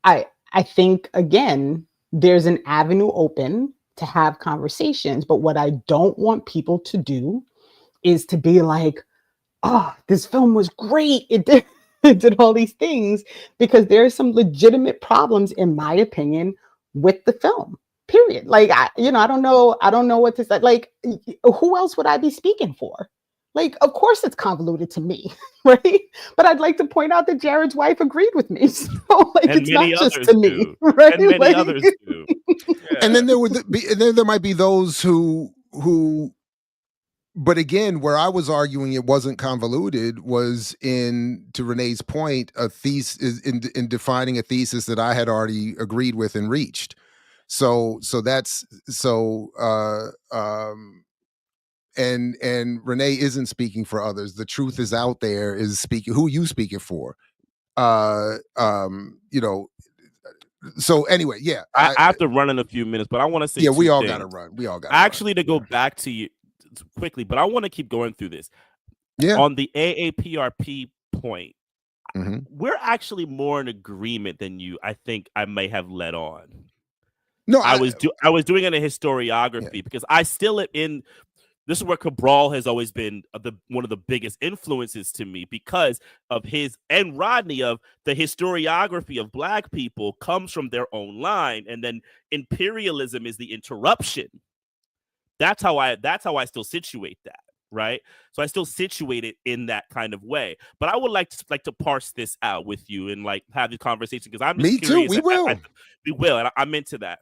I think again, there's an avenue open to have conversations, but what I don't want people to do is to be like, oh, this film was great. It did all these things, because there are some legitimate problems, in my opinion, with the film. Period. Like, I don't know what to say. Like, who else would I be speaking for? Like, of course it's convoluted to me, right? But I'd like to point out that Jared's wife agreed with me. So, like, and it's not just to do. me, right? And many others do. Yeah. And then there might be those who, but again, where I was arguing it wasn't convoluted was to Renee's point, a thesis in defining a thesis that I had already agreed with and reached. So that's and Renee isn't speaking for others. The truth is out there is speaking. Who are you speaking for? You know. So anyway, yeah. I have to run in a few minutes, but I want to say we all got to run. We all got actually to go back to you quickly, but I want to keep going through this. Yeah. On the AAPRP point, we're actually more in agreement than you. I think I may have let on. No, I was doing it in historiography because I still am in. This is where Cabral has always been one of the biggest influences to me because of his and Rodney of the historiography of Black people comes from their own line, and then imperialism is the interruption. That's how I still situate that, right? So I still situate it in that kind of way. But I would like to parse this out with you and like have the conversation because I'm just curious. We will. We will, and I'm into that.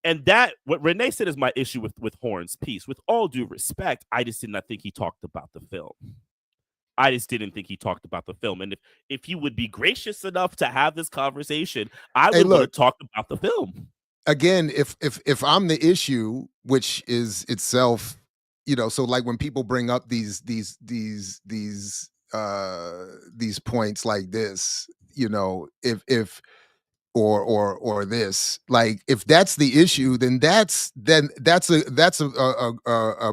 And that what Renee said is my issue with Horn's piece. With all due respect, I just did not think he talked about the film. I just didn't think he talked about the film. And if he would be gracious enough to have this conversation, I would want to talk about the film. Again, if I'm the issue, which is itself, you know, so like when people bring up these points like this, you know, if or this, like if that's the issue, then that's a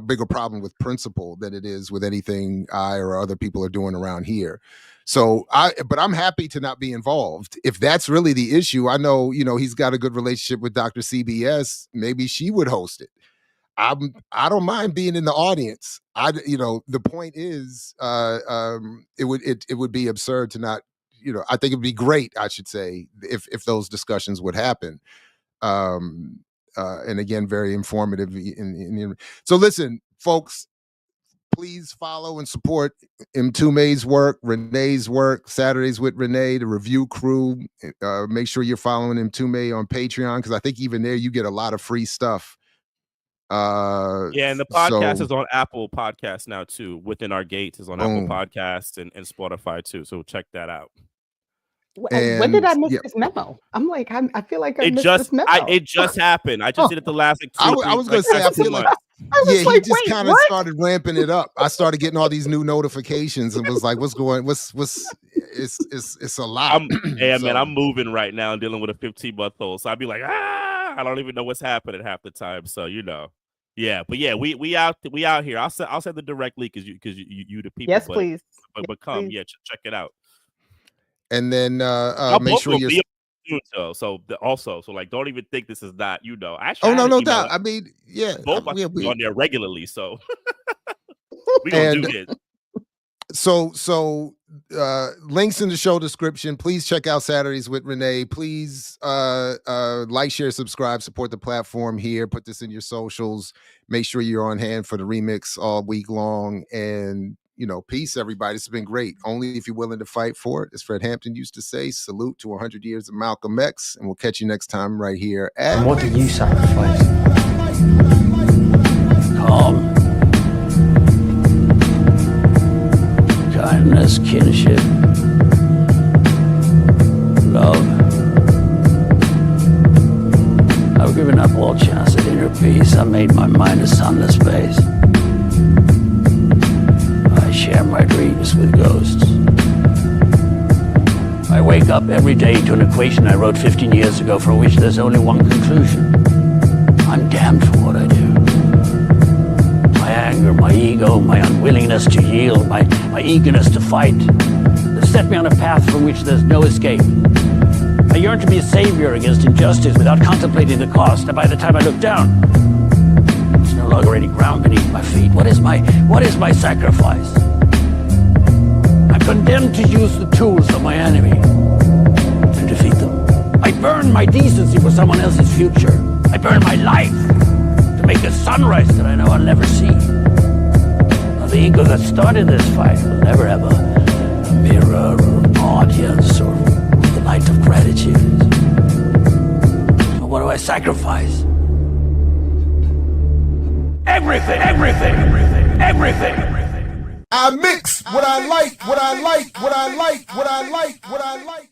bigger problem with principle than it is with anything I or other people are doing around here. So but I'm happy to not be involved. If that's really the issue, I know, you know, he's got a good relationship with Dr. CBS. Maybe she would host it. I don't mind being in the audience. You know, the point is, it would be absurd to not. You know, I think it'd be great, I should say, if those discussions would happen. And again, very informative. So listen, folks, please follow and support Mtume's work, Renee's work, Saturdays with Renee, the review crew. Make sure you're following Mtume on Patreon, because I think even there you get a lot of free stuff. And the podcast is on Apple Podcasts now too. Within Our Gates is on Apple Podcasts and Spotify too. So check that out. When did I miss this memo? I'm like, I feel like I missed this memo. It just happened. I just did it the last like 2 or 3 I was going to say, I feel like, he just kind of started ramping it up. I started getting all these new notifications and was like, it's a lot. Man, I'm moving right now and dealing with a 15-month-old. So I'd be like, I don't even know what's happening half the time. So, you know. Yeah, but yeah, we out here. I'll send the direct link because you the people. Yes, please. But come, please. Yeah, check it out. And then make sure you're so like don't even think this is not, you know. Actually, no doubt. I mean, yeah, both we on there regularly, so we gonna do this. So links in the show description. Please check out Saturdays with Renee. Please like, share, subscribe, support the platform here. Put this in your socials. Make sure you're on hand for the remix all week long. And you know, peace, everybody. It's been great. Only if you're willing to fight for it. As Fred Hampton used to say, salute to 100 years of Malcolm X. And we'll catch you next time right here at... And what do you sacrifice? calm, kindness, kinship, love. I've given up all chance at inner peace. I made my mind a sunless space. I share my dreams with ghosts. I wake up every day to an equation I wrote 15 years ago for which there's only one conclusion. I'm damned for what I do. My anger, my ego, my unwillingness to yield, my eagerness to fight, have set me on a path from which there's no escape. I yearn to be a savior against injustice without contemplating the cost, and by the time I look down, there's no longer any ground beneath my feet. What is my sacrifice? I'm condemned to use the tools of my enemy and defeat them. I burn my decency for someone else's future. I burn my life to make a sunrise that I know I'll never see. Now, the ego that started this fight will never have a mirror or an audience or the light of gratitude. So what do I sacrifice? Everything, everything, everything, everything. I mix what I like, what I like, what I like, what I like, what I like.